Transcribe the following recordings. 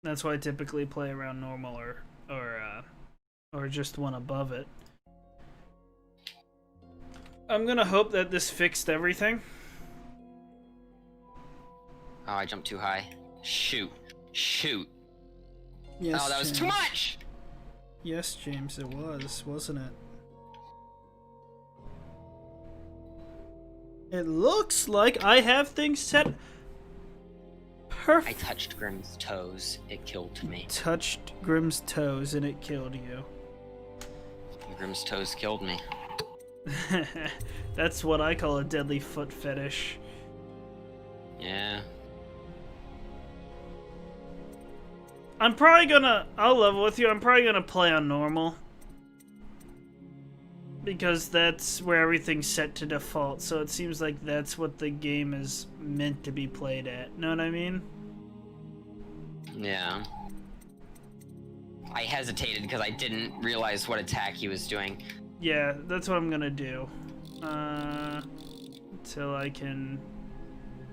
That's why I typically play around normal or just one above it. I'm gonna hope that this fixed everything. Oh, I jumped too high. Shoot. Shoot. Yes, Oh, that was James. too much! Yes, James, it was, wasn't it? It looks like I have things set perfect. I touched Grimm's toes. It killed me. Touched Grimm's toes and it killed you. Grimm's toes killed me. That's what I call a deadly foot fetish. Yeah. I'll level with you, I'm probably gonna play on normal. Because that's where everything's set to default, so it seems like that's what the game is meant to be played at. Know what I mean? Yeah. I hesitated because I didn't realize what attack he was doing. Yeah, that's what I'm gonna do. Until I can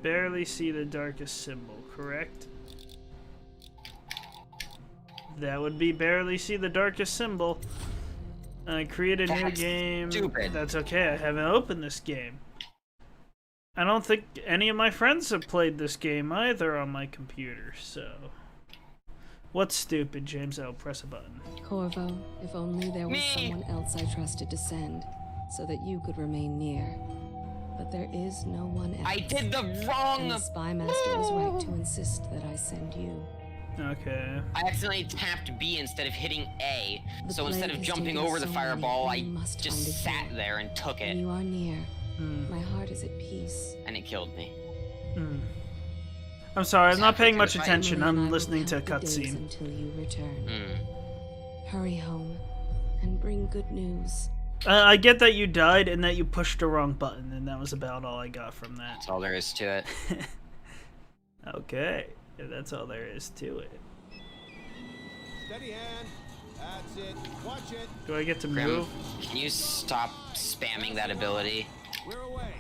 barely see the darkest symbol, correct? That would be barely see the darkest symbol. Create a new game. Stupid. That's okay, I haven't opened this game. I don't think any of my friends have played this game either on my computer, so... What's stupid, James? I'll press a button. Corvo, if only there was someone else I trusted to send, so that you could remain near. But there is no one else. I did the wrong... And the Spy Master was right to insist that I send you. Okay. I accidentally tapped B instead of hitting A, so plague instead of has jumping taken over the so fireball, I many, we must find just a sat cure. there and took When it, you are near, my heart is at peace. and it killed me. I'm sorry, I'm not paying much Fight. attention. And I I'm will listening to a count the days cutscene. until you return. Hmm. Hurry home and bring good news. I get that you died and that you pushed the wrong button, and that was about all I got from that. That's all there is to it. Okay, if that's all there is to it. Steady hand. That's it. Watch it. Do I get to Grim, move? can you stop spamming that ability? We're away.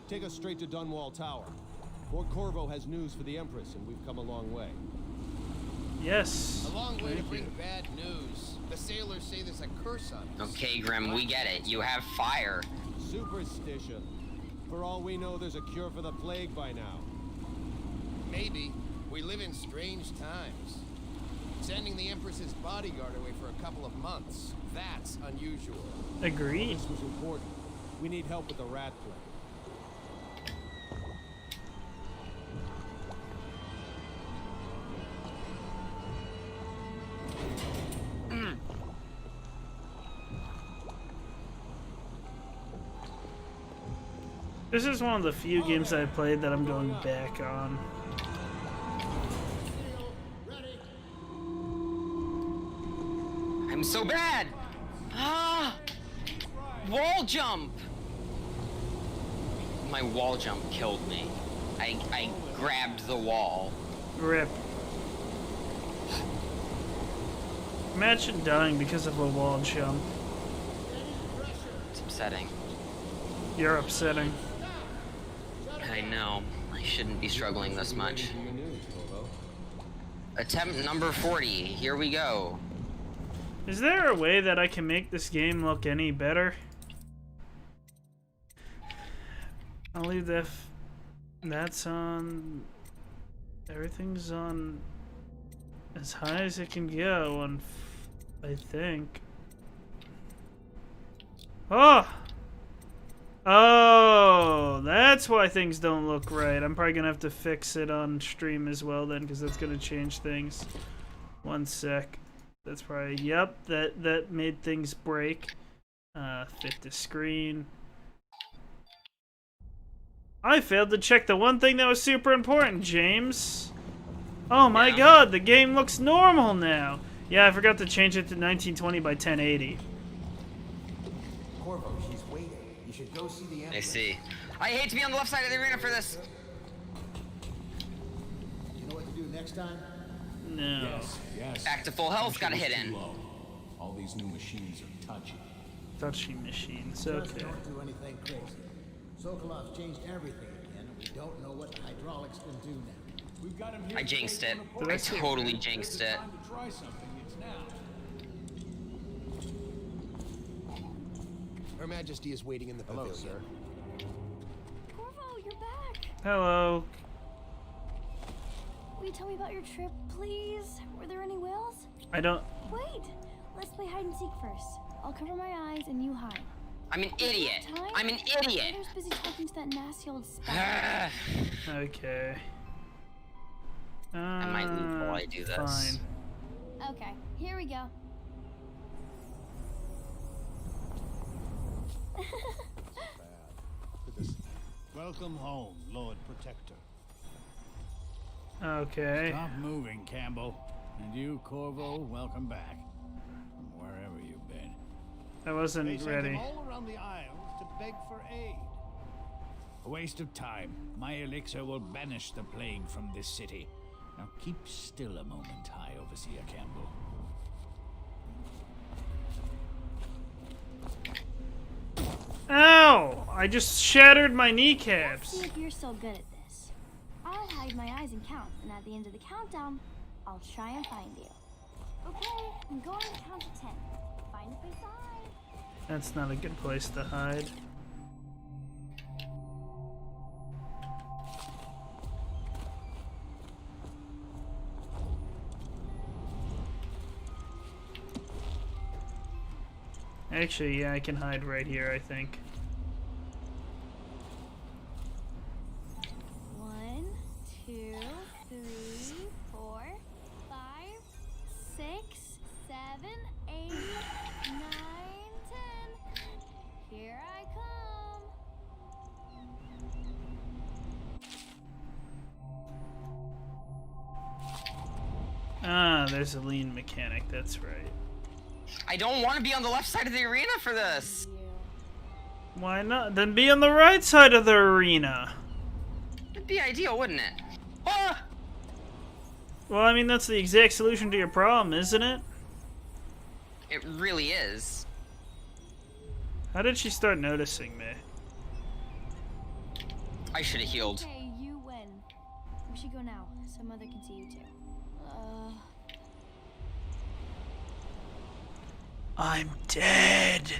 Take us straight to Dunwall Tower. Fort Corvo has news for the Empress, and we've come a long way. Yes. A long way to Thank bring you. bad news. The sailors say there's a curse on us. Okay, Grim, we get it. You have fire. Superstition. For all we know, there's a cure for the plague by now. Maybe. We live in strange times. Sending the Empress's bodyguard away for a couple of months. That's unusual. Agreed. This was important. We need help with the rat plague. This is one of the few games I played that I'm going back on. I'm so bad! Ah! Wall jump! My wall jump killed me. I grabbed the wall. Rip. Imagine dying because of a wall jump. It's upsetting. You're upsetting. I know. I shouldn't be struggling this much. Your news, Corvo. Attempt number 40. Here we go. Is there a way that I can make this game look any better? I'll leave that. That's on. Everything's on as high as it can go on. I think. Oh! Oh, that's why things don't look right. I'm probably gonna have to fix it on stream as well then, because that's gonna change things. One sec. That's probably, yep, that made things break. Fit the screen. I failed to check the one thing that was super important, James. Oh my god, the game looks normal now. Yeah, I forgot to change it to 1920 by 1080. Corvo, she's waiting. You should go see the I Empress. see. I hate to be on the left side of the arena for this. You know what to do next time? No. Yes. Back to full health, gotta hit in. Low. All these new machines are touchy. Touchy machines, Just okay. don't do anything crazy. Sokolov's changed everything again, and we don't know what hydraulics can do now. We've got him here. I jinxed it. Did I I say- totally jinxed it. Time to try something. It's now. Her Majesty is waiting in the pavilion. sir. Corvo, you're back. Hello. Will you tell me about your trip, please? Were there any whales? I don't. Wait, let's play hide and seek first. I'll cover my eyes and you hide. I'm an idiot. Time? I'm an idiot. Mother's busy talking to that nasty old spy. Okay. I might leave while I do this. Fine. Okay, here we go. Welcome home, Lord Protector. Okay. Stop moving, Campbell. And you, Corvo, welcome back. From wherever you've been. I wasn't They sent ready. him all around the Isles to beg for aid. A waste of time. My elixir will banish the plague from this city. Now keep still a moment, High Overseer Campbell. Ow! I just shattered my See kneecaps. if you're so good at this. I'll hide my eyes and count, and at the end of the countdown, I'll try and find you. Okay, I'm going to count to 10. Find a place to hide. That's not a good place to hide. Actually, yeah, I can hide right here, I think. 1, 2, 3, 4, 5, 6, 7, 8, 9, 10. Here I come. Ah, there's a lean mechanic, that's right. I don't want to be on the left side of the arena for this. Why not? Then be on the right side of the arena. It'd be ideal, wouldn't it? Ah! Well, I mean, that's the exact solution to your problem, isn't it? It really is. How did she start noticing me? I should have healed. Okay, you win. We should go now, so Mother can see you too. I'm dead.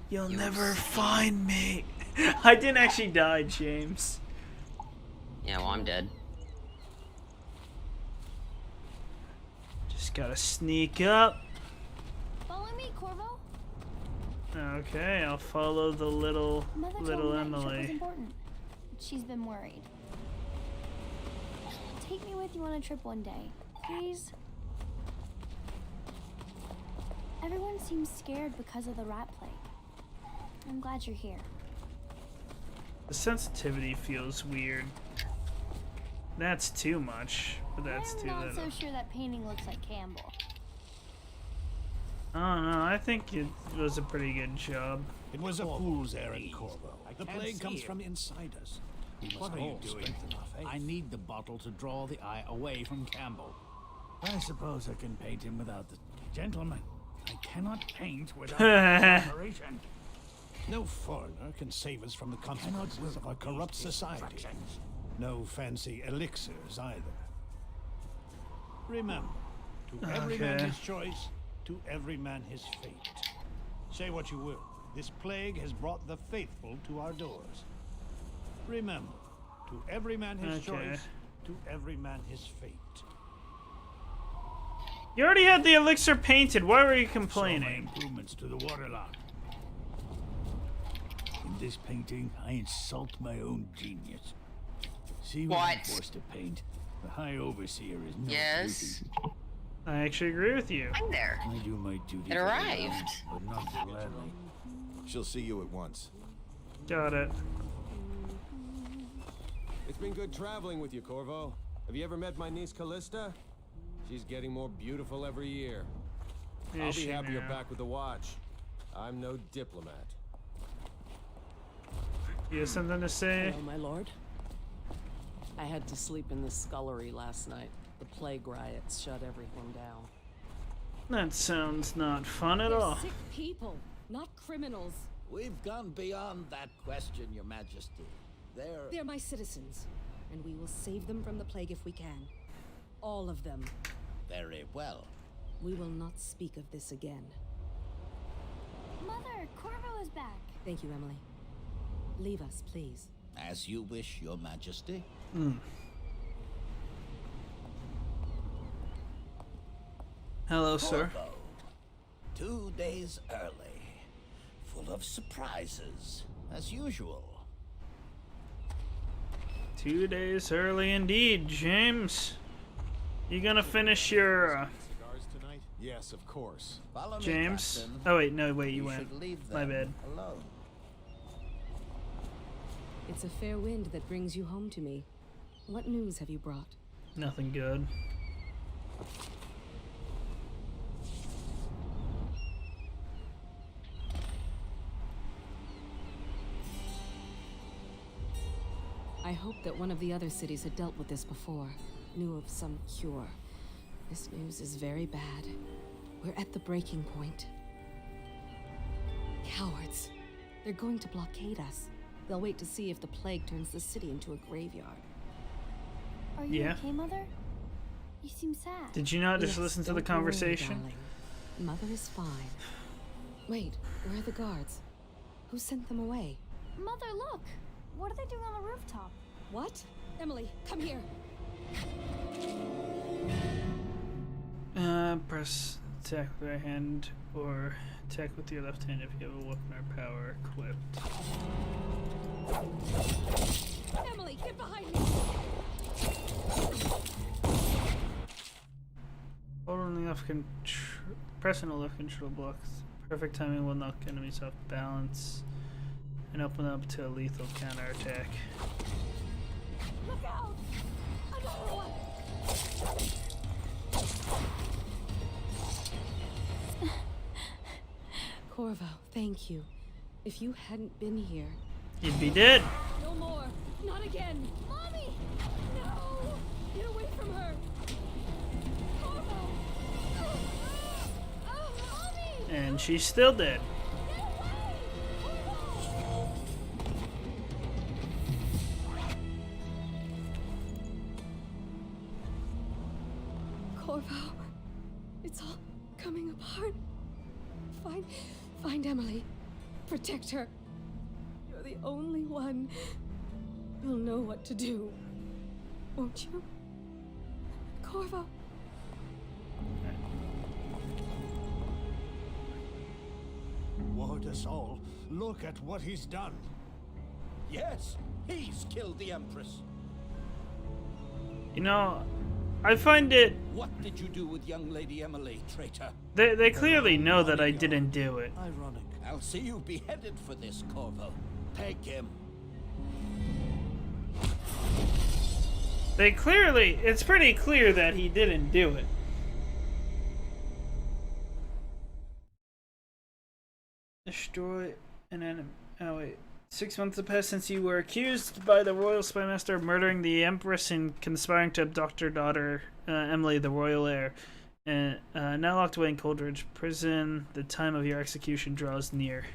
You'll never find me. I didn't actually die, James. Yeah, well, I'm dead. Just gotta sneak up. Follow me, Corvo. Okay, I'll follow the little Mother told me that your trip was Emily. important. She's been worried. Take me with you on a trip one day, please. Everyone seems scared because of the rat plague. I'm glad you're here. The sensitivity feels weird. That's too much, but that's I'm too not little. so sure that painting looks like Campbell. I don't know. I think it was a pretty good job. It was a fool's errand, Corvo. The can't plague see comes it. from inside us. What are you doing? I need the bottle to draw the eye away from Campbell. I suppose I can paint him without the... Gentlemen, I cannot paint without cooperation. No foreigner can save us from the consequences of our corrupt society. No fancy elixirs either. Remember, to every man Okay. his choice, to every man his fate. Say what you will, this plague has brought the faithful to our doors. Remember, to every man his Okay. choice, to every man his fate. You already had the elixir painted. Why were you So my complaining? improvements to the waterlock. In this painting, I insult my own genius. See what I'm What? forced to paint. The High Overseer is no Yes? beauty. I actually agree with you. I'm there. I do my duty. It for the arrived. realm, but not gladly. She'll see you at once. Got it. It's been good traveling with you, Corvo. Have you ever met my niece Callista? She's getting more beautiful every year. I'll Is be she happy you're now? back with the watch. I'm no diplomat. You have something to say? Hello, my lord. I had to sleep in the scullery last night. The plague riots shut everything down. That sounds not fun at They're all. sick people, not criminals. We've gone beyond that question, Your Majesty. They're my citizens. and we will save them from the plague if we can. All of them. Very well. We will not speak of this again. Mother, Corvo is back. Thank you, Emily. Leave us, please. As you wish, Your Majesty. Hello, sir. Corvo. 2 days early. Full of surprises, as usual. 2 days early indeed, James. You gonna finish your Cigars tonight? Yes, of course. Follow me, James? Captain. Oh wait, no, wait, you We went. should leave My them bad. alone. It's a fair wind that brings you home to me. What news have you brought? Nothing good. I hoped that one of the other cities had dealt with this before, knew of some cure. This news is very bad. We're at the breaking point. Cowards. They're going to blockade us. They'll wait to see if the plague turns the city into a graveyard. Are you Yeah. okay, Mother? You seem sad. Did you not just Yes, listen to the don't worry, conversation? darling. Mother is fine. Wait, where are the guards? Who sent them away? Mother, look! What are they doing on the rooftop? What? Emily, come here. Press attack with your hand or attack with your left hand if you have a weapon or power equipped. Emily, get behind me! Holding the left pressing the left control blocks. Perfect timing will knock enemies off balance and open up to a lethal counterattack. Look out! Another one! Corvo, thank you. If you hadn't been here... You'd be dead. No more! Not again! Mommy! No! Get away from her! Corvo! Oh, Mommy! And she's still dead. Get away! Corvo! Corvo, it's all coming apart. Find Emily. Protect her. You're the only one who'll know what to do. Won't you? Corvo. Ward us all. Look at what he's done. Yes, he's killed the Empress. You know, I find it... What did you do with young Lady Emily, traitor? They clearly know that I didn't do it. Ironic. I'll see you beheaded for this, Corvo. Take him. They clearly... It's pretty clear that he didn't do it. Destroy an enemy. Oh, wait. 6 months have passed since you were accused by the royal spymaster of murdering the Empress and conspiring to abduct her daughter, Emily, the royal heir. Now locked away in Coldridge Prison, the time of your execution draws near.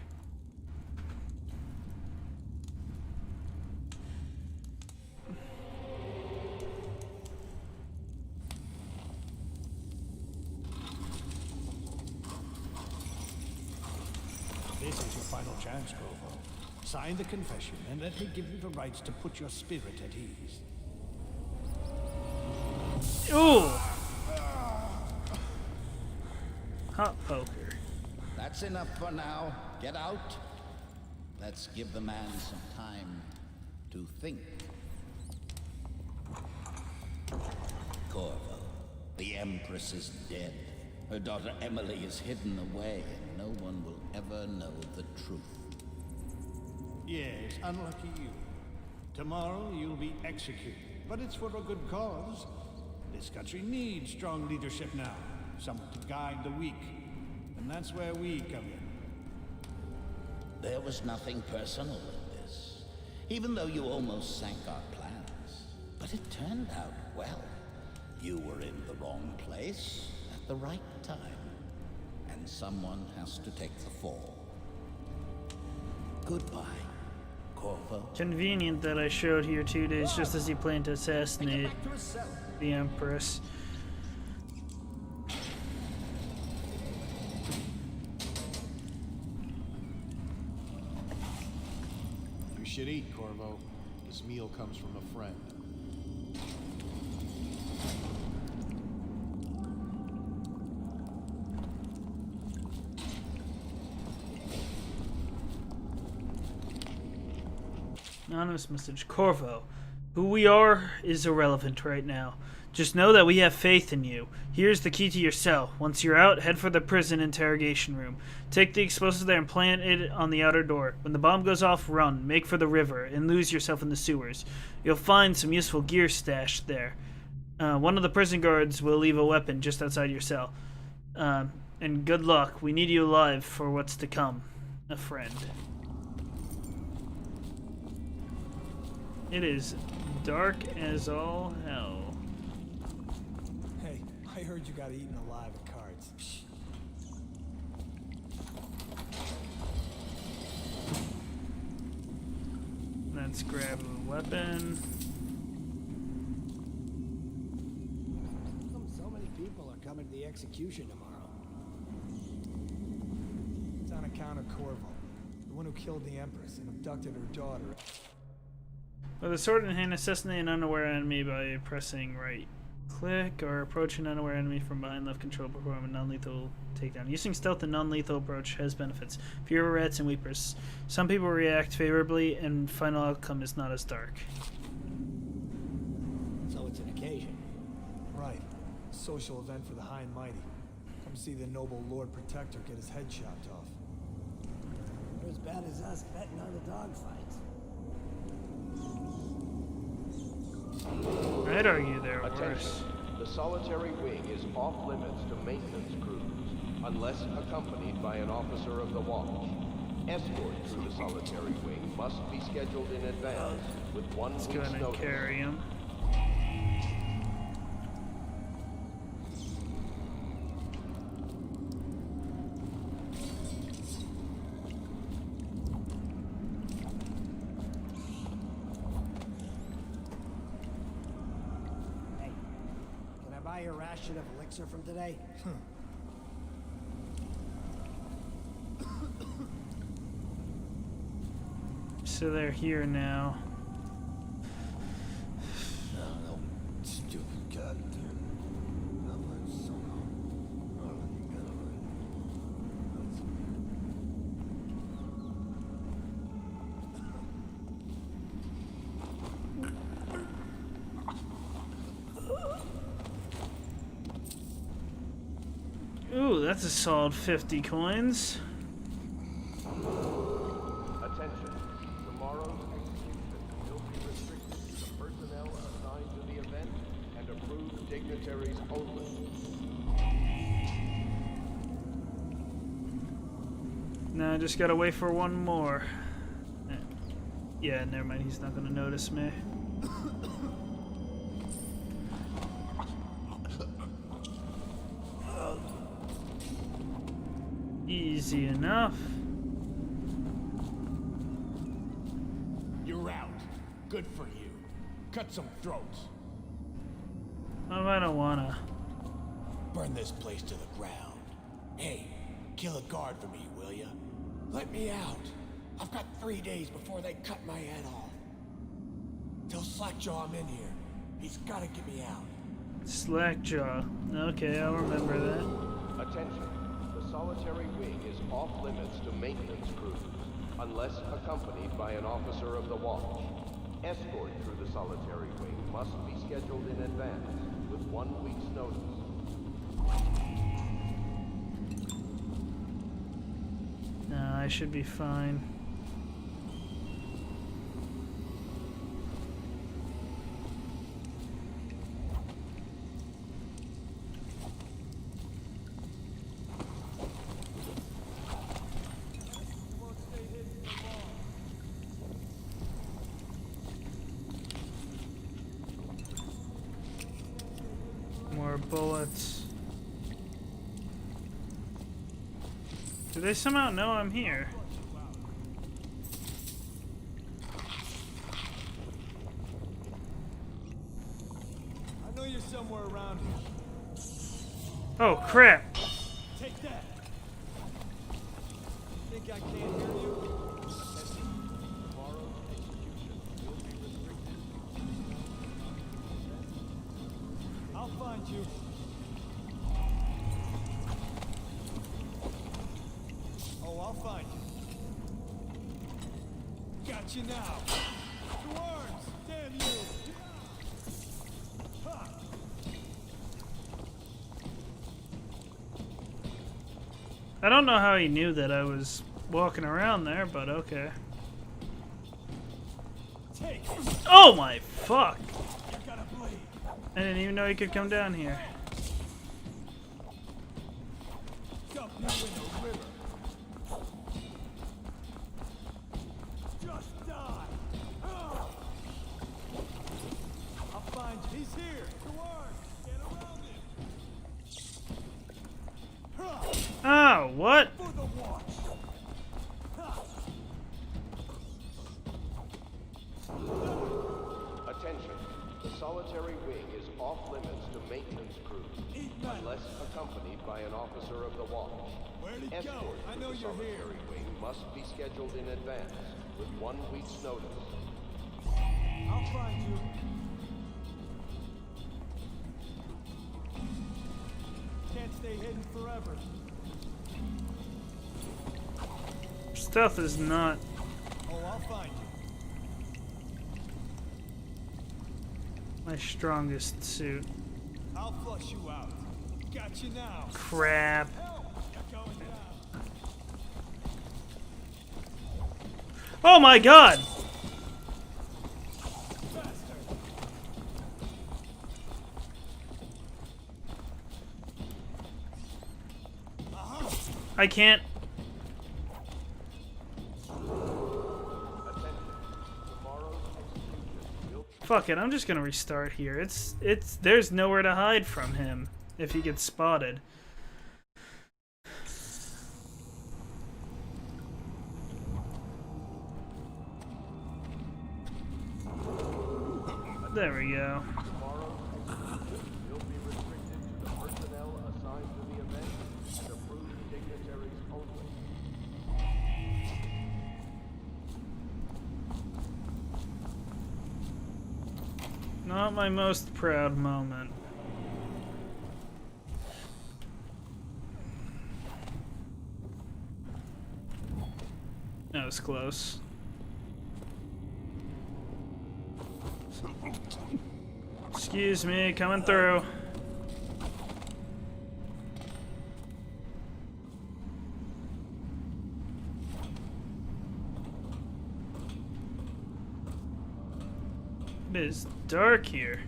This is your final chance, Corvo. Sign the confession and let me give you the rights to put your spirit at ease. Ooh! Hot poker. That's enough for now. Get out. Let's give the man some time to think. Corvo, the Empress is dead. Her daughter Emily is hidden away, and no one will ever know the truth. Yes, unlucky you. Tomorrow you'll be executed, but it's for a good cause. This country needs strong leadership now, someone to guide the weak. And that's where we come in. There was nothing personal in this, even though you almost sank our plans. But it turned out well. You were in the wrong place at the right time, and someone has to take the fall. Goodbye, Corvo. Convenient that I showed here 2 days just as he planned to assassinate the Empress. You should eat, Corvo. This meal comes from a friend. Anonymous message. Corvo, who we are is irrelevant right now. Just know that we have faith in you. Here's the key to your cell. Once you're out, head for the prison interrogation room. Take the explosive there and plant it on the outer door. When the bomb goes off, run. Make for the river and lose yourself in the sewers. You'll find some useful gear stashed there. One of the prison guards will leave a weapon just outside your cell. And good luck. We need you alive for what's to come. A friend. It is dark as all hell. Hey, I heard you got eaten alive at cards. Psh. Let's grab a weapon. How come so many people are coming to the execution tomorrow? It's on account of Corvo, the one who killed the Empress and abducted her daughter. With a sword in hand, assassinate an unaware enemy by pressing right click or approach an unaware enemy from behind left control, perform a non-lethal takedown. Using stealth and non-lethal approach has benefits. Fewer rats and weepers. Some people react favorably, and final outcome is not as dark. So it's an occasion. Right. A social event for the high and mighty. Come see the noble Lord Protector get his head chopped off. They're as bad as us betting on the dogfights. I'd argue they're Attention. worse. The solitary wing is off limits to maintenance crews, unless accompanied by an officer of the watch. Escort through the solitary wing must be scheduled in advance, with 1 Let's go week's ahead and notice. carry him. Buy a ration of elixir from today? So they're here now. Stupid goddamn. Ooh, that's a solid 50 coins. Attention. Tomorrow's execution will be restricted to personnel assigned to the event and approved dignitaries only. Now I just gotta wait for one more. Yeah, never mind. He's not gonna notice me. Easy enough. You're out. Good for you. Cut some throats. Oh, I don't wanna. Burn this place to the ground. Hey, kill a guard for me, will ya? Let me out. I've got 3 days before they cut my head off. Tell Slackjaw I'm in here. He's gotta get me out. Slackjaw. Okay, I'll remember that. Attention. The solitary wing is off limits to maintenance crews, unless accompanied by an officer of the watch. Escort through the solitary wing must be scheduled in advance, with 1 week's notice. No, I should be fine. More bullets. Do they somehow know I'm here? I know you're somewhere around here. Oh crap! Take that. Think I can't hear you? Tomorrow's execution will be restricted. I'll find you. Oh, I'll find you. Got you now. To arms, damn you! Ha! I don't know how he knew that I was walking around there, but okay. Take. Oh my fuck! You're gonna bleed. I didn't even know he could come down here. Dump you in the river. Just die. Ah! I'll find you. He's here. To arms. Get around him. Ha! Oh, what? For the watch. Ha! Attention. The solitary wing is off limits to maintenance crews, unless accompanied by an officer of the watch. Where'd he go? Escort I to know the you're here. solitary wing must be scheduled in advance, with 1 week's notice. I'll find you. Can't stay hidden forever. Stealth is not. Oh, I'll find you. My strongest suit. I'll flush you out. Got you now. Crap. Help! You're going down. Oh my god! Faster. I can't. Fuck it, I'm just gonna restart here. There's nowhere to hide from him if he gets spotted. There we go. Tomorrow's execution will be restricted to the personnel assigned to the event and approved dignitaries only. Not my most proud moment. That was close. Excuse me, coming through. It is dark here.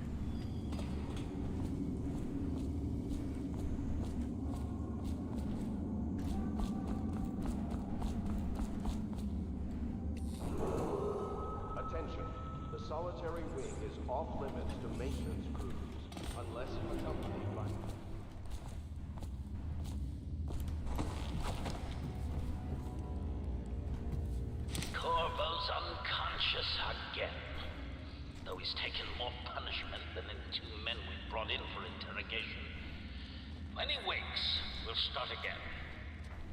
Attention. The solitary wing is off limits to maintenance crews, unless accompanied by... Corvo's unconscious again. Though he's taken more punishment than the 2 men we brought in for interrogation. When he wakes, we'll start again.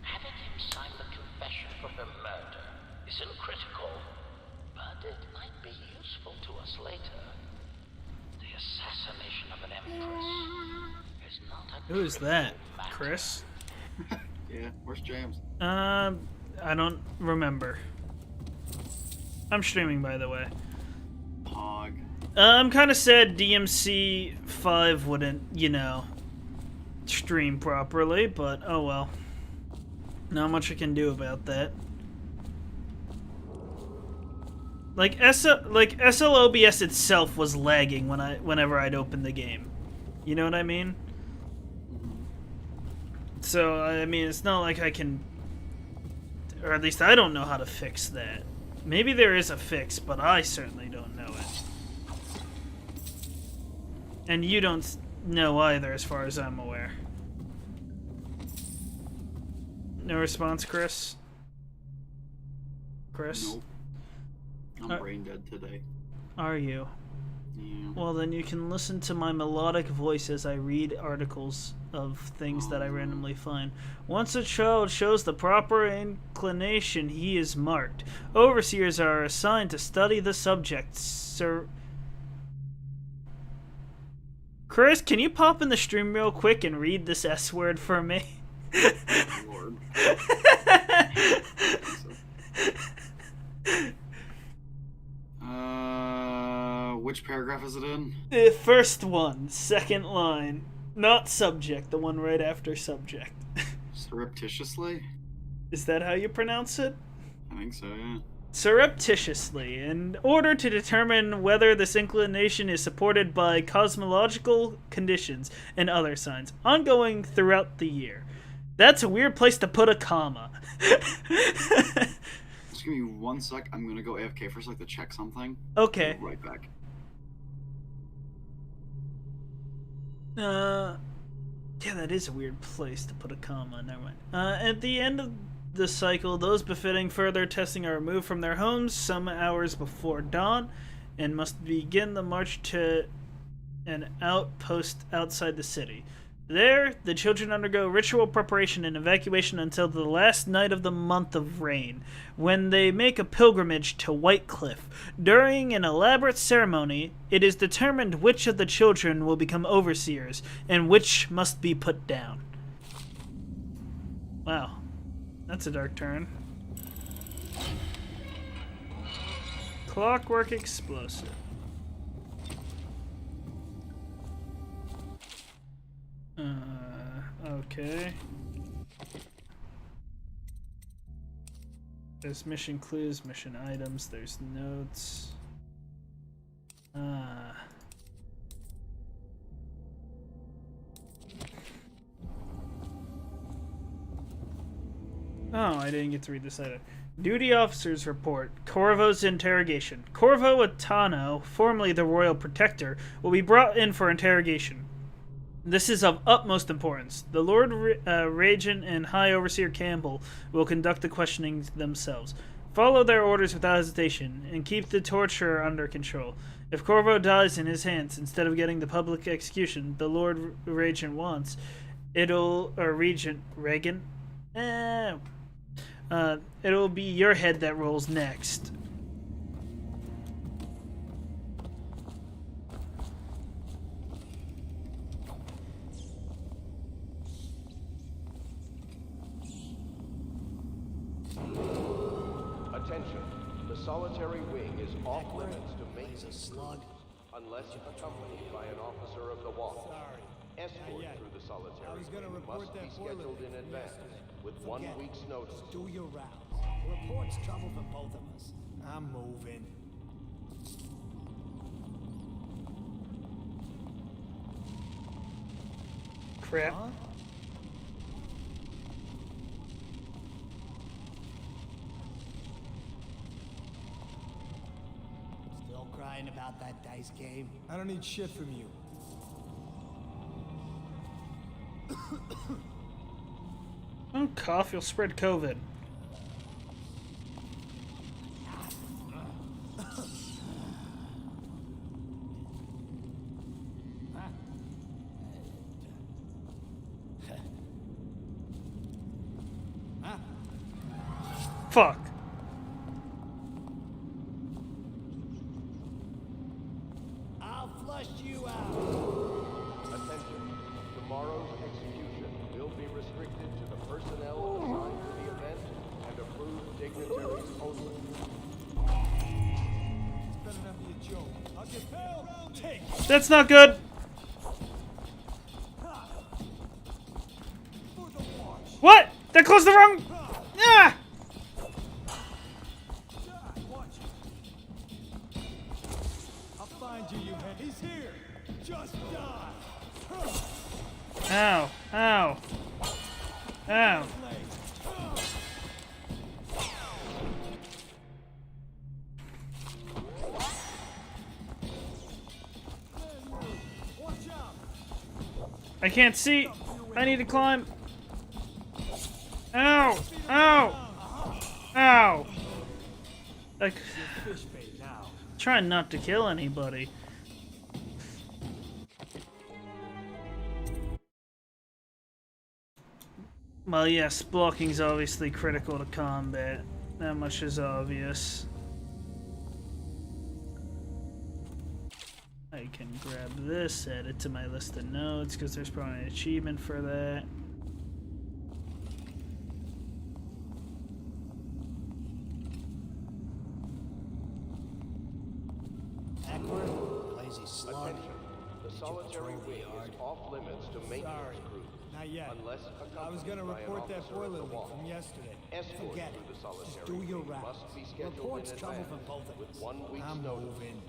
Having him sign the confession for her murder isn't critical, but it might be useful to us later. The assassination of an empress is not a Who is that? matter. Chris? Yeah, where's James? I don't remember. I'm streaming, by the way. Pog. I'm kind of sad DMC 5 wouldn't, you know, stream properly, but oh well. Not much I can do about that. Like SLOBS itself was lagging whenever I'd open the game. You know what I mean? So I mean, it's not like I can, or at least I don't know how to fix that. Maybe there is a fix, but I certainly don't know it. And you don't know either, as far as I'm aware. No response, Chris? Chris? Nope. I'm brain dead today. Are you? Yeah. Well, then you can listen to my melodic voice as I read articles of things that I randomly find. Once a child shows the proper inclination, he is marked. Overseers are assigned to study the subject. Sir... Chris, can you pop in the stream real quick and read this S word for me? Lord. Which paragraph is it in? The first one, second line. Not subject, the one right after subject. Surreptitiously? Is that how you pronounce it? I think so, yeah. Surreptitiously, in order to determine whether this inclination is supported by cosmological conditions and other signs, ongoing throughout the year. That's a weird place to put a comma. Just give me 1 sec. I'm gonna go AFK for a sec to check something. Okay. I'll be right back. Yeah, that is a weird place to put a comma. Never mind. At the end of the cycle, those befitting further testing are removed from their homes some hours before dawn and must begin the march to an outpost outside the city. There, the children undergo ritual preparation and evacuation until the last night of the month of rain, when they make a pilgrimage to White Cliff. During an elaborate ceremony, it is determined which of the children will become overseers and which must be put down. Wow. That's a dark turn. Clockwork explosive. Okay. There's mission clues, mission items, there's notes. Oh, I didn't get to read this either. Duty officer's report. Corvo's interrogation. Corvo Atano, formerly the Royal Protector, will be brought in for interrogation. This is of utmost importance. The Lord Regent and High Overseer Campbell will conduct the questioning themselves. Follow their orders without hesitation, and keep the torture under control. If Corvo dies in his hands instead of getting the public execution the Lord Regent wants, it'll be your head that rolls next. Attention. The solitary wing is off limits to maintenance unless accompanied by an officer of the watch. Escort through the solitary wing must be scheduled in advance with 1 week's notice. Do your rounds. The report's trouble for both of us. I'm moving. Crap. Huh? Still crying about that dice game? I don't need shit from you. Don't cough, you'll spread COVID. Fuck. I'll flush you out. Attention. Tomorrow's execution will be restricted to the personnel assigned to the event and approved dignitaries only. This better not be a joke. I'll get help. Take. That's not good. What? That closed the wrong. Ah! I'll find you, you head. He's here. Just die. Ow. Ow. Ow. I can't see. I need to climb. Ow! Ow! Ow! Like, trying not to kill anybody. Well, yes, blocking's obviously critical to combat. That much is obvious. I can grab this, add it to my list of notes, because there's probably an achievement for that. Attention. The solitary wing is off limits to maintenance crews. Not yet. Unless I was gonna report that boiler leak from yesterday. Escort Forget through the it. solitary Just do your wing rounds. must be scheduled Reports in trouble advance for both of with us. 1 week's I'm notice. moving.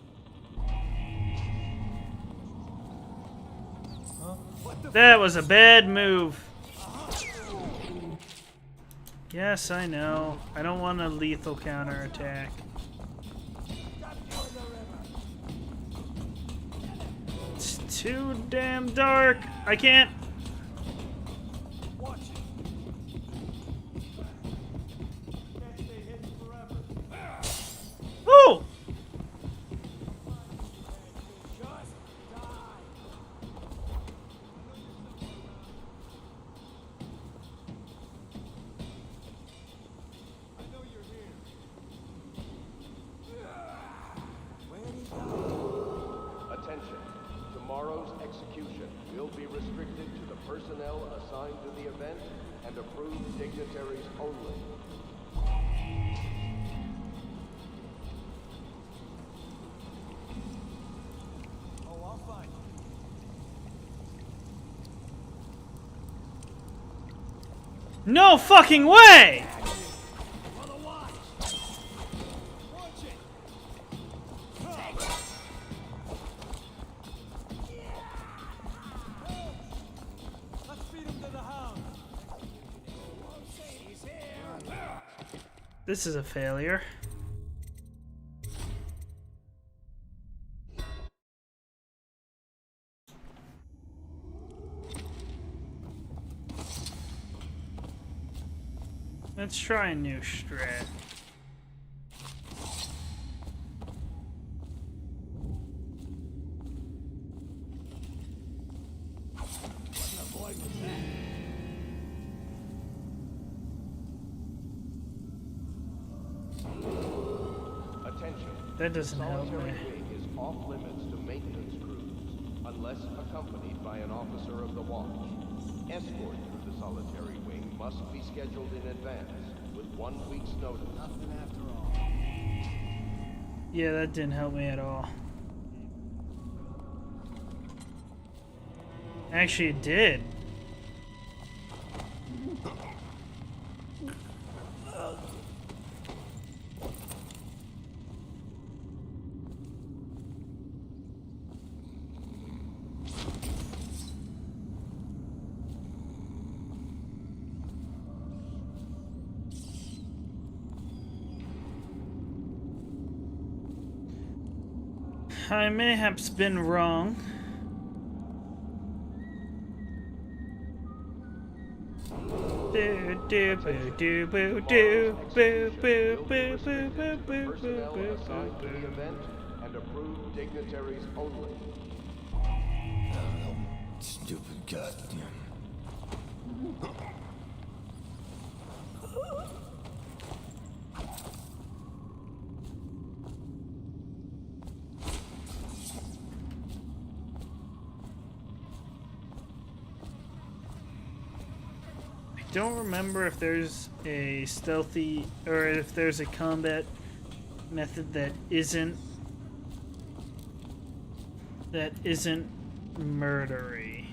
That was a bad move. Yes, I know. I don't want a lethal counterattack. It's too damn dark. I can't. Woo! Attention. Tomorrow's execution will be restricted to the personnel assigned to the event and approved dignitaries only. Oh, I'll find you. No fucking way! This is a failure. Let's try a new strat. That doesn't help me. Solitary wing is off limits to maintenance crews, unless accompanied by an officer of the watch. Escort through the solitary wing must be scheduled in advance, with 1 week's notice. Nothing after all. Yeah, that didn't help me at all. Actually, it did. I mayhaps been wrong. Do do boo do boo do boo boo boo boo boo boo boo Personnel boo assigned to the boo. event and approved dignitaries only. Stupid goddamn. Don't remember if there's a stealthy or if there's a combat method that isn't murdery.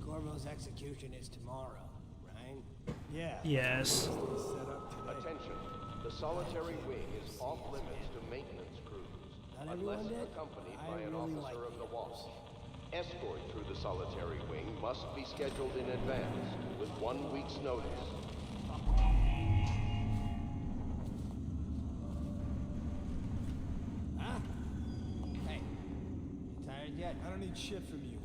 Corvo's execution is tomorrow, right? Yeah. Yes. Attention. The solitary wing is off limits to maintenance crews, Not unless everyone did? accompanied I by an really officer like of the watch. Escort through the solitary wing must be scheduled in advance, with 1 week's notice. Huh? Hey, you tired yet? I don't need shit from you.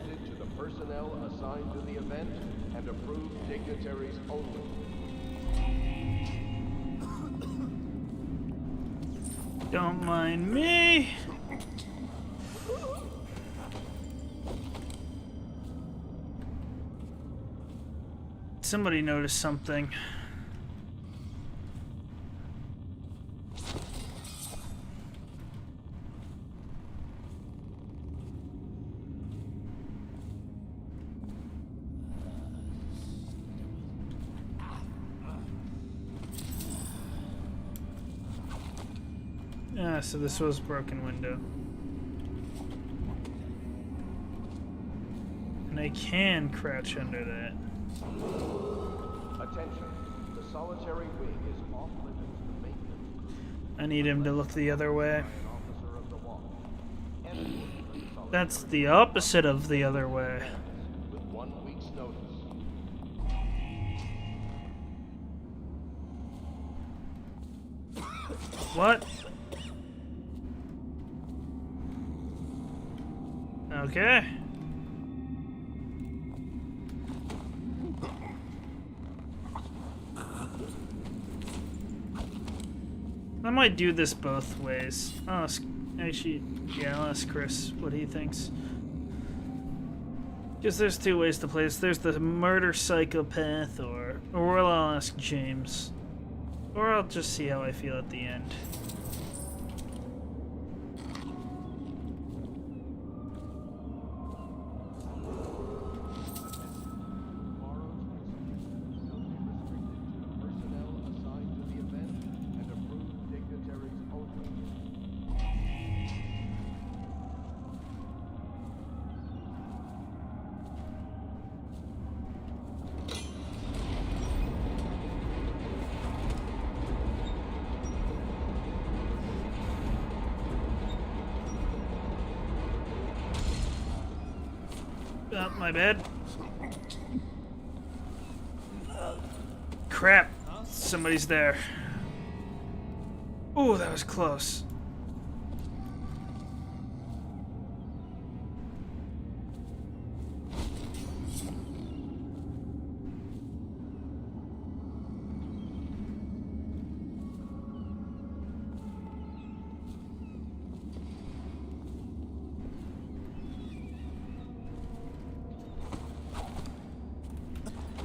limited to the personnel assigned to the event and approved dignitaries only. Don't mind me. Somebody noticed something. Ah, so this was broken window. And I can crouch under that. Attention. The solitary wing is off limits to maintenance. I need him to look the other way. Officer of the watch. That's the opposite of the other way. With 1 week's notice. What? Okay. I might do this both ways. Actually, yeah, I'll ask Chris what he thinks. Because there's two ways to play this. There's the murder psychopath, or I'll ask James. Or I'll just see how I feel at the end. Oh, my bad. Crap. Somebody's there. Ooh, that was close.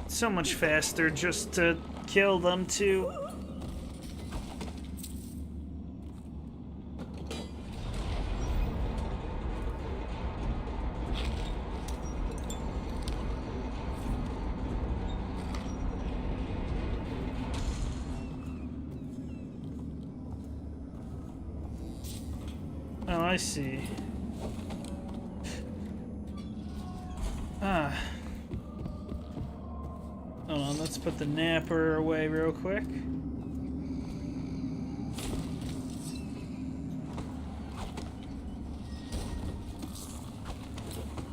So much faster just to kill them too. Oh, I see. Ah. Hold on, let's put the napper away real quick.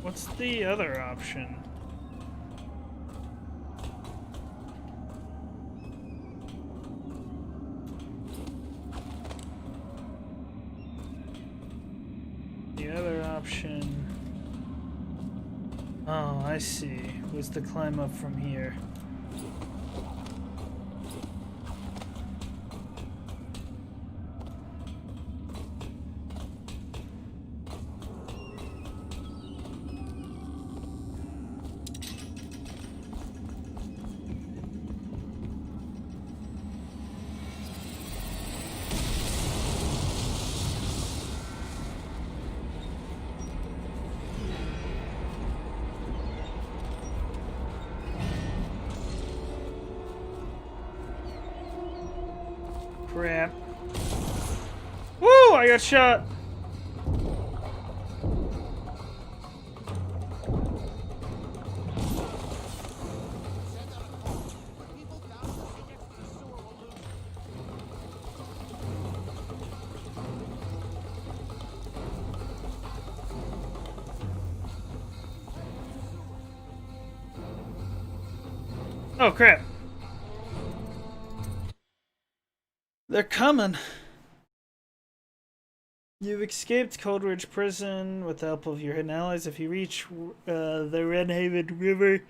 What's the other option? The other option... Oh, I see. Was to climb up from here. Crap. Woo! I got shot! Oh, crap. They're coming. You've escaped Coldridge Prison with the help of your hidden allies. If you reach the Redhaven River,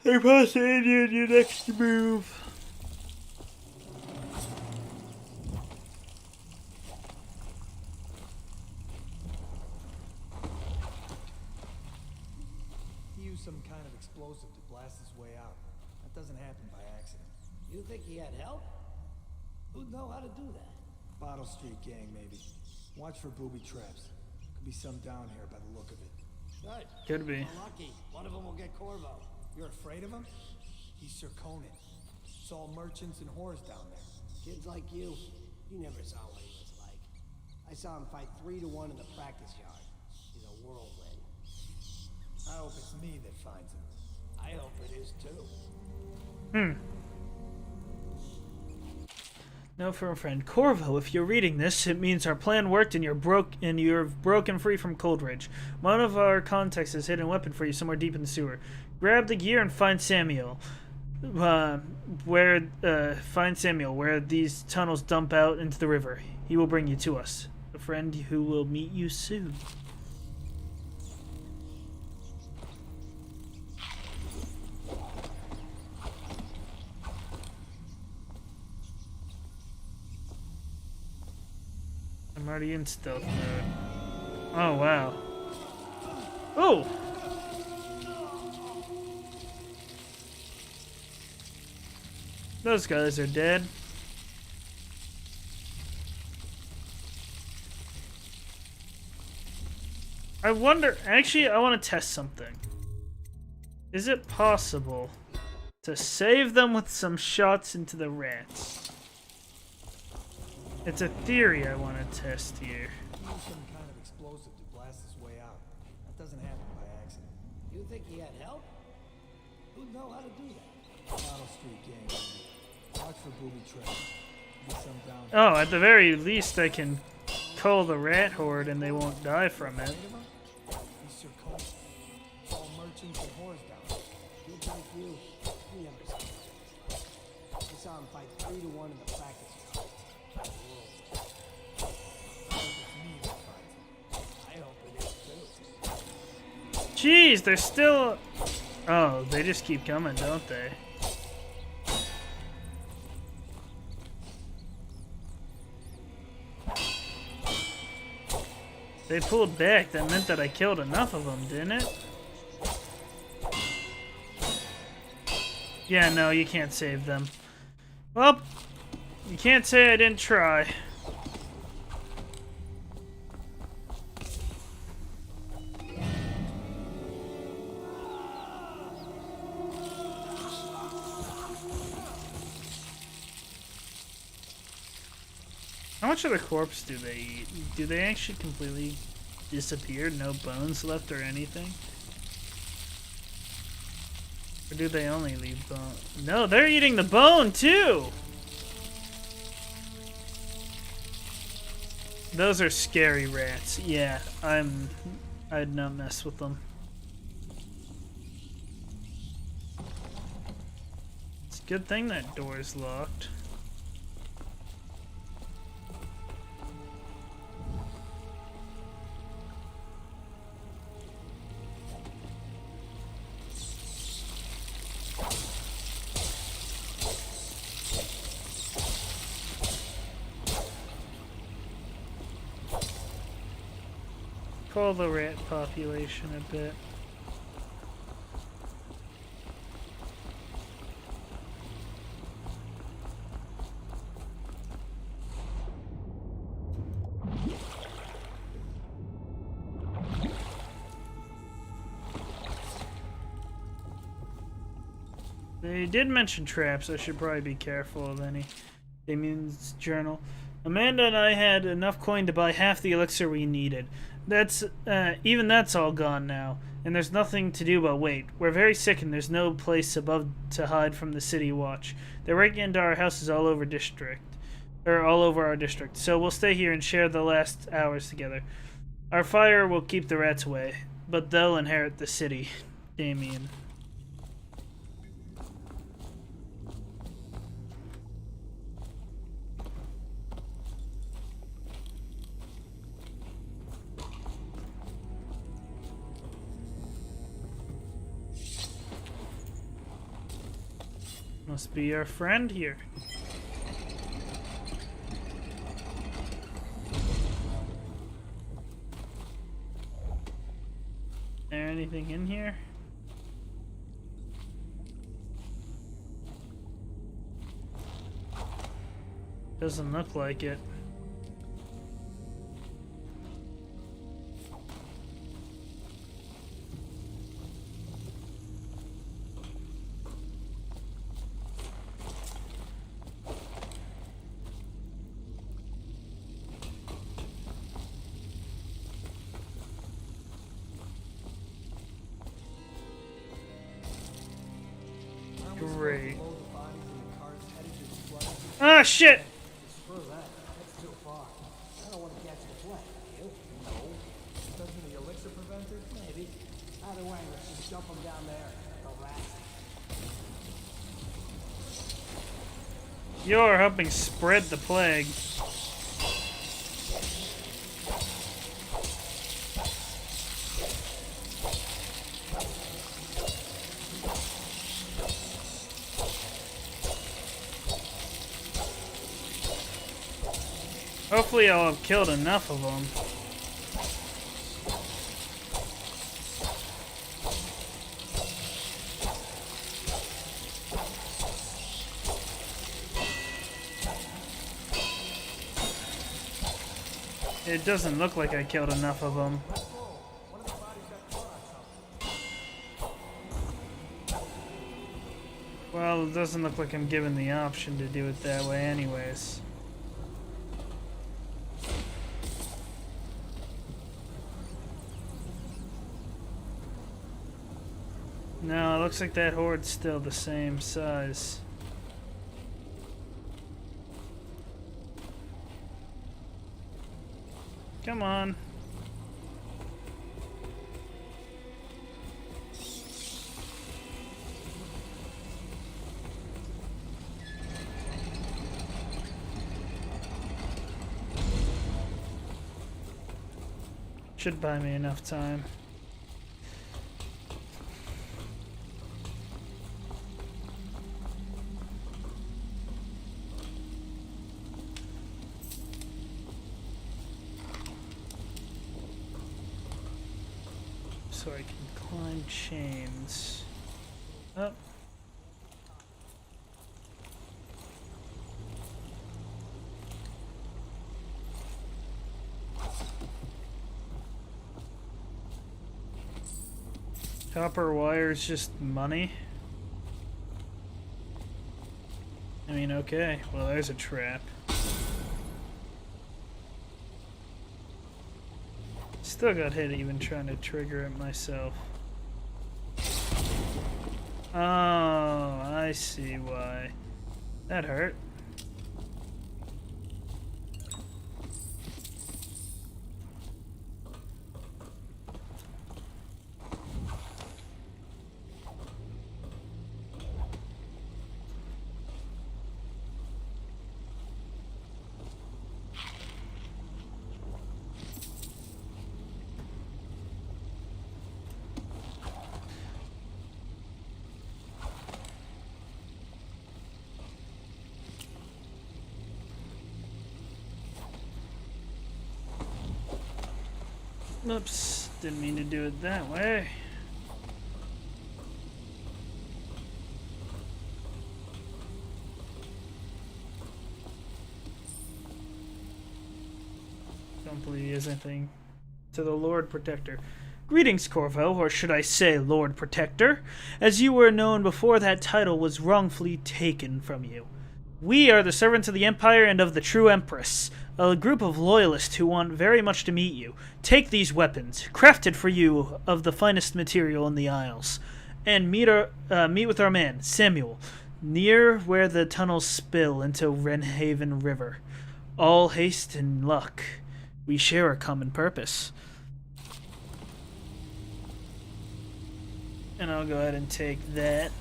they're possibly in your next move. He used some kind of explosive to blast his way out. That doesn't happen by accident. You think he had help? Who'd know how to do that? Bottle Street gang, maybe. Watch for booby traps. Could be some down here by the look of it. Good. Could be. We're lucky. One of them will get Corvo. You're afraid of him? He's Sir Conan. It's all merchants and whores down there. Kids like you never saw what he was like. I saw him fight 3 to 1 in the practice yard. He's a whirlwind. I hope it's me that finds him. I hope it is too. No, from a friend. Corvo, if you're reading this, it means our plan worked and you're broken free from Coldridge. One of our contacts has hidden a weapon for you somewhere deep in the sewer. Grab the gear and find Samuel. Where these tunnels dump out into the river. He will bring you to us. A friend who will meet you soon. I'm already in stealth mode. Oh, wow. Oh! Those guys are dead. I wonder... Actually, I want to test something. Is it possible to save them with some shots into the rats? It's a theory I want to test here. He used some kind of explosive to blast his way out. That doesn't happen by accident. You think he had help? Who'd know how to do that? Bottle Street gang, maybe. Watch for booby traps. Be some down here. Oh, at the very least I can cull the rat horde and they won't die from it. He's Sir Conan. It's all merchants and whores down there. Kids like you never saw what he was like. I saw him fight 3 to 1 in the practice yard. I hope it is too. Jeez, they're still... Oh, they just keep coming, don't they? They pulled back. That meant that I killed enough of them, didn't it? Yeah, no, you can't save them. Well, you can't say I didn't try. How much of the corpse do they eat? Do they actually completely disappear? No bones left or anything? Or do they only leave bone? No, they're eating the bone too! Those are scary rats. Yeah, I'd not mess with them. It's a good thing that door's locked. Call the rat population a bit. They did mention traps. I should probably be careful of any. Damien's journal. Amanda and I had enough coin to buy half the elixir we needed. Even that's all gone now, and there's nothing to do but wait. We're very sick and there's no place above to hide from the city watch. They're breaking into our houses all over our district, so we'll stay here and share the last hours together. Our fire will keep the rats away, but they'll inherit the city. Damien. Must be our friend here. There anything in here? Doesn't look like it. Great. Ah, shit! Screw that. That's too far. I don't want to catch the plane. You? No. Doesn't the elixir prevent it? Maybe. Either way, let's just jump them down there. Harass them. You're helping spread the plague. Hopefully I'll have killed enough of them. It doesn't look like I killed enough of them. Well, it doesn't look like I'm given the option to do it that way anyways. No, it looks like that horde's still the same size. Come on. Should buy me enough time. So I can climb chains. Oh. Copper wire is just money. I mean, okay. Well, there's a trap. Still got hit even trying to trigger it myself. Oh, I see why. That hurt. Oops, didn't mean to do it that way. Don't believe there's anything to the Lord Protector. Greetings, Corvo, or should I say Lord Protector, as you were known before that title was wrongfully taken from you. We are the servants of the Empire and of the true Empress, a group of loyalists who want very much to meet you. Take these weapons, crafted for you of the finest material in the Isles, and meet with our man, Samuel, near where the tunnels spill into Wrenhaven River. All haste and luck. We share a common purpose. And I'll go ahead and take that.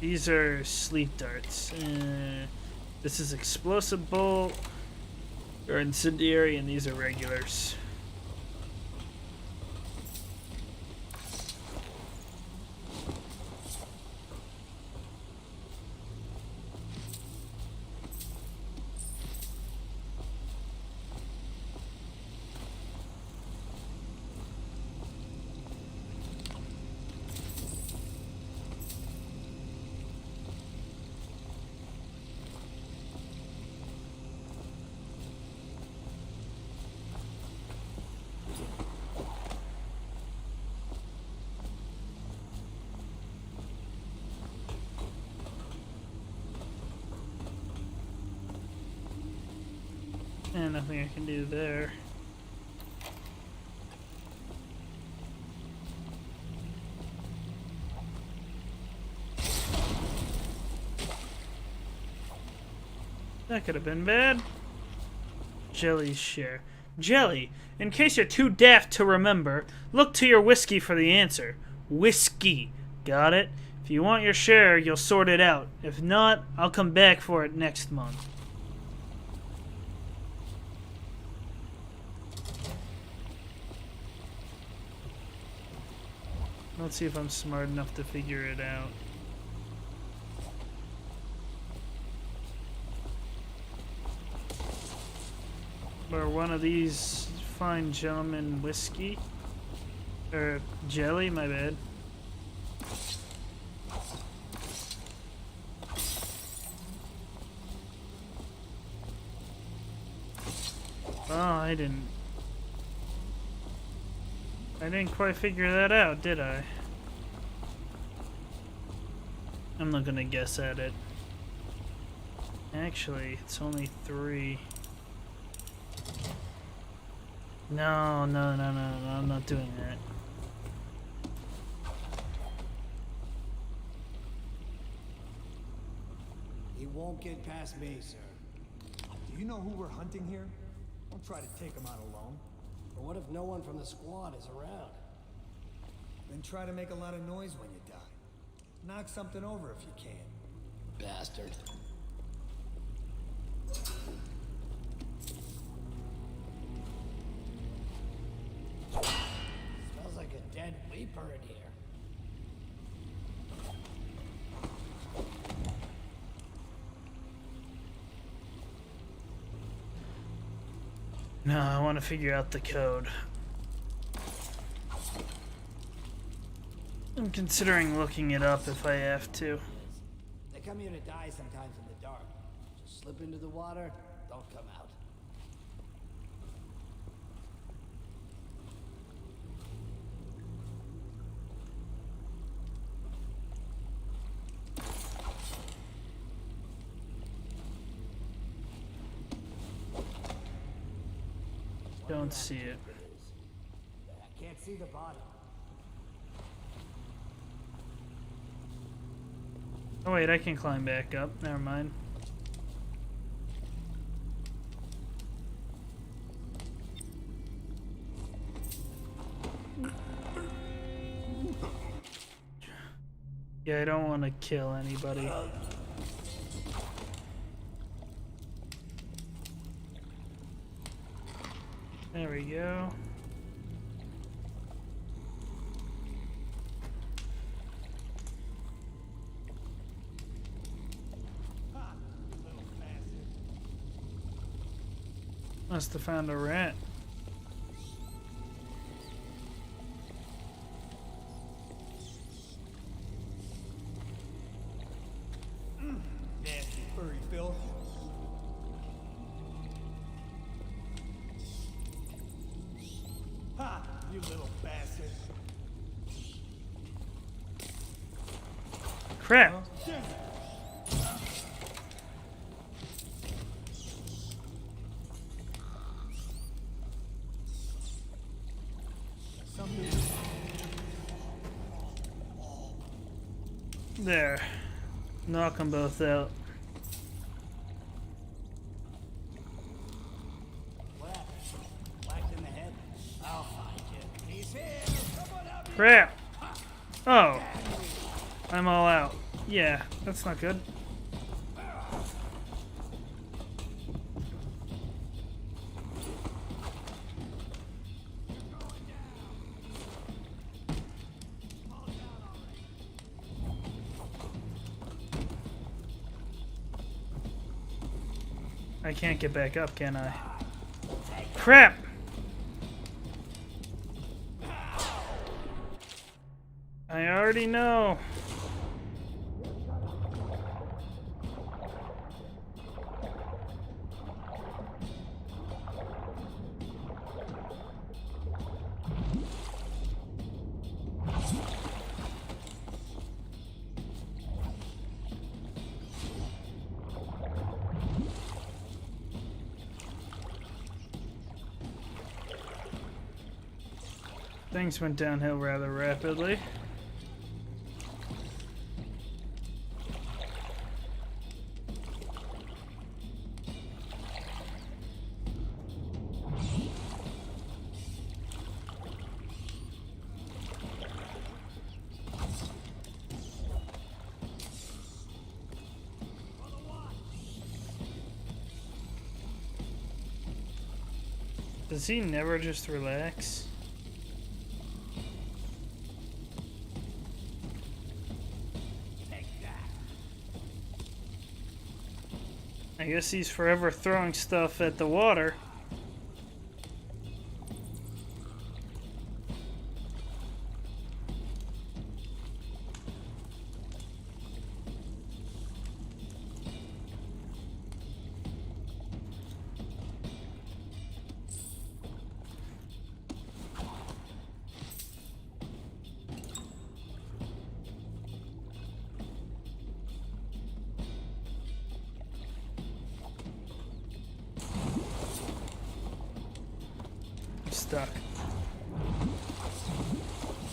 These are sleep darts. This is explosive bolt or incendiary, and these are regulars. And nothing I can do there. That could have been bad. Jelly's share. Jelly, in case you're too daft to remember, look to your whiskey for the answer. Whiskey. Got it? If you want your share, you'll sort it out. If not, I'll come back for it next month. Let's see if I'm smart enough to figure it out. Or one of these fine gentlemen whiskey? Or jelly, my bad. Oh, I didn't quite figure that out, did I? I'm not gonna guess at it. Actually, it's only 3. No, I'm not doing that. He won't get past me, sir. Do you know who we're hunting here? Don't try to take him out alone. But what if no one from the squad is around? Then try to make a lot of noise when you die. Knock something over if you can. Bastard. Smells like a dead weeper in here. No, I want to figure out the code. I'm considering looking it up if I have to. They come here to die sometimes in the dark. Just slip into the water, don't come out. Don't see it. I can't see the body. Oh wait, I can climb back up. Never mind. Yeah, I don't want to kill anybody. There we go. Must have found a rat. Nasty furry filth. Ha! You little bastard. Crap. There. Knock them both out. Whacked in the head. I'll find you. He's here. Someone help me. Crap. Oh. I'm all out. Yeah, that's not good. I can't get back up, can I? Crap! I already know. Things went downhill rather rapidly. Does he never just relax? I guess he's forever throwing stuff at the water. Stuck.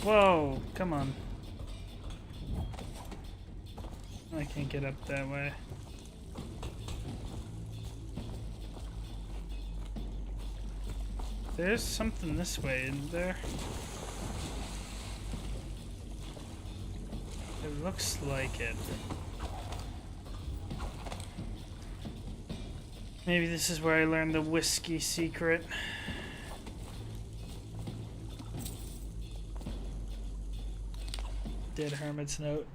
Whoa, come on. I can't get up that way. There's something this way, isn't there? It looks like it. Maybe this is where I learned the whiskey secret. Dead Hermit's Note.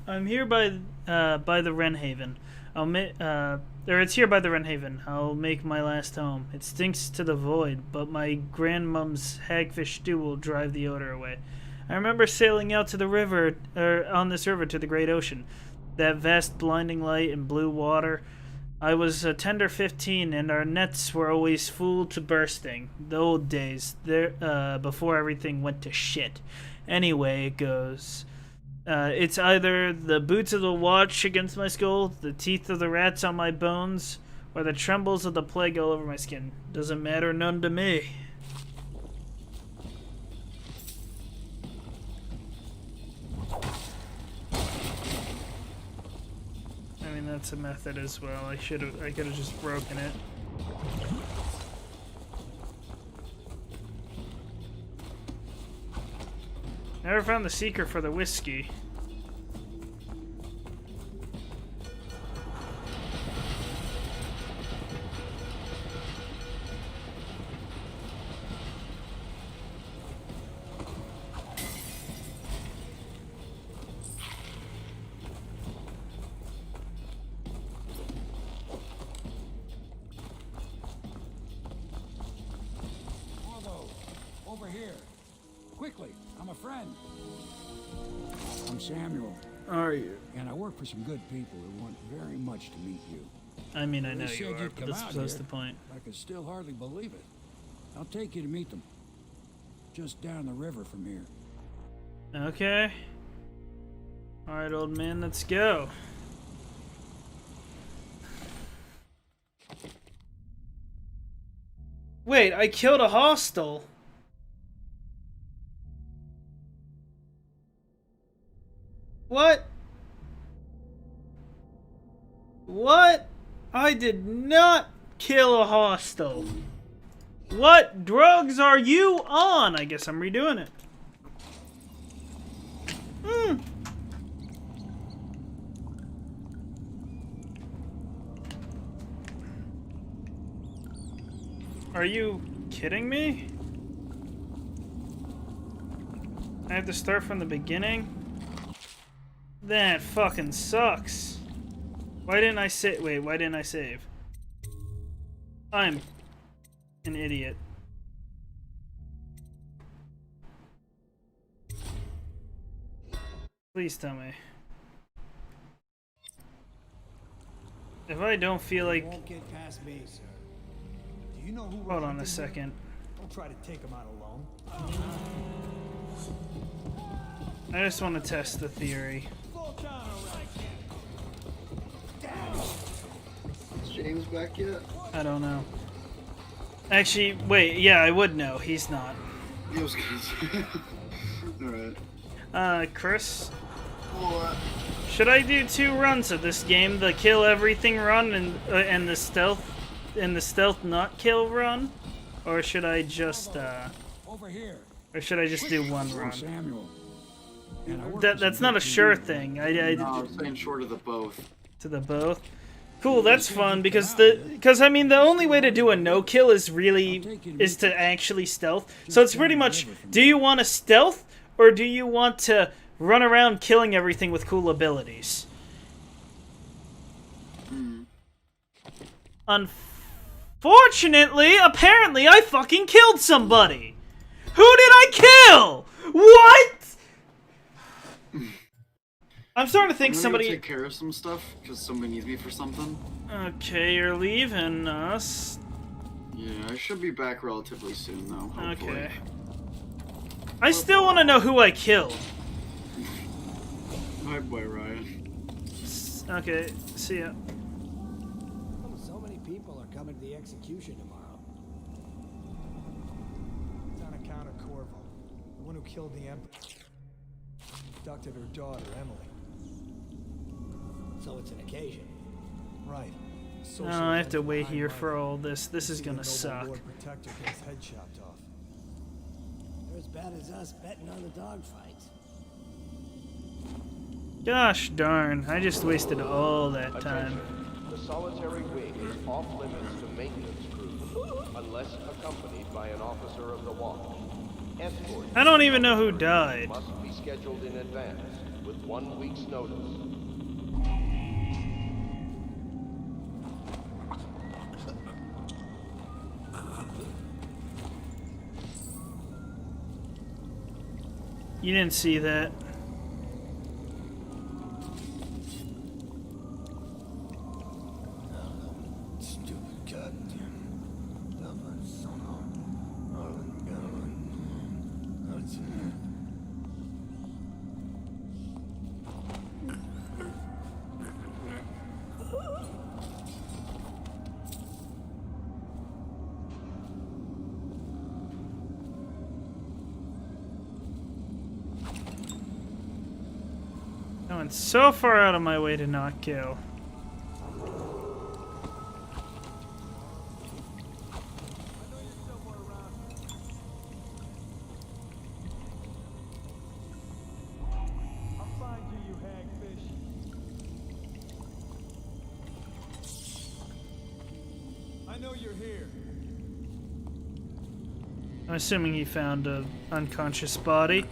I'm here by the Wren Haven. It's here by the Wren Haven. I'll make my last home. It stinks to the void, but my grandmom's hagfish stew will drive the odor away. I remember sailing out to the river, on this river to the great ocean. That vast blinding light and blue water. I was a tender 15, and our nets were always full to bursting. The old days, there before everything went to shit. Anyway, it goes. It's either the boots of the watch against my skull, the teeth of the rats on my bones, or the trembles of the plague all over my skin. Doesn't matter none to me. I mean, that's a method as well. I could have just broken it. Never found the secret for the whiskey. Corvo, over here. Quickly, I'm a friend. I'm Samuel. Are you? And I work for some good people who want very much to meet you. I mean, I know They you said are, you'd but come that's out besides here. the point. I can still hardly believe it. I'll take you to meet them. Just down the river from here. Okay. Alright, old man, let's go. Wait, I killed a hostile. What? What? I did not kill a hostile. What drugs are you on? I guess I'm redoing it. Are you kidding me? I have to start from the beginning? That fucking sucks. Why didn't I save? Wait, why didn't I save? I'm an idiot. Please tell me. If I don't feel like... You won't get past me, sir. Do you know who? Hold on a second. Don't try to take him out alone. I just want to test the theory. Is James back yet? I don't know. Actually, wait, yeah, I would know. He's not. He was good. Alright. Chris? What? Should I do 2 runs of this game? The kill everything run and the stealth not kill run? Or should I just Over here. Or should I just do 1 run? Samuel. That's not a sure thing. No, I'm saying short of the both. To the both? Cool, that's fun because I mean the only way to do a no kill is to actually stealth. So it's pretty much, do you want to stealth or do you want to run around killing everything with cool abilities? Unfortunately, apparently I fucking killed somebody. Who did I kill? What? I'm starting to think I'm gonna somebody... go take care of some stuff, because somebody needs me for something. Okay, you're leaving us. Yeah, I should be back relatively soon, though, hopefully. Okay. I still want to know who I killed. Hi, boy, Ryan. Okay, see ya. So many people are coming to the execution tomorrow. It's on account of Corvo, the one who killed the Empress. Abducted her daughter, Emily. So it's an occasion. Right. No, I have to wait here for all this. This is gonna suck. Lord Protector get his head chopped off. They're as bad as us betting on the dogfights. Gosh darn, I just wasted all that time. Attention. The solitary wing is off limits to maintenance crews, unless accompanied by an officer of the watch. Escort. I don't even know who died. Must be scheduled in advance, with 1 week's notice. You didn't see that. Stupid goddamn stubborn son of Arlen Garland. I went so far out of my way to not kill. I know you're here. I'm assuming he found an unconscious body.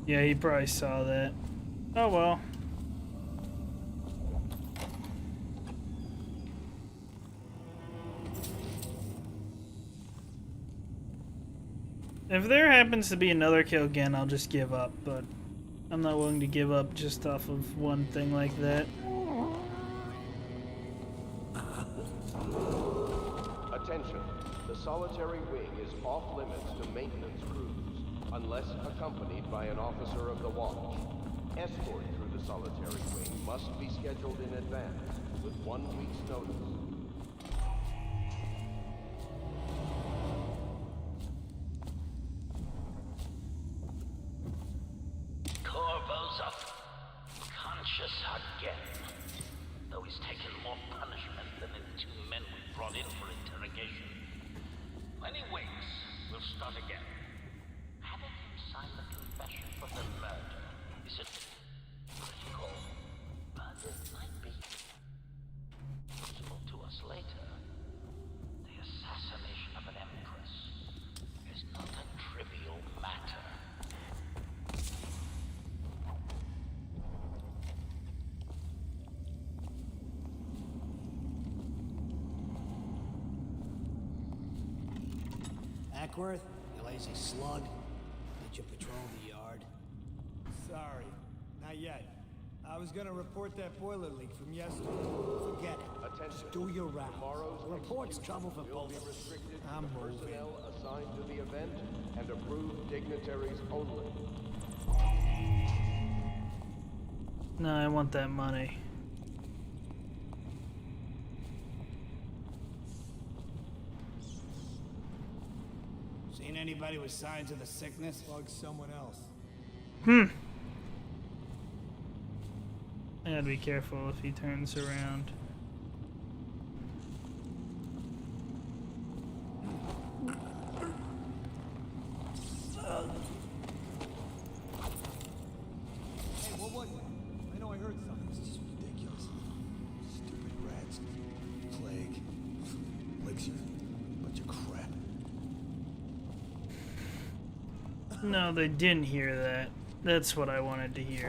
Yeah, he probably saw that. Oh well. If there happens to be another kill again, I'll just give up, but I'm not willing to give up just off of one thing like that. Attention. The solitary wing is off limits to maintenance crews, unless accompanied by an officer of the watch. Escort through the solitary wing must be scheduled in advance, with 1 week's notice. Corvo's up. Conscious again. Though he's taken more punishment than the 2 men we brought in for interrogation. When he wakes, we'll start again. Having him sign the confession Duckworth, you lazy slug. Did you patrol the yard? Sorry, not yet. I was gonna report that boiler leak from yesterday. Forget it. Attention. Just do your rounds. Tomorrow's The report's execution trouble for will both be of us. restricted to I'm the moving. personnel assigned to the event and approved dignitaries only. No, I want that money. Seen anybody with signs of the sickness? Bug someone else. I gotta be careful if he turns around. Hey, what was it? I know I heard something. It's just ridiculous. Stupid rats. Plague. Licks you. Bunch of crap. No, they didn't hear that. That's what I wanted to hear.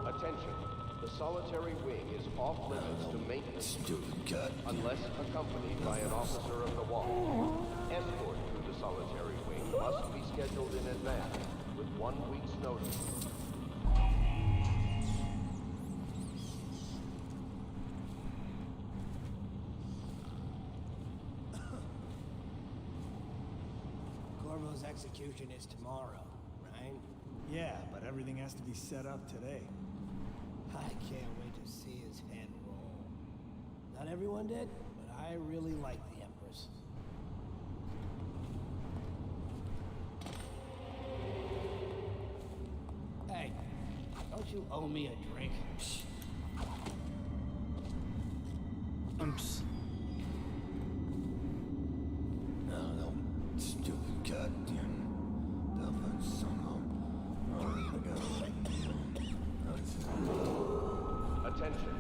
Attention. The solitary wing is off limits to maintenance unless accompanied by an officer of the watch. Escort through the solitary wing must be scheduled in advance with 1 week's notice. Corvo's execution is tomorrow, right? Yeah, but everything has to be set up today. I can't wait to see his head roll. Not everyone did, but I really like the Empress. Hey, don't you owe me a drink? Oops. No, stupid goddamn dumb son Attention.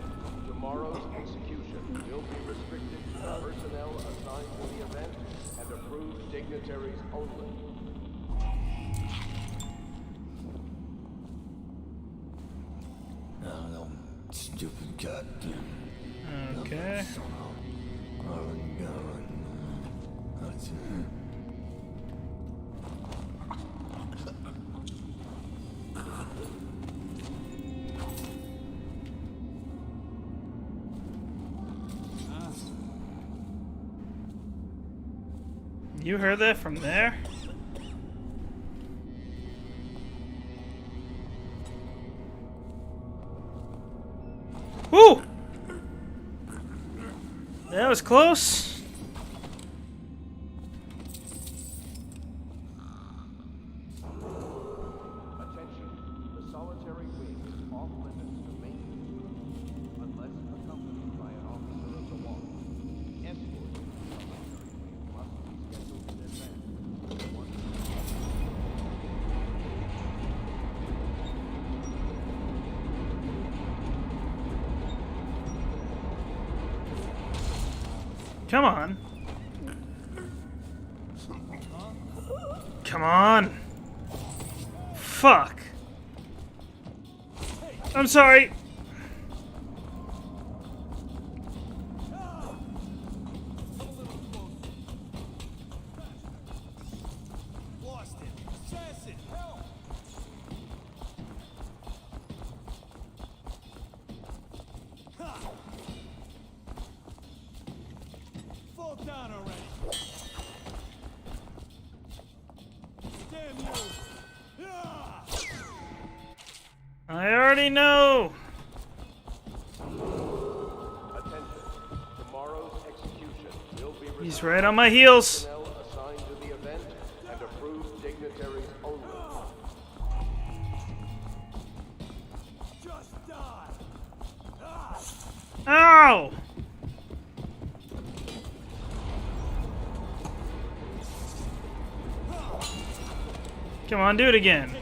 Tomorrow's execution will be restricted to personnel assigned to the event and approved dignitaries only. No, stupid goddamn. Okay. You heard that from there? Woo! That was close. Attention. The solitary wing is off limits to maintenance unless accompanied by an officer of the watch. Escort to the solitary wing must be scheduled in advance. Come on. Come on. Fuck. I'm sorry. Lost it. Assassin, help! Ha! Fall down already. Damn you! Ah! I already know. Attention. Tomorrow's execution will be He's right on my heels. personnel assigned to the event and approved dignitaries only. Just die! Ah! Ow! Come on, do it again.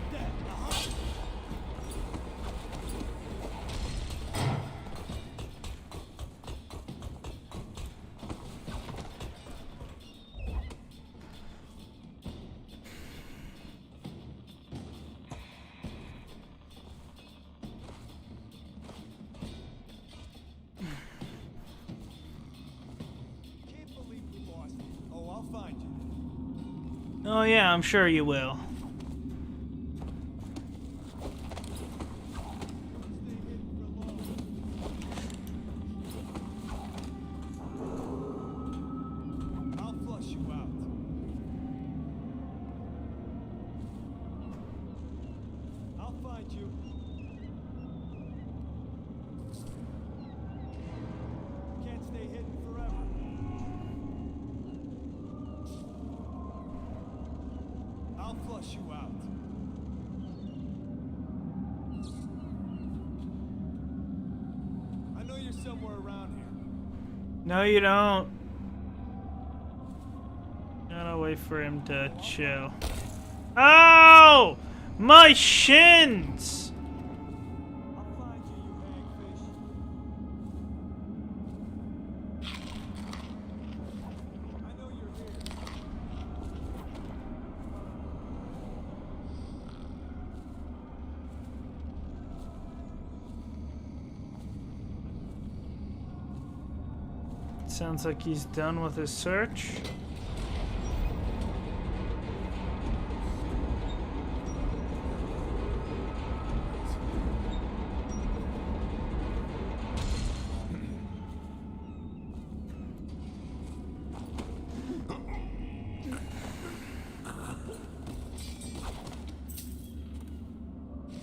Can't believe we lost it. Oh, I'll find you. Oh yeah, I'm sure you will. I'll flush you out. I'll find you. Can't stay hidden forever. I'll flush you out. I know you're somewhere around here. No, you don't. Gotta wait for him to chill. Oh! My shins! I'll find you, you hagfish. I know you're here. Sounds like he's done with his search.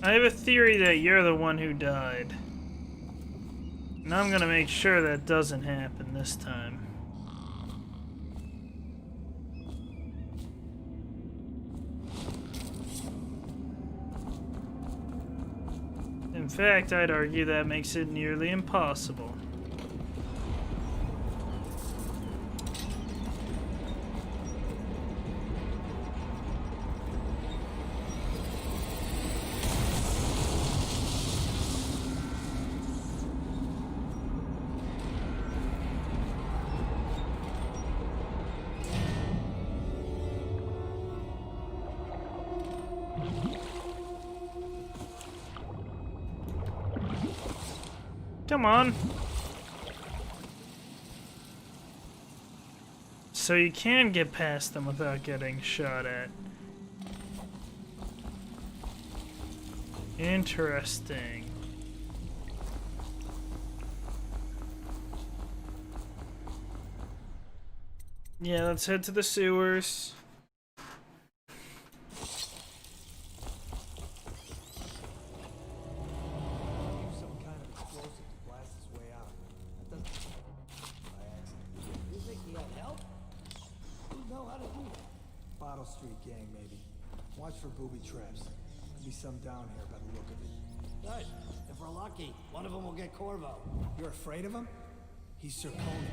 I have a theory that you're the one who died. And I'm gonna make sure that doesn't happen this time. In fact, I'd argue that makes it nearly impossible. Come on. So you can get past them without getting shot at. Interesting. Yeah, let's head to the sewers. Bottle Street gang, maybe. Watch for booby traps. Could be some down here by the look of it. Good. If we're lucky, one of them will get Corvo. You're afraid of him? He's Sir Conan.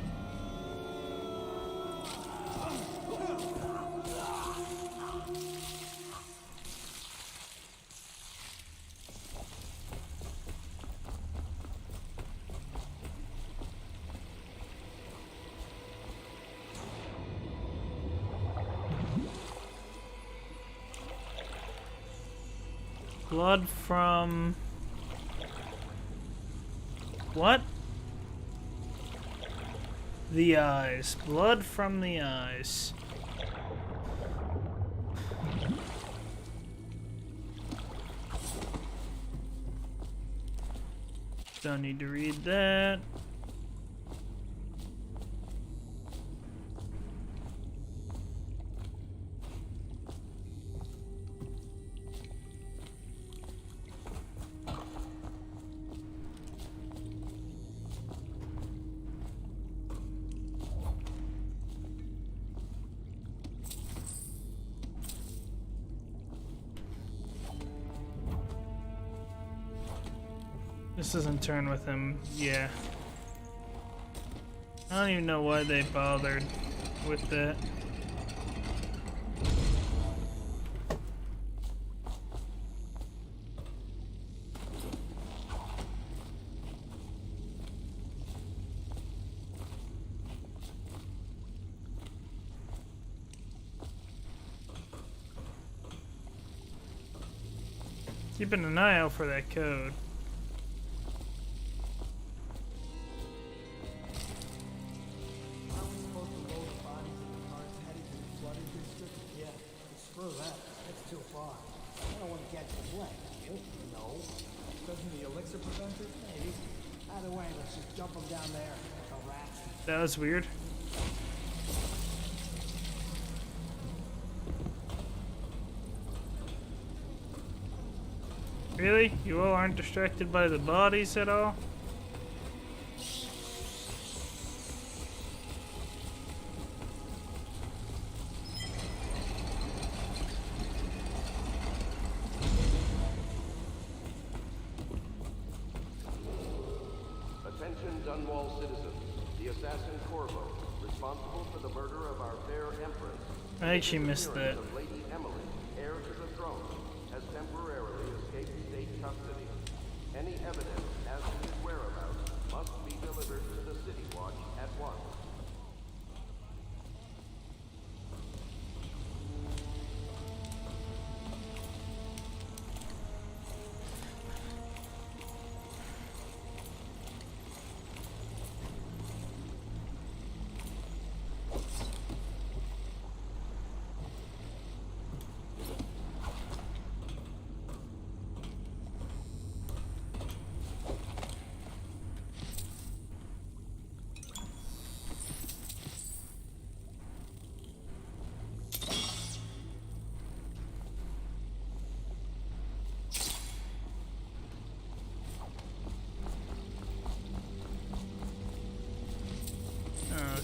Blood from... What? The eyes. Blood from the eyes. Don't need to read that. This doesn't turn with him, yeah. I don't even know why they bothered with that. Keeping an eye out for that code. prefer that. That's too far. I don't want to catch the plague. You? No. Doesn't the elixir prevent it? Maybe. Either way, let's just dump them down there. Like a rat. That was weird. Really? You all aren't distracted by the bodies at all? Attention Dunwall citizens. The assassin Corvo, responsible for the murder of our fair empress. I actually missed that. Of Lady Emily, heir to the throne, has temporarily escaped state custody. Any evidence as to his whereabouts must be delivered to the City Watch at once.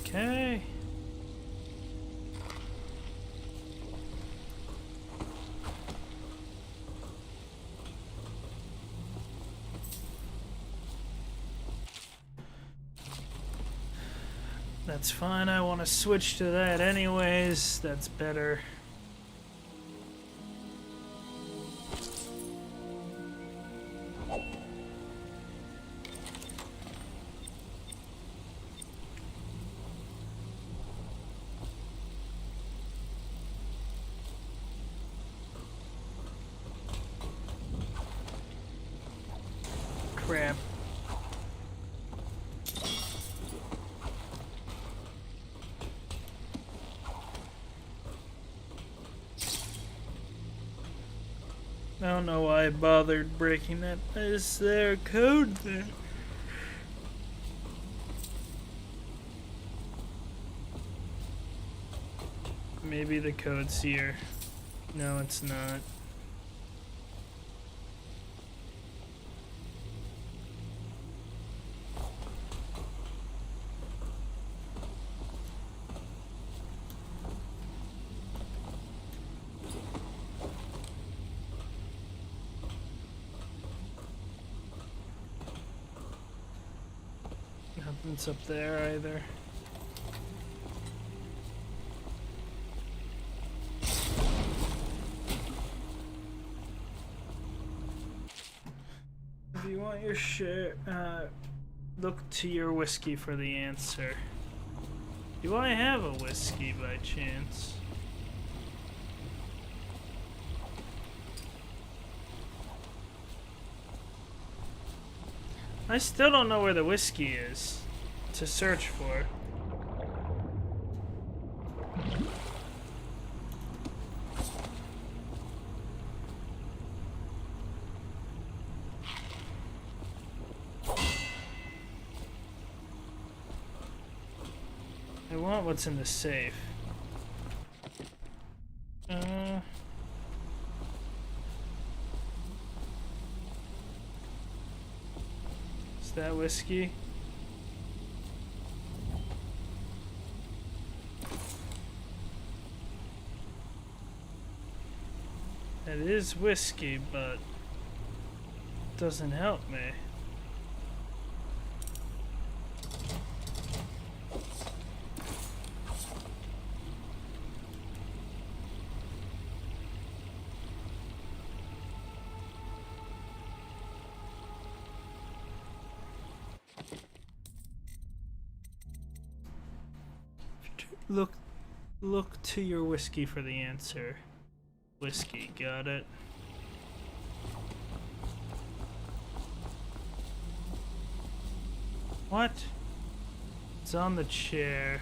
Okay. That's fine. I want to switch to that anyways. That's better. Crap. I don't know why I bothered breaking that. Is there code there? Maybe the code's here. No, it's not. Nothing's up there either. If you want your share, look to your whiskey for the answer. Do I have a whiskey by chance? I still don't know where the whiskey is to search for. I want what's in the safe. Is that whiskey? It is whiskey, but it doesn't help me. Look to your whiskey for the answer. Whiskey, got it. What? It's on the chair.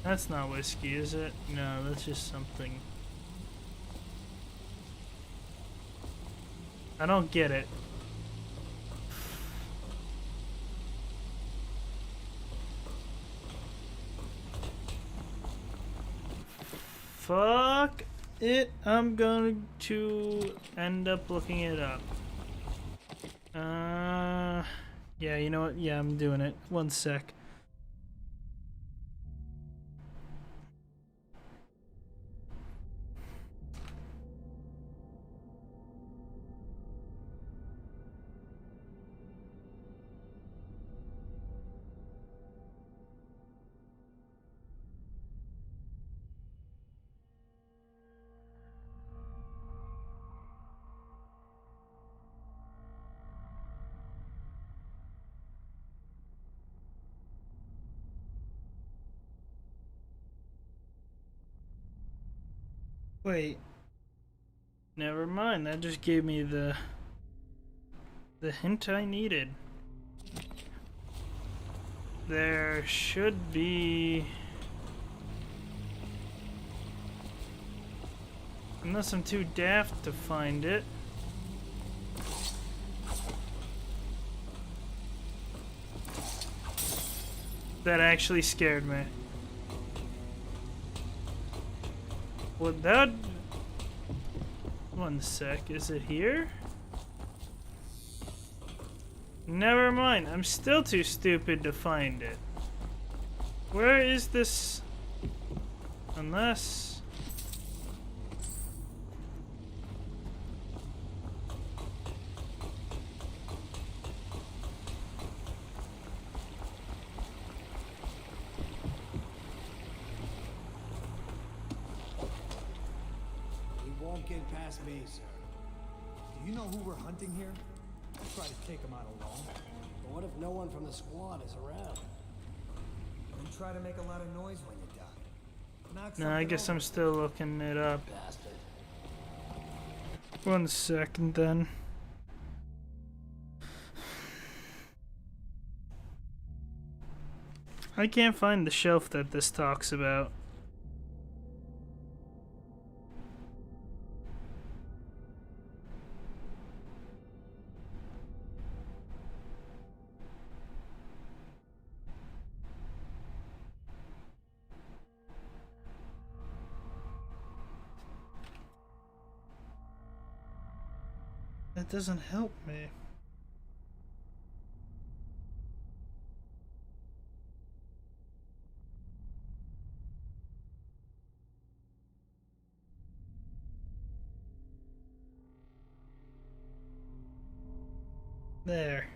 That's not whiskey, is it? No, that's just something. I don't get it. Fuck it. I'm going to end up looking it up. Yeah, you know what? Yeah, I'm doing it. One sec. Wait. Never mind. That just gave me the hint I needed. There should be, unless I'm too daft to find it. That actually scared me. Would that... One sec, is it here? Never mind, I'm still too stupid to find it. Where is this? Unless... Get past me, sir. Do you know who we're hunting here? I'll try to take him out alone. But what if no one from the squad is around? You try to make a lot of noise when you die. Knock No, I guess I'm still looking it up. Bastard. 1 second then. I can't find the shelf that this talks about. That doesn't help me. There.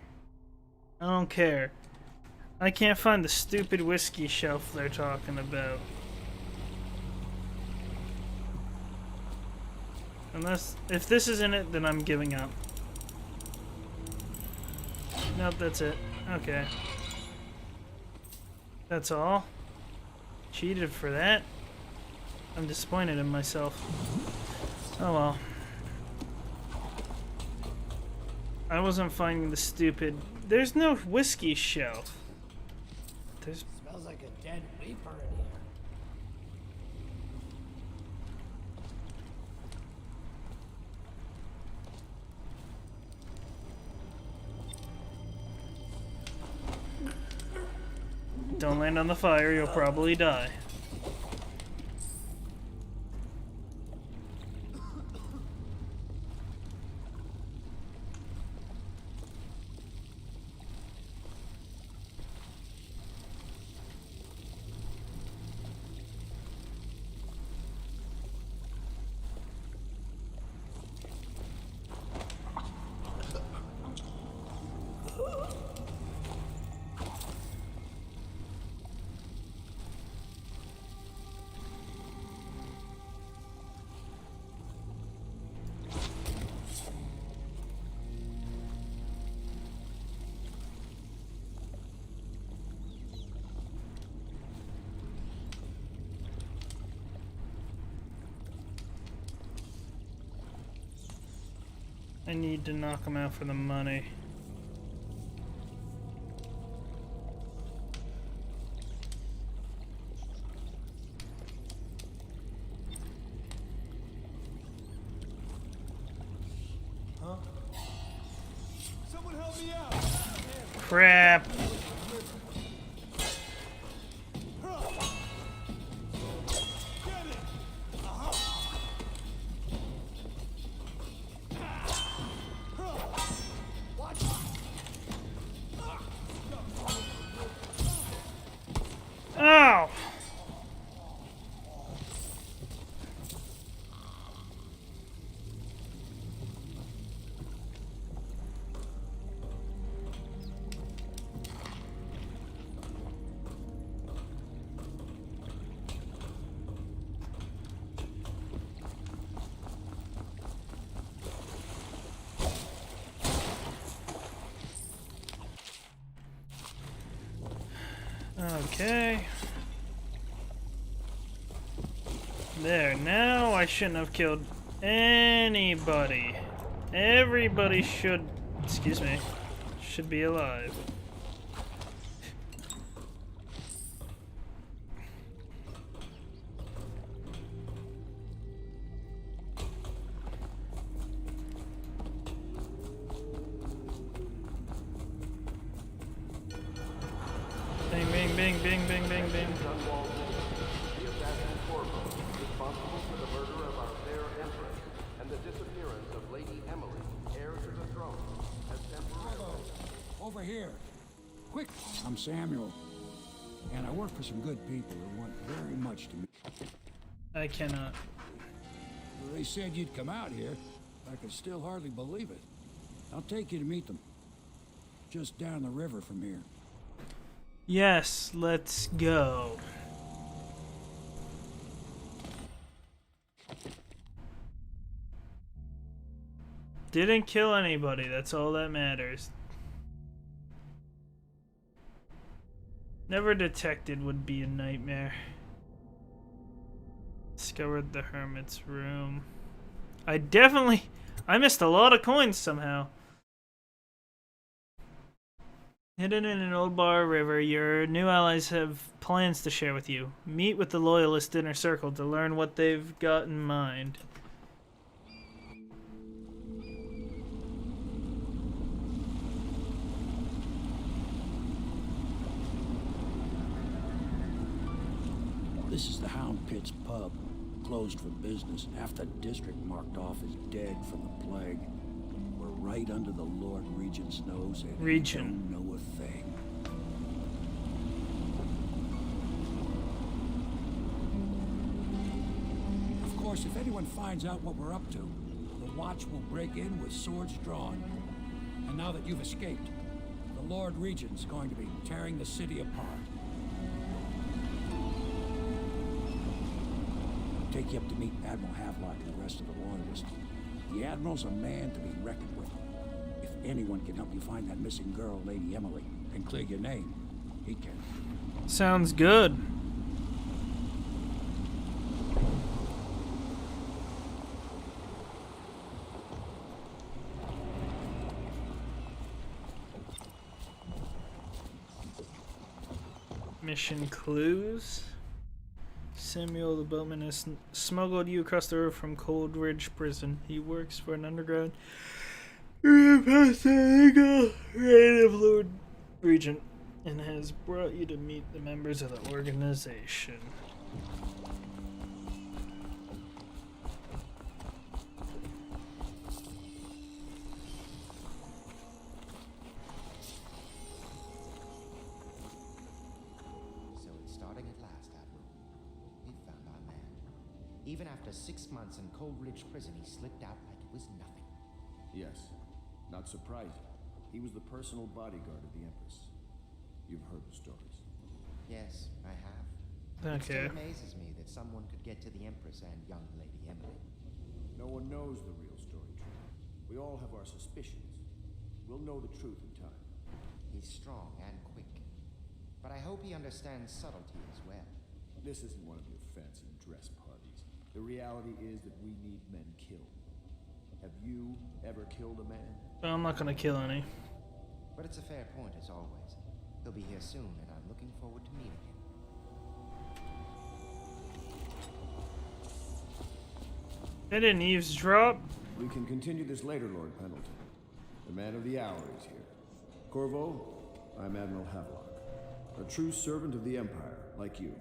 I don't care. I can't find the stupid whiskey shelf they're talking about. Unless, if this isn't it, then I'm giving up. Nope, that's it. Okay. That's all? Cheated for that? I'm disappointed in myself. Oh well. I wasn't finding the stupid... There's no whiskey shelf. There's... Smells like a dead reaper in here. Don't land on the fire, you'll probably die. I need to knock him out for the money. Someone help me out! Crap. Ow! Okay. There, now I shouldn't have killed anybody. Everybody should, excuse me, should be alive. Bing, bing, bing, bing, bing, bing, bing. The assassin Corvo, responsible for the murder of our fair empress and the disappearance of Lady Emily, heir to the throne, has temporarily... Over here. Quick! I'm Samuel. And I work for some good people who want very much to meet. I cannot. They said you'd come out here. I can still hardly believe it. I'll take you to meet them. Just down the river from here. Yes, let's go. Didn't kill anybody, that's all that matters. Never detected would be a nightmare. Discovered the hermit's room. I missed a lot of coins somehow. Hidden in an old bar river, your new allies have plans to share with you. Meet with the Loyalist inner circle to learn what they've got in mind. This is the Hound Pit's pub. Closed for business. Half the district marked off as dead from the plague. We're right under the Lord Regent's nose and he don't know a thing. Of course, if anyone finds out what we're up to, the Watch will break in with swords drawn. And now that you've escaped, the Lord Regent's going to be tearing the city apart. Take you up to meet Admiral Havelock and the rest of the Loyalists. The Admiral's a man to be reckoned with. If anyone can help you find that missing girl, Lady Emily, and clear your name, he can. Sounds good. Mission clues. Samuel the boatman has smuggled you across the river from Cold Ridge Prison. He works for an underground reign of Lord Regent and has brought you to meet the members of the organization. So it's starting at last, Admiral. We found our man. Even after 6 months in Cold Ridge Prison, he slipped out like it was nothing. Yes. Not surprising. He was the personal bodyguard of the Empress. You've heard the stories. Yes, I have. It Okay. still amazes me that someone could get to the Empress and young Lady Emily. No one knows the real story, Trevor. We all have our suspicions. We'll know the truth in time. He's strong and quick. But I hope he understands subtlety as well. This isn't one of your fancy dress parties. The reality is that we need men killed. Have you ever killed a man? I'm not gonna kill any. But it's a fair point, as always. He'll be here soon, and I'm looking forward to meeting him. I didn't eavesdrop. We can continue this later, Lord Pendleton. The man of the hour is here. Corvo, I'm Admiral Havelock, a true servant of the Empire, like you.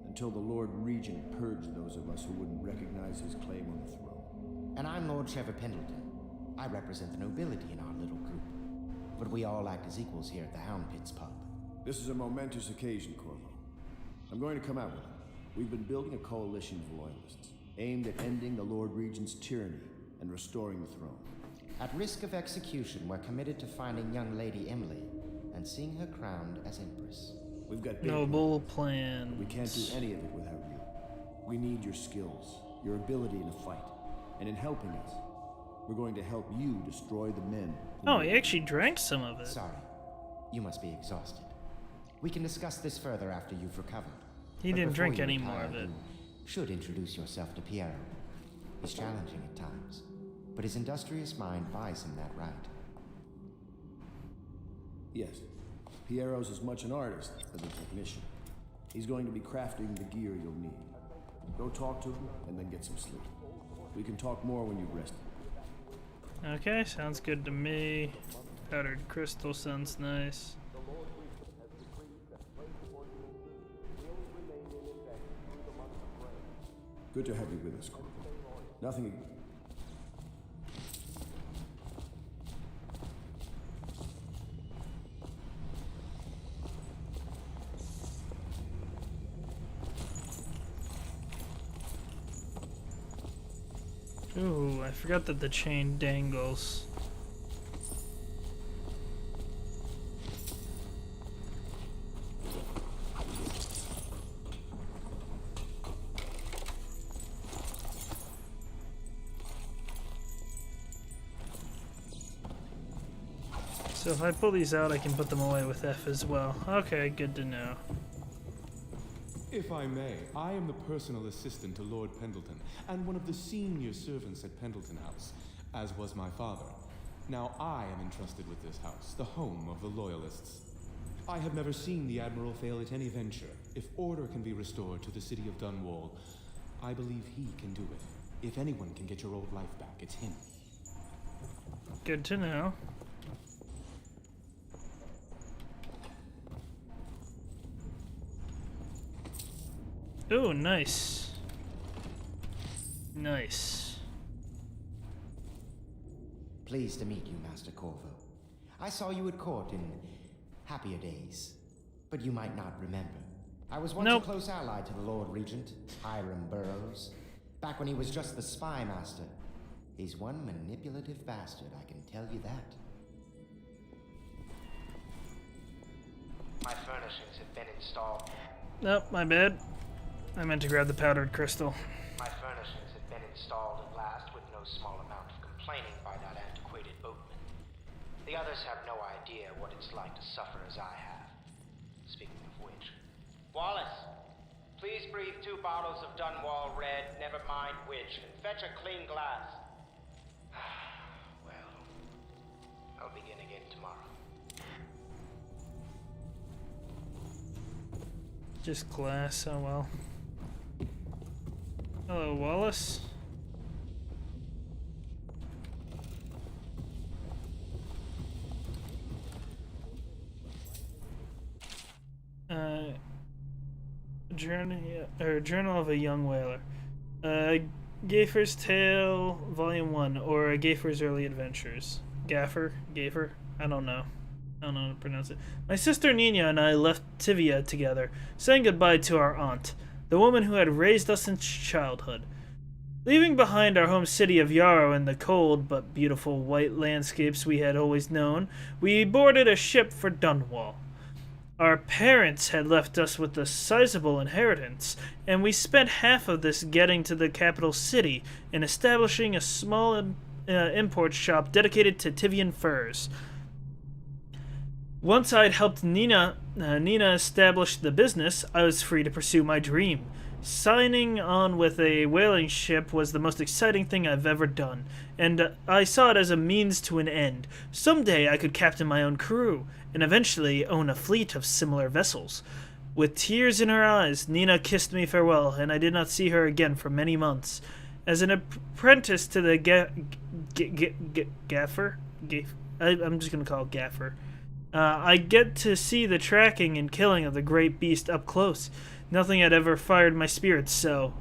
Until the Lord Regent purged those of us who wouldn't recognize his claim on the throne. And I'm Lord Trevor Pendleton. I represent the nobility in our little group. But we all act as equals here at the Hound Pits pub. This is a momentous occasion, Corvo. I'm going to come out with it. We've been building a coalition of loyalists, aimed at ending the Lord Regent's tyranny and restoring the throne. At risk of execution, we're committed to finding young Lady Emily and seeing her crowned as Empress. We've got big noble plans. We can't do any of it without you. We need your skills, your ability in a fight, and in helping us, we're going to help you destroy the men. Oh, he actually drank some of it. Sorry, you must be exhausted. We can discuss this further after you've recovered. He didn't drink any more of it. You should introduce yourself to Piero. He's challenging at times, but his industrious mind buys him that right. Yes. Piero's as much an artist as a technician. He's going to be crafting the gear you'll need. Go talk to him and then get some sleep. We can talk more when you've rested. Okay, sounds good to me. Powdered crystal sounds nice. Good to have you with us, Corvo. Nothing... Ooh, I forgot that the chain dangles. So if I pull these out, I can put them away with F as well. Okay, good to know. If I may, I am the personal assistant to Lord Pendleton, and one of the senior servants at Pendleton House, as was my father. Now I am entrusted with this house, the home of the Loyalists. I have never seen the Admiral fail at any venture. If order can be restored to the city of Dunwall, I believe he can do it. If anyone can get your old life back, it's him. Good to know. Oh, nice. Nice. Pleased to meet you, Master Corvo. I saw you at court in happier days, but you might not remember. I was once a close ally to the Lord Regent, Hiram Burroughs, back when he was just the spy master. He's one manipulative bastard, I can tell you that. My furnishings have been installed. Nope, my bad. I meant to grab the powdered crystal. My furnishings have been installed at last with no small amount of complaining by that antiquated boatman. The others have no idea what it's like to suffer as I have. Speaking of which... Wallace! Please breathe 2 bottles of Dunwall Red, never mind which, and fetch a clean glass. Well, I'll begin again tomorrow. Just glass, oh well. Hello, Wallace. Journal of a Young Whaler. Gaffer's Tale, Volume 1, or Gaffer's Early Adventures. Gaffer? I don't know. I don't know how to pronounce it. My sister Nina and I left Tivia together, saying goodbye to our aunt, the woman who had raised us since childhood. Leaving behind our home city of Yarrow and the cold but beautiful white landscapes we had always known, we boarded a ship for Dunwall. Our parents had left us with a sizable inheritance, and we spent half of this getting to the capital city and establishing a small import shop dedicated to Tivian furs. Once I'd helped Nina establish the business, I was free to pursue my dream. Signing on with a whaling ship was the most exciting thing I've ever done, and I saw it as a means to an end. Someday I could captain my own crew, and eventually own a fleet of similar vessels. With tears in her eyes, Nina kissed me farewell, and I did not see her again for many months. As an apprentice to the gaffer, I'm just gonna call it Gaffer. I get to see the tracking and killing of the great beast up close. Nothing had ever fired my spirits so.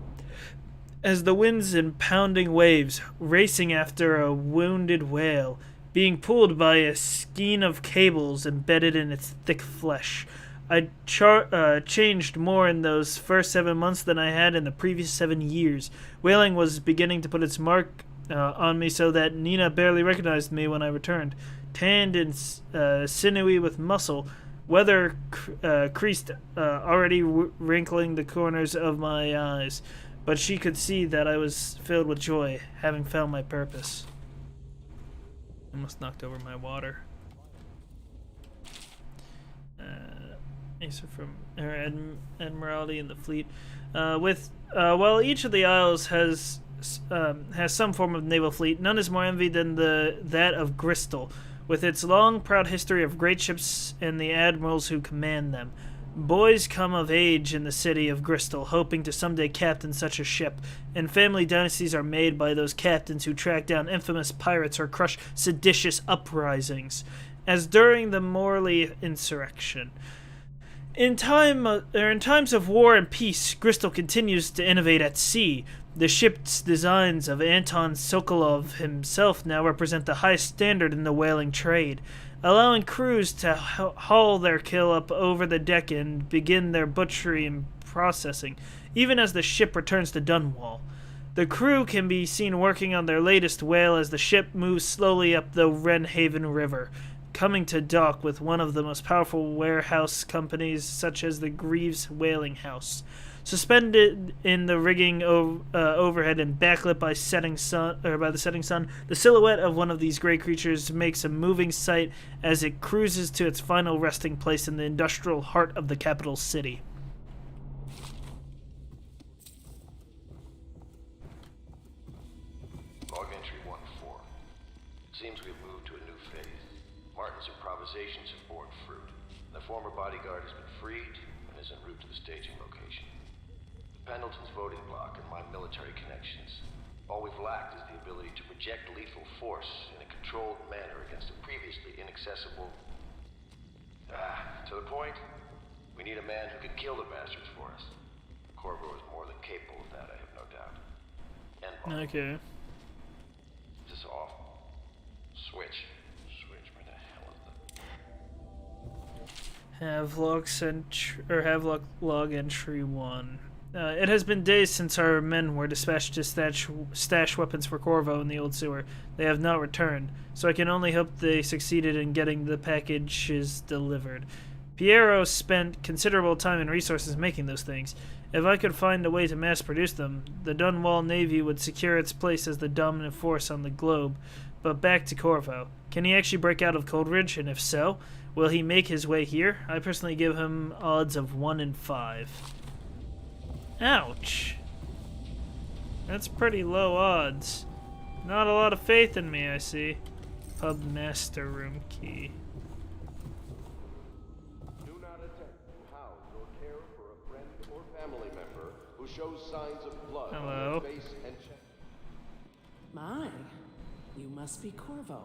As the winds and pounding waves, racing after a wounded whale, being pulled by a skein of cables embedded in its thick flesh. I changed more in those first 7 months than I had in the previous 7 years. Whaling was beginning to put its mark on me so that Nina barely recognized me when I returned. Tanned and sinewy with muscle, weather creased, already wrinkling the corners of my eyes. But she could see that I was filled with joy, having found my purpose. Almost knocked over my water. Answer from Admiralty and the fleet. While each of the isles has some form of naval fleet, none is more envied than that of Bristol, with its long, proud history of great ships and the admirals who command them. Boys come of age in the city of Bristol, hoping to someday captain such a ship, and family dynasties are made by those captains who track down infamous pirates or crush seditious uprisings, as during the Morley insurrection. In times of war and peace, Bristol continues to innovate at sea. The ship's designs of Anton Sokolov himself now represent the highest standard in the whaling trade, allowing crews to haul their kill up over the deck and begin their butchery and processing, even as the ship returns to Dunwall. The crew can be seen working on their latest whale as the ship moves slowly up the Wrenhaven River, coming to dock with one of the most powerful warehouse companies such as the Greaves Whaling House. Suspended in the rigging overhead and backlit by the setting sun, the silhouette of one of these gray creatures makes a moving sight as it cruises to its final resting place in the industrial heart of the capital city. Log entry 1-4. It seems we've moved to a new phase. Martin's improvisations have borne fruit. The former bodyguard has been freed and is en route to the staging location. Pendleton's voting block and my military connections. All we've lacked is the ability to project lethal force in a controlled manner against a previously inaccessible... to the point, we need a man who can kill the bastards for us. Corvo is more than capable of that, I have no doubt. Okay. Is this off? Switch. Where the hell is the... Havelock log entry 1. It has been days since our men were dispatched to stash weapons for Corvo in the old sewer. They have not returned, so I can only hope they succeeded in getting the packages delivered. Piero spent considerable time and resources making those things. If I could find a way to mass-produce them, the Dunwall Navy would secure its place as the dominant force on the globe. But back to Corvo. Can he actually break out of Coldridge, and if so, will he make his way here? I personally give him odds of 1 in 5. Ouch. That's pretty low odds. Not a lot of faith in me, I see. Pub master room key. Do not attempt to house or care for a friend or family member who shows signs of blood on their face and chest. My, you must be Corvo.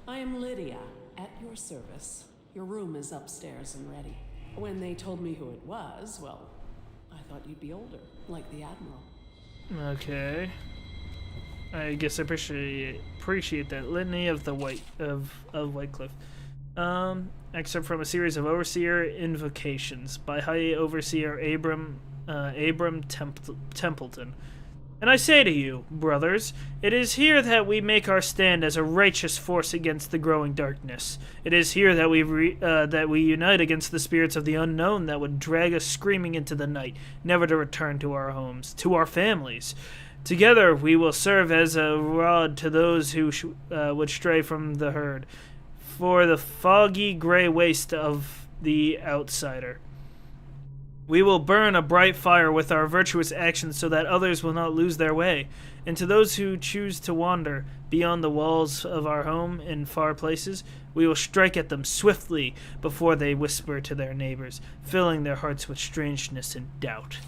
I am Lydia, at your service. Your room is upstairs and ready. When they told me who it was, well, I thought you'd be older, like the Admiral. Okay. I guess I appreciate that litany of the Whitecliff. Excerpt from a series of Overseer Invocations by High Overseer Abram Templeton. And I say to you, brothers, it is here that we make our stand as a righteous force against the growing darkness. It is here that we unite against the spirits of the unknown that would drag us screaming into the night, never to return to our homes, to our families. Together we will serve as a rod to those who would stray from the herd, for the foggy gray waste of the outsider. We will burn a bright fire with our virtuous actions so that others will not lose their way. And to those who choose to wander beyond the walls of our home in far places, we will strike at them swiftly before they whisper to their neighbors, filling their hearts with strangeness and doubt.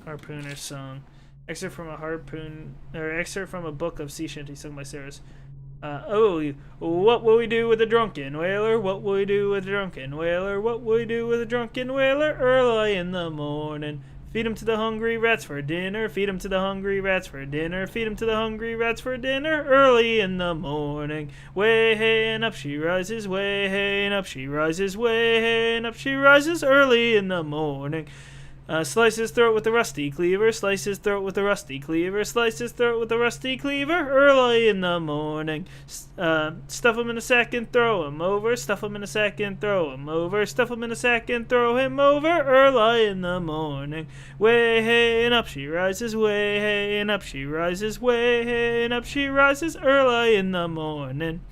Harpooner song. Excerpt from a book of sea shanties sung by sailors. What will we do with a drunken whaler? What will we do with a drunken whaler? What will we do with a drunken whaler? Early in the morning. Feed him to the hungry rats for dinner. Feed him to the hungry rats for dinner. Feed him to the hungry rats for dinner. Early in the morning. Way hey and up she rises. Way hey and up she rises. Way hey and up she rises. Early in the morning. Slice his throat with a rusty cleaver. Slice his throat with a rusty cleaver. Slice his throat with a rusty cleaver. Early in the morning. Stuff him in a sack and throw him over. Stuff him in a sack and throw him over. Stuff him in a sack and throw him over. Early in the morning. Way hey and up she rises. Way hey and up she rises. Way hey and up she rises. Early in the morning.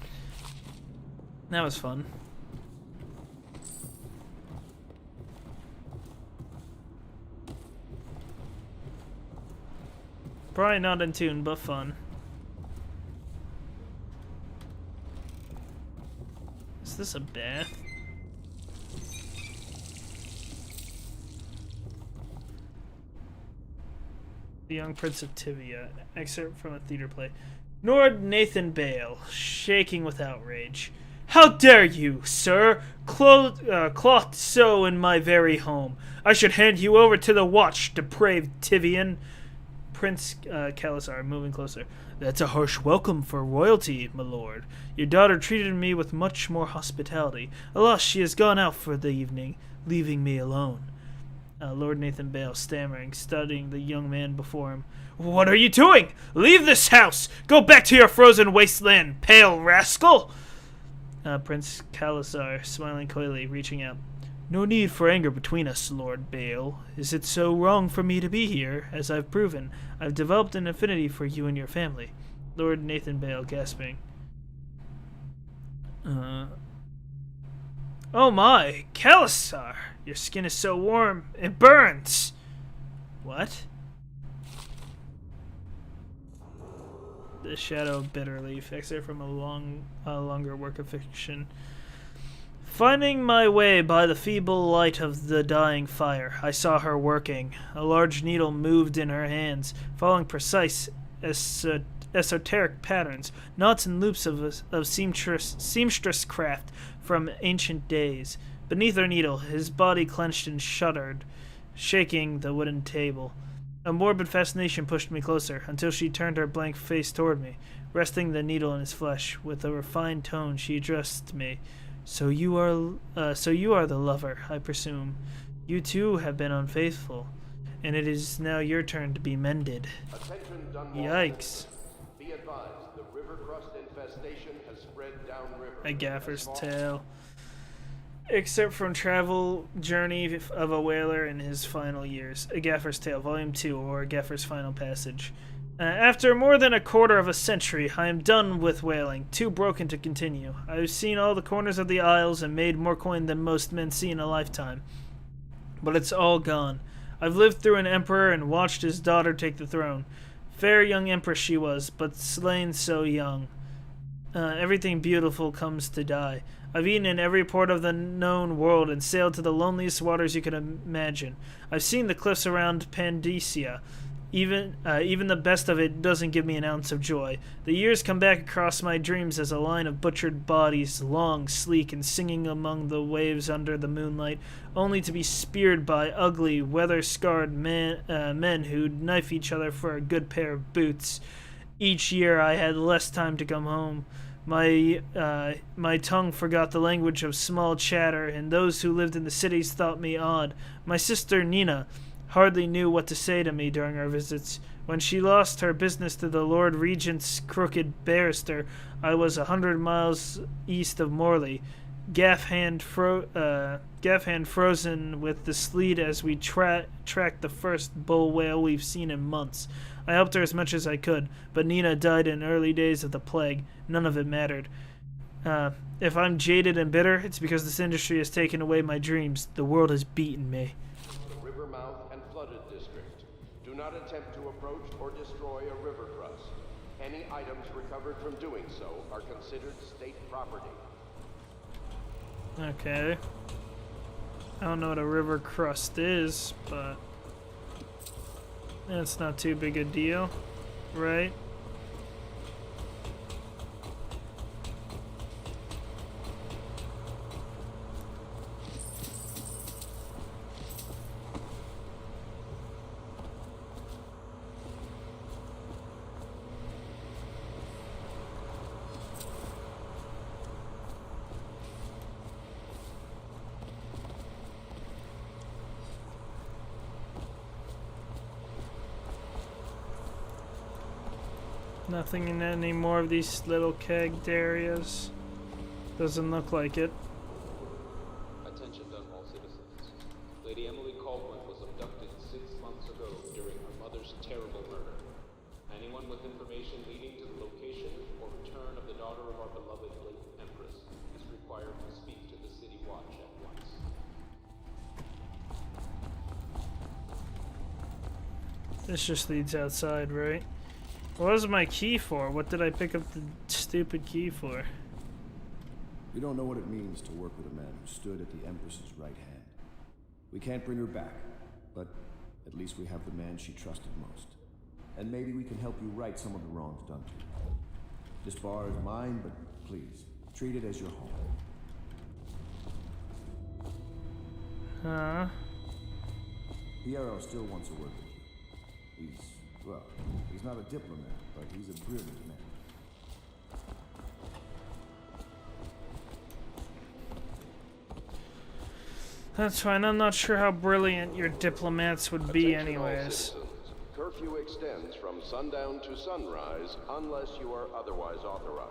That was fun. Probably not in tune, but fun. Is this a bath? The Young Prince of Tivia. Excerpt from a theater play. Lord Nathan Bale, shaking with outrage. How dare you, sir, cloth so in my very home? I should hand you over to the watch, depraved Tivian. Prince Kalasar, moving closer. That's a harsh welcome for royalty, my lord. Your daughter treated me with much more hospitality. Alas, she has gone out for the evening, leaving me alone. Lord Nathan Bale, stammering, studying the young man before him. What are you doing? Leave this house! Go back to your frozen wasteland, pale rascal! Prince Kalasar, smiling coyly, reaching out. No need for anger between us, Lord Bale. Is it so wrong for me to be here? As I've proven, I've developed an affinity for you and your family. Lord Nathan Bale, gasping. Oh my, Kalasar! Your skin is so warm, it burns! What? The Shadow of Bitterleaf, excerpt from a longer work of fiction. Finding my way by the feeble light of the dying fire, I saw her working. A large needle moved in her hands, following precise, esoteric patterns, knots and loops of seamstress craft from ancient days. Beneath her needle, his body clenched and shuddered, shaking the wooden table. A morbid fascination pushed me closer, until she turned her blank face toward me, resting the needle in his flesh. With a refined tone, she addressed me. So you are the lover, I presume. You too have been unfaithful, and it is now your turn to be mended. Yikes. Be advised, the river crust infestation has spread downriver. A Gaffer's Tale. Except from Travel Journey of a Whaler in His Final Years. A Gaffer's Tale, Volume 2, or A Gaffer's Final Passage. After more than a quarter of a century, I am done with whaling, too broken to continue. I've seen all the corners of the isles and made more coin than most men see in a lifetime. But it's all gone. I've lived through an emperor and watched his daughter take the throne. Fair young empress she was, but slain so young. Everything beautiful comes to die. I've eaten in every port of the known world and sailed to the loneliest waters you can imagine. I've seen the cliffs around Pandacia. Even the best of it doesn't give me an ounce of joy. The years come back across my dreams as a line of butchered bodies, long, sleek, and singing among the waves under the moonlight, only to be speared by ugly, weather-scarred men who'd knife each other for a good pair of boots. Each year I had less time to come home. My tongue forgot the language of small chatter, and those who lived in the cities thought me odd. My sister Nina hardly knew what to say to me during our visits. When she lost her business to the Lord Regent's crooked barrister, I was 100 miles east of Morley, gaff hand frozen with the sleet as we tracked the first bull whale we've seen in months. I helped her as much as I could, but Nina died in early days of the plague. None of it mattered. If I'm jaded and bitter, it's because this industry has taken away my dreams. The world has beaten me. River mouth and flooded district. Do not attempt to approach or destroy a river crust. Any items recovered from doing so are considered state property. Okay. I don't know what a river crust is, but That's not too big a deal, right? Nothing in any more of these little kegged areas. Doesn't look like it. Attention Dunwall citizens. Lady Emily Caldwell was abducted 6 months ago during her mother's terrible murder. Anyone with information leading to the location or return of the daughter of our beloved late Empress is required to speak to the City Watch at once. This just leads outside, right? What was my key for? What did I pick up the stupid key for? We don't know what it means to work with a man who stood at the Empress's right hand. We can't bring her back, but at least we have the man she trusted most. And maybe we can help you right some of the wrongs done to you. This bar is mine, but please, treat it as your home. Huh? Piero still wants a word with you. Well, he's not a diplomat, but he's a brilliant man. That's fine. I'm not sure how brilliant your diplomats would be Attention all anyways. citizens. Curfew extends from sundown to sunrise unless you are otherwise authorized.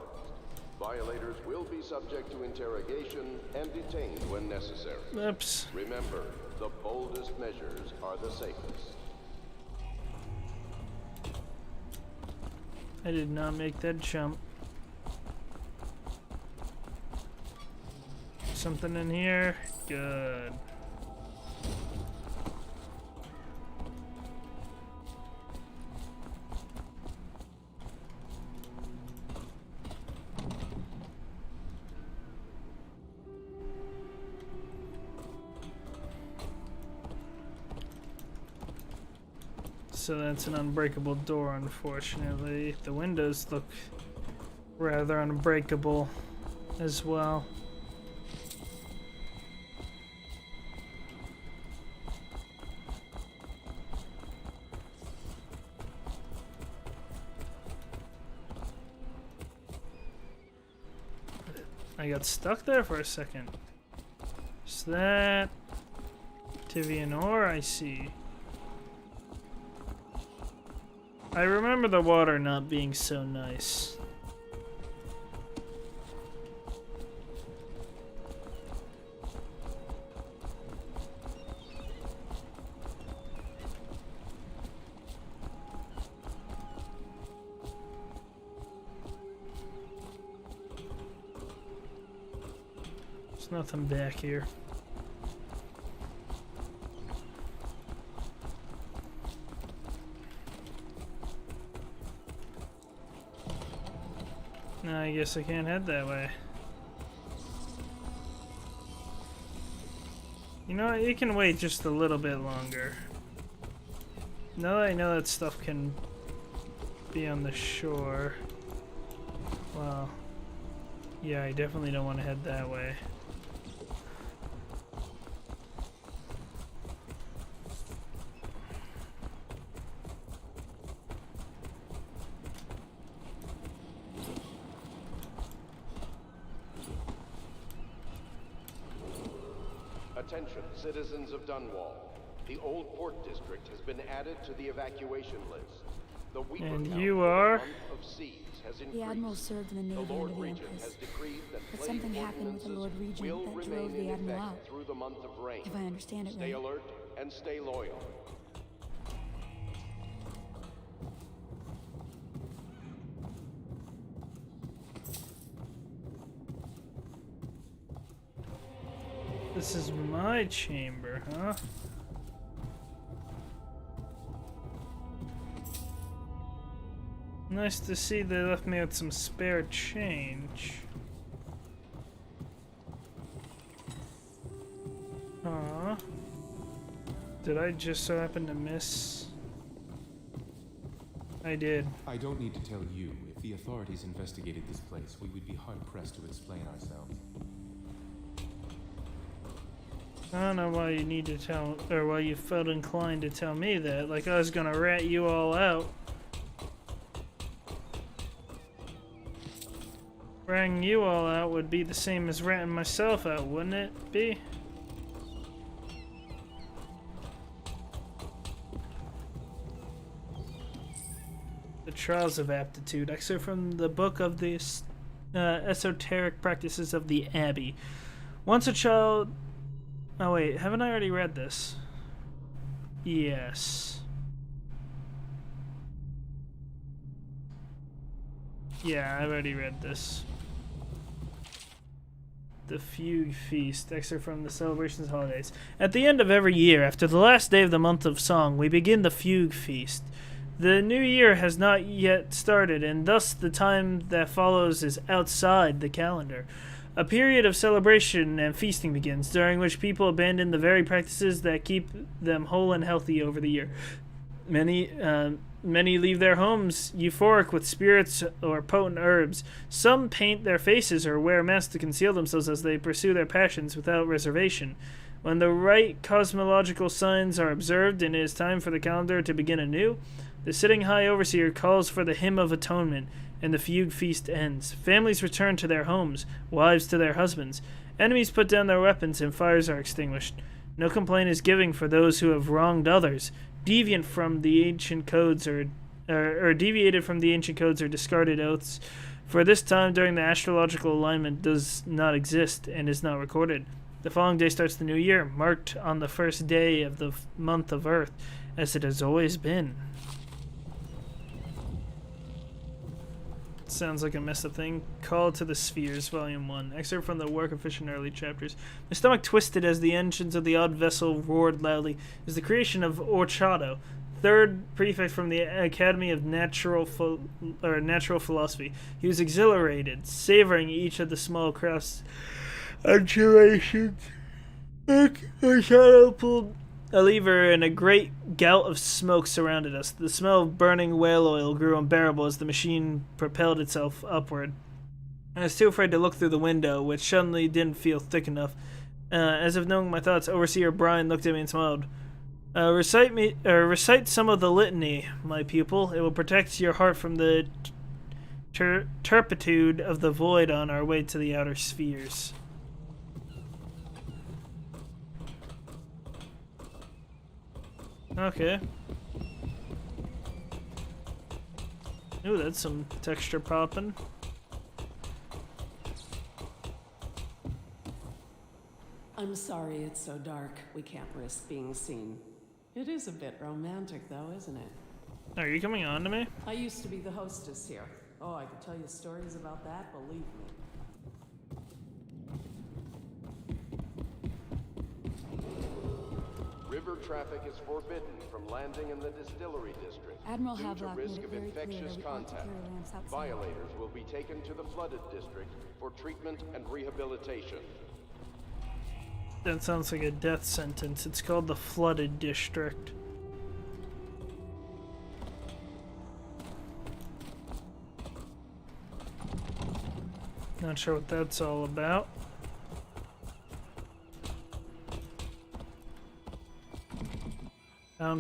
Violators will be subject to interrogation and detained when necessary. Oops. Remember, the boldest measures are the safest. I did not make that jump. Something in here? Good. So that's an unbreakable door, unfortunately. The windows look rather unbreakable as well. I got stuck there for a second. Is that Tivian ore? I see. I remember the water not being so nice. There's nothing back here. No, I guess I can't head that way. You know what? You can wait just a little bit longer. Now that I know that stuff can be on the shore. Well, yeah, I definitely don't want to head that way. Attention, citizens of Dunwall. The Old Port District has been added to the evacuation list. The Weeper And count you for the are? month of siege has The increased. Admiral served in the Navy The Lord under the Regent Empress. has decreed that But plague something happened with the Lord ordinances Regent will that remain drove the in Admiral effect out. through the month of rain. If I understand it Stay right. alert and stay loyal. This is my chamber, huh? Nice to see they left me with some spare change. Did I just so happen to miss I did. I don't need to tell you. If the authorities investigated this place, we would be hard-pressed to explain ourselves. I don't know why you need to tell, or why you felt inclined to tell me that. Like I was gonna rat you all out. Ratting you all out would be the same as ratting myself out, wouldn't it be? The Trials of Aptitude, excerpt from the book of the esoteric practices of the Abbey. Once a child... Oh wait, haven't I already read this? Yes. Yeah, I've already read this. The Fugue Feast, excerpt from the Celebrations Holidays. At the end of every year, after the last day of the month of Song, we begin the Fugue Feast. The new year has not yet started, and thus the time that follows is outside the calendar. A period of celebration and feasting begins, during which people abandon the very practices that keep them whole and healthy over the year. Many leave their homes euphoric with spirits or potent herbs. Some paint their faces or wear masks to conceal themselves as they pursue their passions without reservation. When the right cosmological signs are observed and it is time for the calendar to begin anew, the sitting high overseer calls for the hymn of atonement, and the fugue feast ends. Families return to their homes, wives to their husbands. Enemies put down their weapons, and fires are extinguished. No complaint is given for those who have wronged others, deviated from the ancient codes or discarded oaths. For this time during the astrological alignment does not exist and is not recorded. The following day starts the new year, marked on the first day of the month of Earth, as it has always been. Sounds like a messed up thing. Call to the Spheres, Volume 1. Excerpt from the work of Fish and early chapters. My stomach twisted as the engines of the odd vessel roared loudly. It was the creation of Orchado, third prefect from the Academy of Natural Philosophy. He was exhilarated, savoring each of the small craft's undulations. Orchado pulled a lever, and a great gout of smoke surrounded us. The smell of burning whale oil grew unbearable as the machine propelled itself upward. I was too afraid to look through the window, which suddenly didn't feel thick enough. As if knowing my thoughts, Overseer Brian looked at me and smiled. Recite some of the litany, my pupil. It will protect your heart from the turpitude of the void on our way to the outer spheres. Okay. Ooh, that's some texture popping. I'm sorry it's so dark. We can't risk being seen. It is a bit romantic, though, isn't it? Are you coming on to me? I used to be the hostess here. Oh, I could tell you stories about that, believe me. River traffic is forbidden from landing in the distillery district Admiral due Havelock to risk made it of very clear infectious that we aren't to contact. carry lamps outside. Violators will be taken to the flooded district for treatment and rehabilitation. That sounds like a death sentence. It's called the Flooded District. Not sure what that's all about.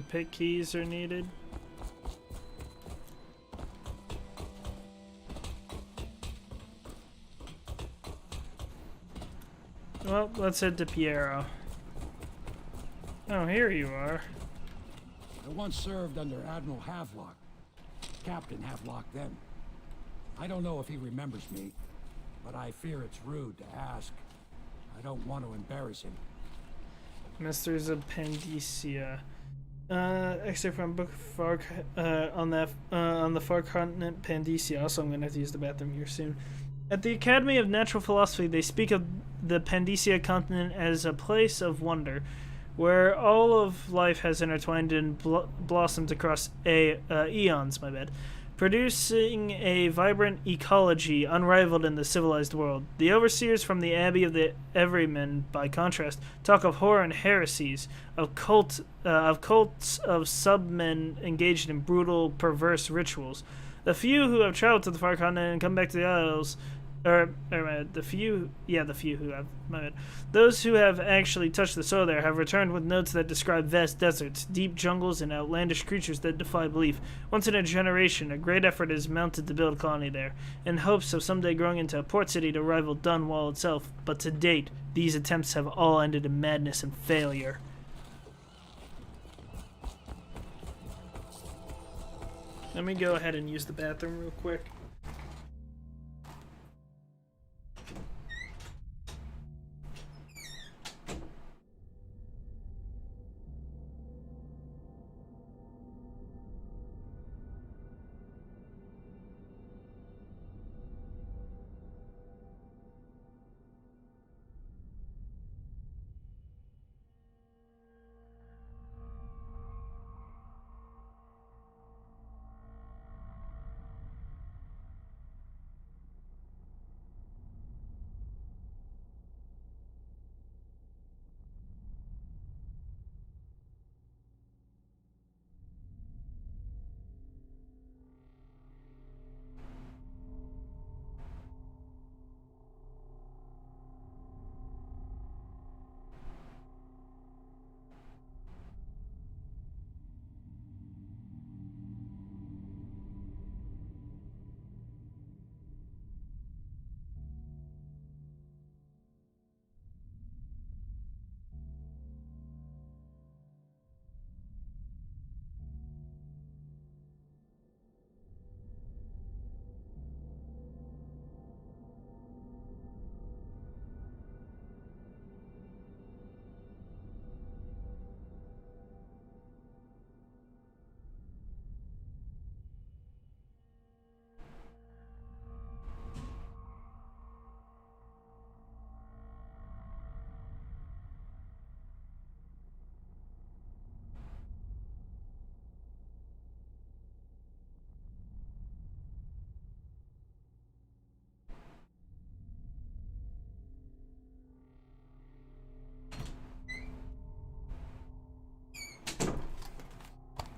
Pit keys are needed. Well, let's head to Piero. Oh, here you are. I once served under Admiral Havelock. Captain Havelock then. I don't know if he remembers me, but I fear it's rude to ask. I don't want to embarrass him. Masters of Pandecia. Excerpt from Book Far on the far continent Pandecia. Also, I'm gonna have to use the bathroom here soon. At the Academy of Natural Philosophy, they speak of the Pandecia continent as a place of wonder, where all of life has intertwined and blossomed across eons. producing a vibrant ecology unrivaled in the civilized world. The overseers from the Abbey of the Everyman, by contrast, talk of horror and heresies, of cults of submen engaged in brutal, perverse rituals. The few who have traveled to the far continent and come back to the Isles, the few who have, my bad. Those who have actually touched the soil there have returned with notes that describe vast deserts, deep jungles, and outlandish creatures that defy belief. Once in a generation, a great effort is mounted to build a colony there, in hopes of someday growing into a port city to rival Dunwall itself, but to date, these attempts have all ended in madness and failure. Let me go ahead and use the bathroom real quick.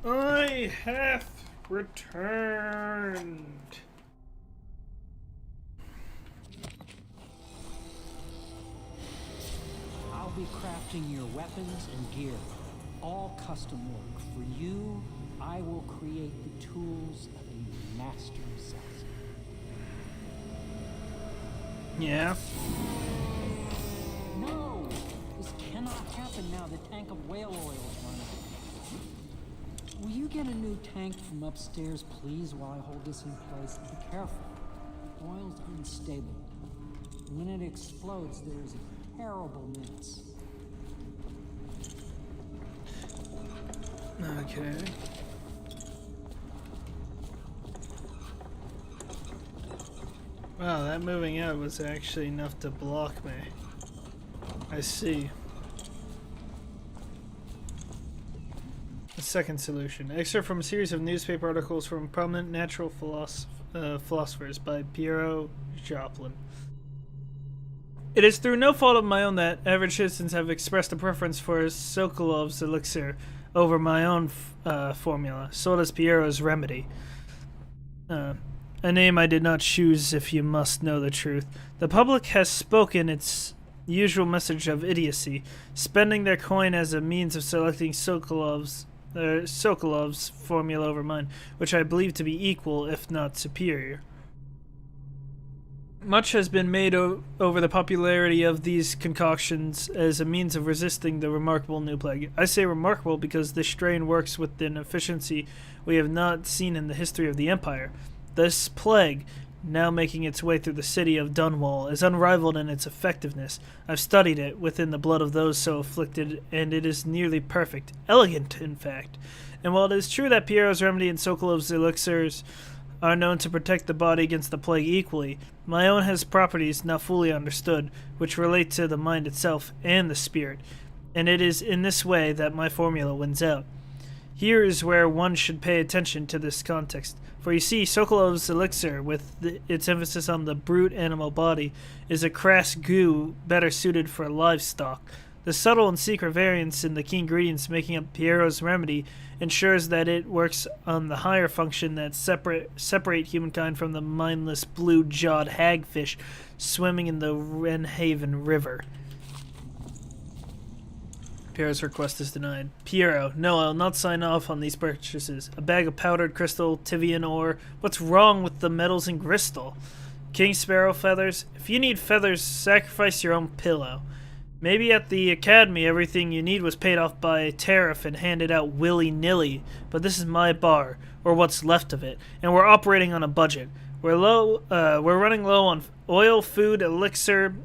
I have returned. I'll be crafting your weapons and gear, all custom work. For you, I will create the tools of a master assassin. Yeah. No! This cannot happen now. The tank of whale oil is running. Will you get a new tank from upstairs, please, while I hold this in place? Be careful. Oil's unstable. When it explodes, there's a terrible mess. Okay. Wow, that moving out was actually enough to block me. I see. The second solution. Excerpt from a series of newspaper articles from prominent natural philosophers by Piero Joplin. It is through no fault of my own that average citizens have expressed a preference for Sokolov's elixir over my own formula, sold as Piero's remedy. A name I did not choose, if you must know the truth. The public has spoken its usual message of idiocy, spending their coin as a means of selecting Sokolov's formula over mine, which I believe to be equal, if not superior. Much has been made over the popularity of these concoctions as a means of resisting the remarkable new plague. I say remarkable because this strain works with an efficiency we have not seen in the history of the Empire. This plague, now making its way through the city of Dunwall, is unrivaled in its effectiveness. I've studied it within the blood of those so afflicted, and it is nearly perfect. Elegant, in fact. And while it is true that Piero's remedy and Sokolov's elixirs are known to protect the body against the plague equally, my own has properties not fully understood, which relate to the mind itself and the spirit, and it is in this way that my formula wins out. Here is where one should pay attention to this context. For you see, Sokolov's elixir, with its emphasis on the brute animal body, is a crass goo better suited for livestock. The subtle and secret variance in the key ingredients making up Piero's remedy ensures that it works on the higher function that separate humankind from the mindless blue-jawed hagfish swimming in the Wrenhaven River. Piero's request is denied. Piero, no, I'll not sign off on these purchases. A bag of powdered crystal, Tivian ore. What's wrong with the metals in crystal? King Sparrow feathers? If you need feathers, sacrifice your own pillow. Maybe at the academy everything you need was paid off by tariff and handed out willy-nilly, but this is my bar, or what's left of it, and we're operating on a budget. We're running low on oil, food, elixir,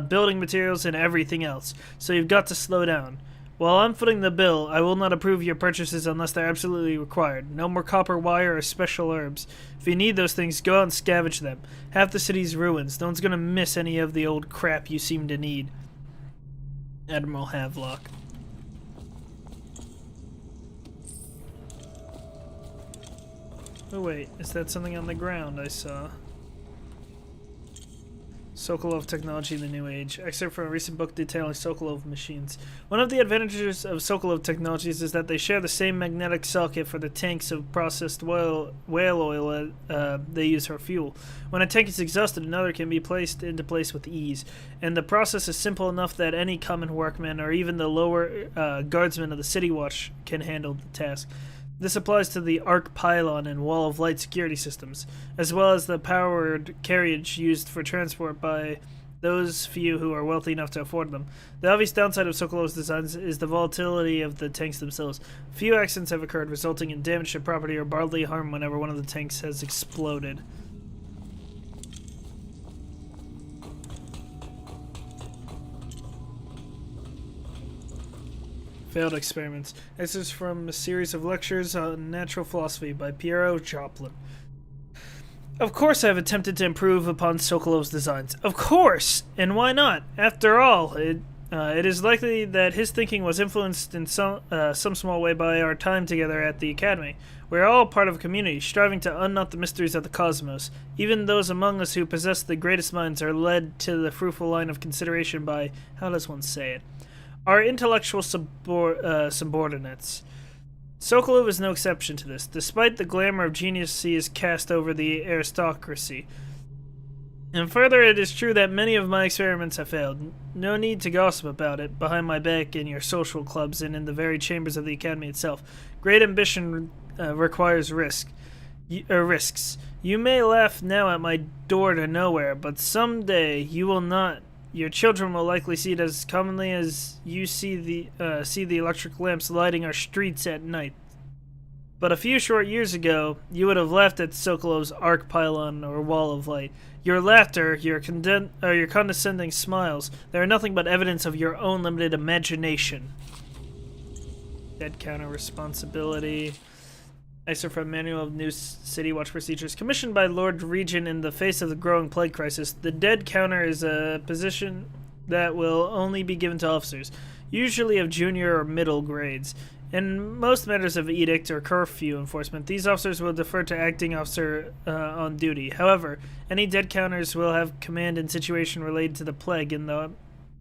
building materials, and everything else, so you've got to slow down. While I'm footing the bill, I will not approve your purchases unless they're absolutely required. No more copper wire or special herbs. If you need those things, go out and scavenge them. Half the city's ruins. No one's gonna miss any of the old crap you seem to need. Admiral Havelock. Oh wait, is that something on the ground I saw? Sokolov Technology in the New Age. Excerpt from a recent book detailing Sokolov machines. One of the advantages of Sokolov Technologies is that they share the same magnetic socket for the tanks of processed whale oil they use for fuel. When a tank is exhausted, another can be placed into place with ease, and the process is simple enough that any common workman or even the lower guardsmen of the City Watch can handle the task. This applies to the arc pylon and wall of light security systems, as well as the powered carriage used for transport by those few who are wealthy enough to afford them. The obvious downside of Sokolov's designs is the volatility of the tanks themselves. Few accidents have occurred, resulting in damage to property or bodily harm whenever one of the tanks has exploded. Failed experiments. This is from a series of lectures on natural philosophy by Piero Joplin. Of course I've attempted to improve upon Sokolov's designs. Of course! And why not? After all, it is likely that his thinking was influenced in some small way by our time together at the Academy. We are all part of a community, striving to unknot the mysteries of the cosmos. Even those among us who possess the greatest minds are led to the fruitful line of consideration by, how does one say it, our intellectual subordinates. Sokolov is no exception to this, despite the glamour of genius he has cast over the aristocracy. And further, it is true that many of my experiments have failed. No need to gossip about it, behind my back in your social clubs and in the very chambers of the Academy itself. Great ambition requires risks. You may laugh now at my door to nowhere, but someday you will not. Your children will likely see it as commonly as you see the electric lamps lighting our streets at night. But a few short years ago, you would have laughed at Sokolov's arc pylon or wall of light. Your laughter, your condescending smiles, they are nothing but evidence of your own limited imagination. Dead counter responsibility. Excerpt from Manual of New City Watch Procedures. Commissioned by Lord Regent in the face of the growing plague crisis, the dead counter is a position that will only be given to officers, usually of junior or middle grades. In most matters of edict or curfew enforcement, these officers will defer to acting officer on duty. However, any dead counters will have command in situation related to the plague and the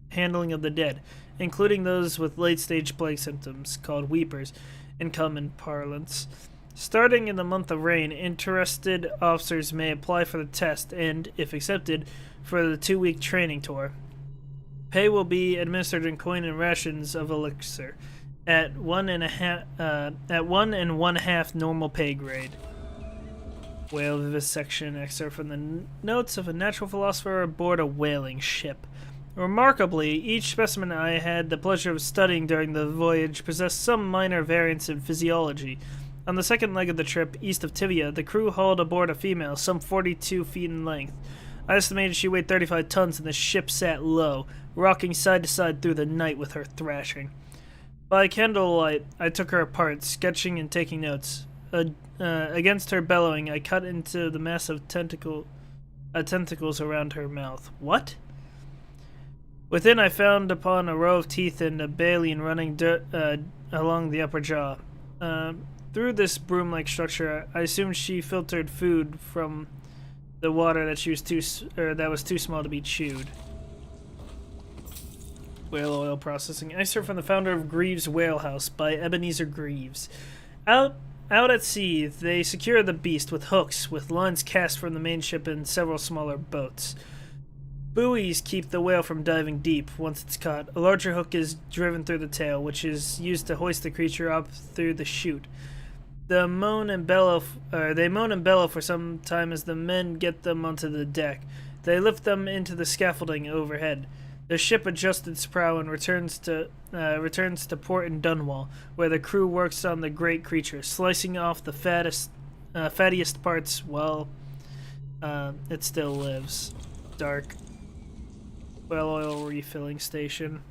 handling of the dead, including those with late-stage plague symptoms, called weepers in common parlance. Starting in the month of rain, interested officers may apply for the test and, if accepted, for the 2-week training tour. Pay will be administered in coin and rations of elixir at 1 1/2 normal pay grade. Whale vivisection. Excerpt from the notes of a natural philosopher aboard a whaling ship. Remarkably, each specimen I had the pleasure of studying during the voyage possessed some minor variance in physiology. On the second leg of the trip, east of Tivia, the crew hauled aboard a female, some 42 feet in length. I estimated she weighed 35 tons, and the ship sat low, rocking side to side through the night with her thrashing. By candlelight, I took her apart, sketching and taking notes. Against her bellowing, I cut into the massive tentacles around her mouth. What? Within, I found upon a row of teeth and a baleen running along the upper jaw. through this broom-like structure. I assume she filtered food from the water that that was too small to be chewed. Whale oil processing. Excerpt from the founder of Greaves Whale House by Ebenezer Greaves. Out at sea, they secure the beast with hooks, with lines cast from the main ship and several smaller boats. Buoys keep the whale from diving deep once it's caught. A larger hook is driven through the tail, which is used to hoist the creature up through the chute. They moan and bellow for some time as the men get them onto the deck. They lift them into the scaffolding overhead. The ship adjusts its prow and returns to port in Dunwall, where the crew works on the great creature, slicing off the fattiest parts while it still lives. Dark. Whale oil refilling station.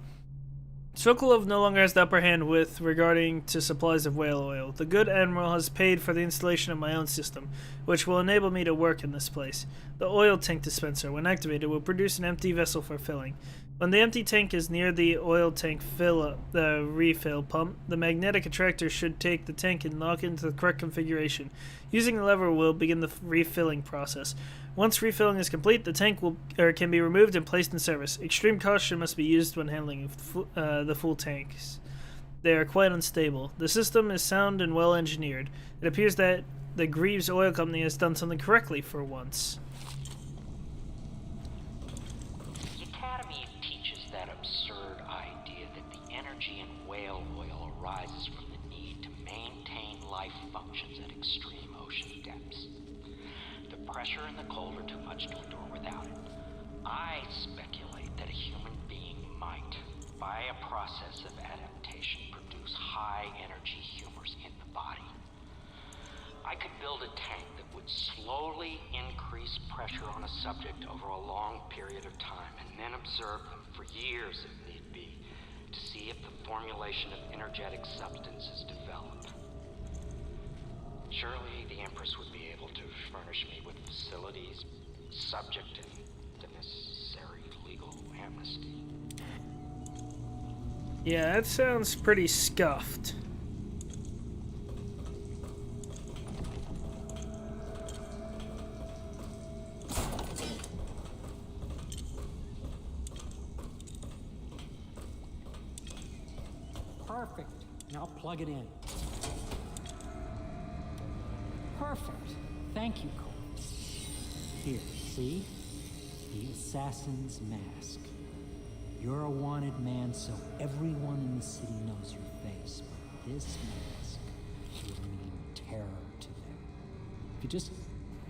Sokolov no longer has the upper hand with regarding to supplies of whale oil. The good admiral has paid for the installation of my own system, which will enable me to work in this place. The oil tank dispenser, when activated, will produce an empty vessel for filling. When the empty tank is near the oil tank refill pump, the magnetic attractor should take the tank and lock into the correct configuration. Using the lever will begin the refilling process. Once refilling is complete, the tank can be removed and placed in service. Extreme caution must be used when handling the full tanks. They are quite unstable. The system is sound and well engineered. It appears that the Greaves Oil Company has done something correctly for once. The Academy teaches that absurd idea that the energy in whale oil arises from the need to maintain life functions at extreme ocean depths. The pressure and the cold are too much to endure without it. I speculate that a human being might, by a process of adaptation, produce high-energy humors in the body. I could build a tank that would slowly increase pressure on a subject over a long period of time, and then observe them for years if need be, to see if the formulation of energetic substance is developed. Surely the Empress would be able to furnish me with facilities subject to the necessary legal amnesty. Yeah, that sounds pretty scuffed. Perfect. Now plug it in. Perfect. Thank you, Cole. Here, see? The assassin's mask. You're a wanted man, so everyone in the city knows your face. But this mask will mean terror to them. If you just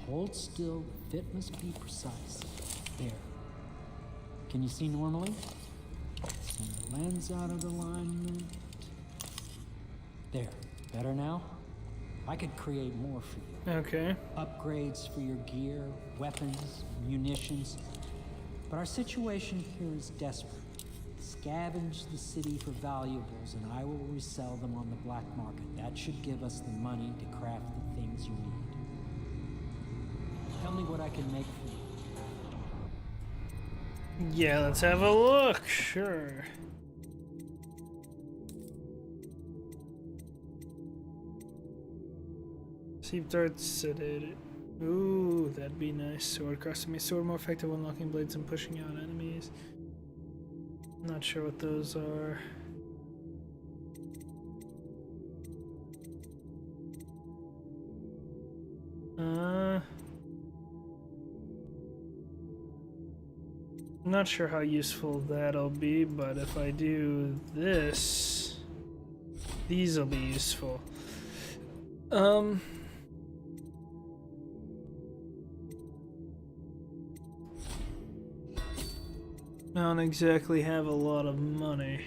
hold still, the fit must be precise. There. Can you see normally? Send the lens out of alignment. There. Better now? I could create more for you. Okay. Upgrades for your gear, weapons, munitions. But our situation here is desperate. Scavenge the city for valuables, and I will resell them on the black market. That should give us the money to craft the things you need. Tell me what I can make for you. Yeah, let's have a look. Sure. Seep darts sedated. Ooh, that'd be nice. Sword costing me sword more effective when locking blades and pushing out enemies. Not sure what those are. I'm not sure how useful that'll be, but if I do this, these will be useful. I don't exactly have a lot of money.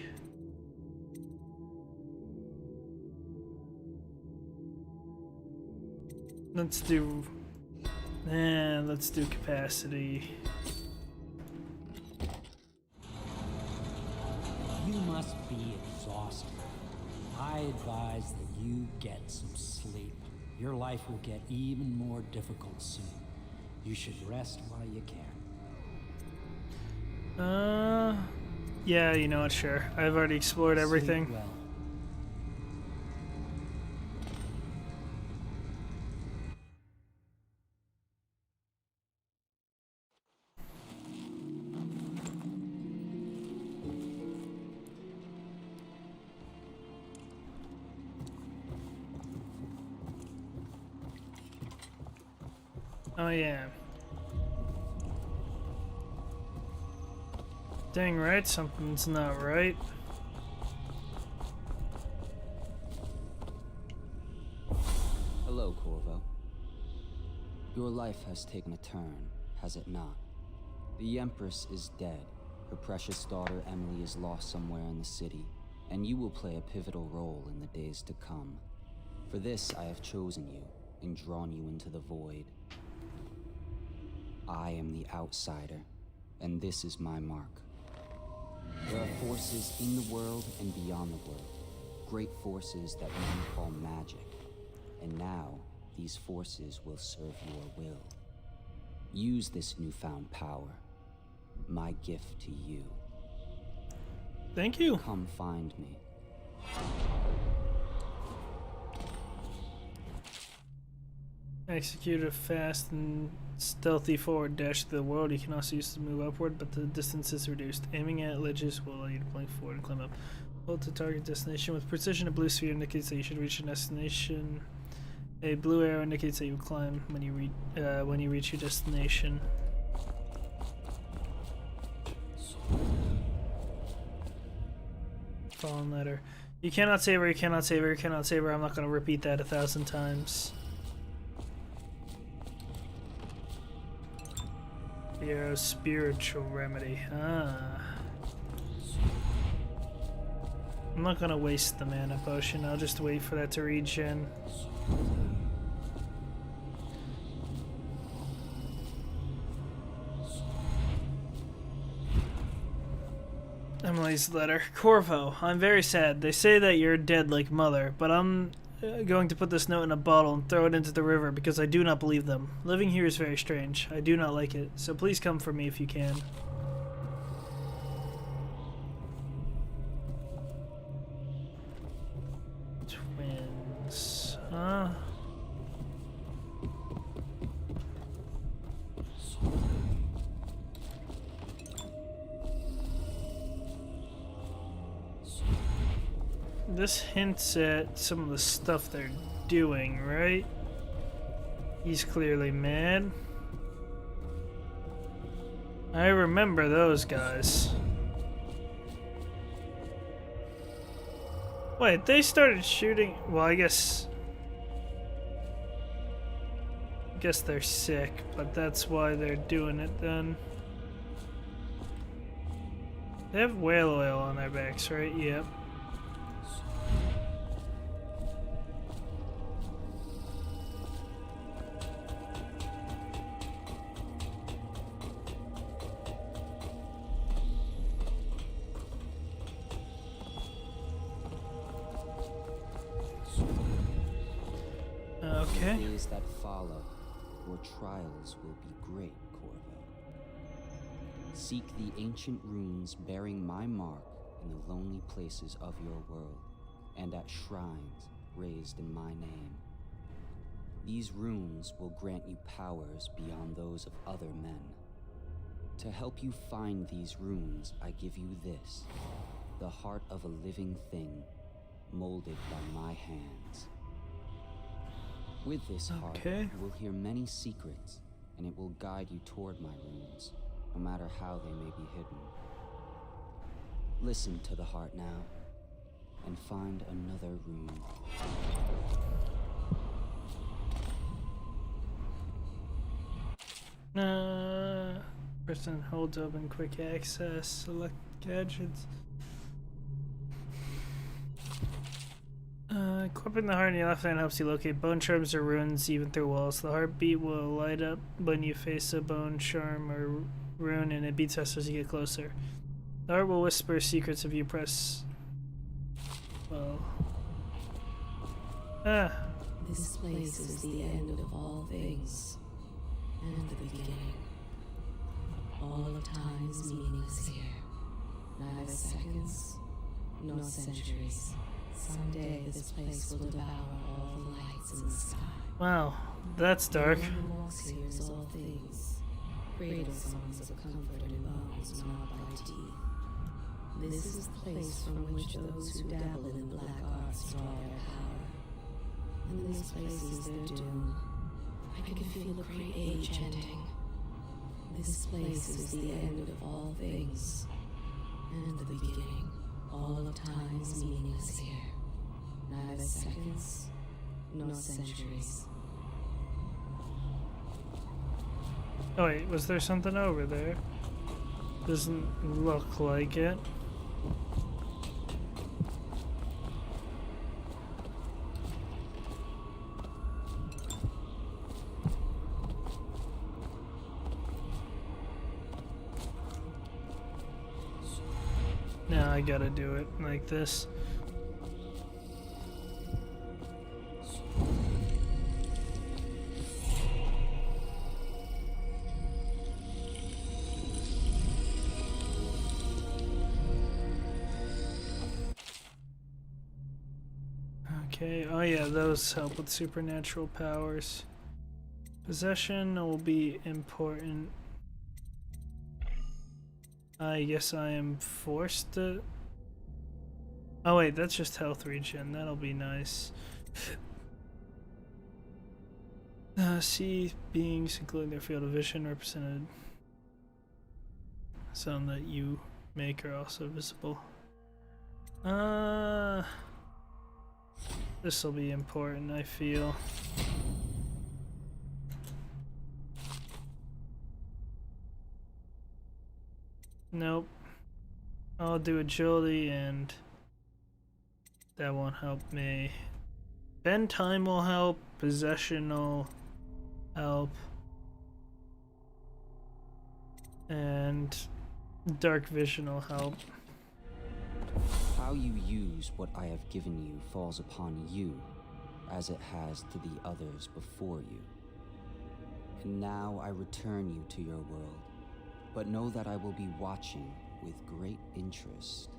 Let's do capacity. You must be exhausted. I advise that you get some sleep. Your life will get even more difficult soon. You should rest while you can. Yeah, you know what, sure. I've already explored everything. Sleep well. Oh yeah. Dang right, something's not right. Hello, Corvo. Your life has taken a turn, has it not? The Empress is dead. Her precious daughter Emily is lost somewhere in the city, and you will play a pivotal role in the days to come. For this, I have chosen you and drawn you into the void. I am the outsider, and this is my mark. There are forces in the world and beyond the world, great forces that men call magic. And now, these forces will serve your will. Use this newfound power, my gift to you. Thank you. Come find me. Execute a fast and stealthy forward dash through the world. You can also use to move upward, but the distance is reduced. Aiming at ledges will allow you to blink forward and climb up. Hold to target destination with precision. A blue sphere indicates that you should reach your destination. A blue arrow indicates that you will climb when you reach your destination. Fallen letter. You cannot save her. You cannot save her. You cannot save her. I'm not going to repeat that 1,000 times. The arrow's spiritual remedy. Ah. I'm not gonna waste the mana potion. I'll just wait for that to regen. Emily's letter. Corvo, I'm very sad. They say that you're dead like mother, but I'm going to put this note in a bottle and throw it into the river because I do not believe them. Living here is very strange. I do not like it, so please come for me if you can. Twins. Huh? This hints at some of the stuff they're doing, right? He's clearly mad. I remember those guys. Wait, they started shooting. Well, I guess they're sick, but that's why they're doing it then. They have whale oil on their backs, right? Yep. Okay. The days that follow, your trials will be great, Corvo. Seek the ancient runes bearing my mark in the lonely places of your world, and at shrines raised in my name. These runes will grant you powers beyond those of other men. To help you find these runes, I give you this, the heart of a living thing, molded by my hands. With this heart, you will hear many secrets, and it will guide you toward my runes, no matter how they may be hidden. Listen to the heart now, and find another rune. Person holds open quick access, select gadgets. Equipping the heart in your left hand helps you locate bone charms or runes even through walls. The heartbeat will light up when you face a bone charm or rune, and it beats faster as you get closer. The heart will whisper secrets if you press. Well. This place is the end of all things, and the beginning. All of time is meaningless here. Neither seconds, nor centuries. Someday this place will devour all the lights in the sky. Wow, that's dark. The one who walks here is all things. Cradle songs of comfort and bones gnawed by teeth. This is the place from which those who dabble in the black arts draw their power. And this place is their doom. I can feel a great age ending. This place is the end of all things, and the beginning. All of time is meaningless here. Neither seconds, nor centuries. Oh wait, was there something over there? Doesn't look like it. Now I gotta do it like this. Okay, oh yeah, those help with supernatural powers. Possession will be important. I guess I am forced to... Oh wait, that's just health regen. That'll be nice. See beings, including their field of vision, represented. Some that you make are also visible. This will be important, I feel. Nope. I'll do agility and that won't help me. Bend time will help. Possession will help. And dark vision will help. How you use what I have given you falls upon you, as it has to the others before you. And now I return you to your world, but know that I will be watching with great interest.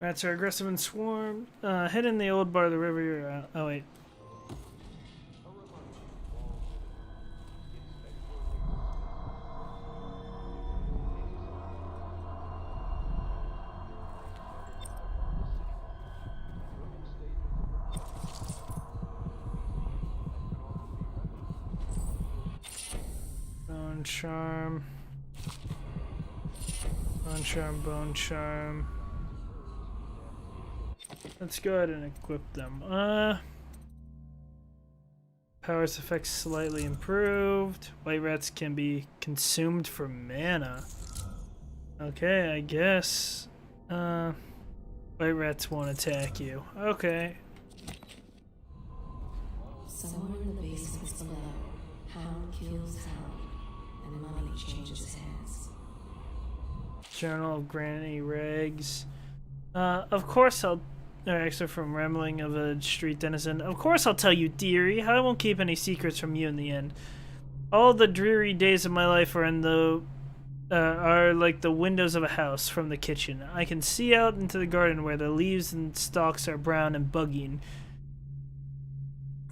Rats are aggressive and swarm. Head in the old bar of the river. You're out. Oh wait. Bone charm. Bone charm, bone charm. Let's go ahead and equip them. Powers effects slightly improved. White rats can be consumed for mana. Okay, I guess. White rats won't attack you. Okay. Somewhere in the basements below, hound kills hound, and money changes hands. Journal of Granny Rags. Of course I'll... Actually, from Rambling of a Street Denizen. Of course I'll tell you, dearie. I won't keep any secrets from you in the end. All the dreary days of my life are in the... are like the windows of a house from the kitchen. I can see out into the garden where the leaves and stalks are brown and bugging.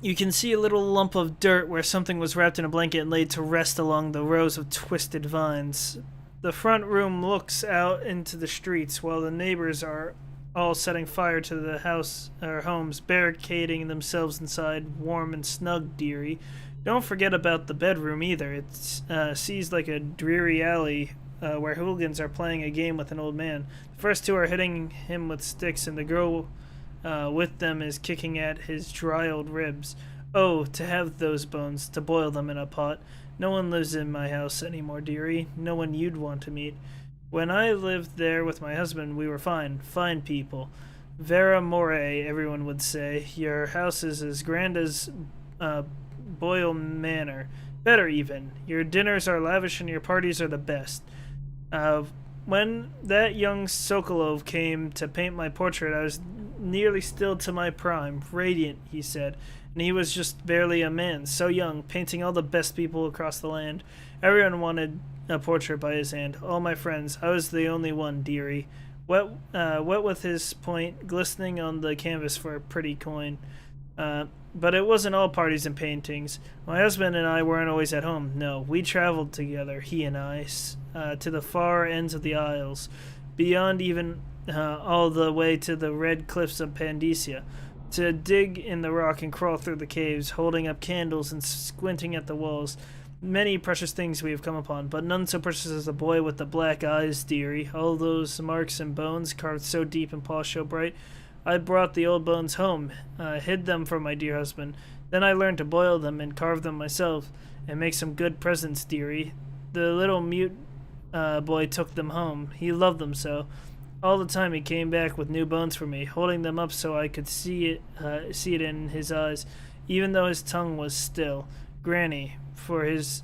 You can see a little lump of dirt where something was wrapped in a blanket and laid to rest along the rows of twisted vines. The front room looks out into the streets while the neighbors are all setting fire to the house or homes, barricading themselves inside, warm and snug, dearie. Don't forget about the bedroom either. It's seized like a dreary alley where hooligans are playing a game with an old man. The first two are hitting him with sticks, and the girl with them is kicking at his dry old ribs. Oh, to have those bones, to boil them in a pot. No one lives in my house anymore, dearie. No one you'd want to meet. When I lived there with my husband, we were fine people. Vera more, everyone would say. Your house is as grand as Boyle Manor. Better even. Your dinners are lavish and your parties are the best. When that young Sokolov came to paint my portrait, I was nearly still to my prime. Radiant, he said. And he was just barely a man, so young, painting all the best people across the land. Everyone wanted a portrait by his hand. All my friends. I was the only one, dearie. Wet with his point, glistening on the canvas for a pretty coin. But it wasn't all parties and paintings. My husband and I weren't always at home. No, we traveled together, he and I, to the far ends of the Isles, beyond even all the way to the red cliffs of Pandesia. to dig in the rock and crawl through the caves, holding up candles and squinting at the walls. Many precious things we have come upon, but none so precious as the boy with the black eyes, dearie. All those marks and bones, carved so deep and polished so bright. I brought the old bones home, hid them from my dear husband. Then I learned to boil them and carve them myself, and make some good presents, dearie. The little mute boy took them home. He loved them so. All the time he came back with new bones for me, holding them up so I could see it in his eyes, even though his tongue was still. Granny, his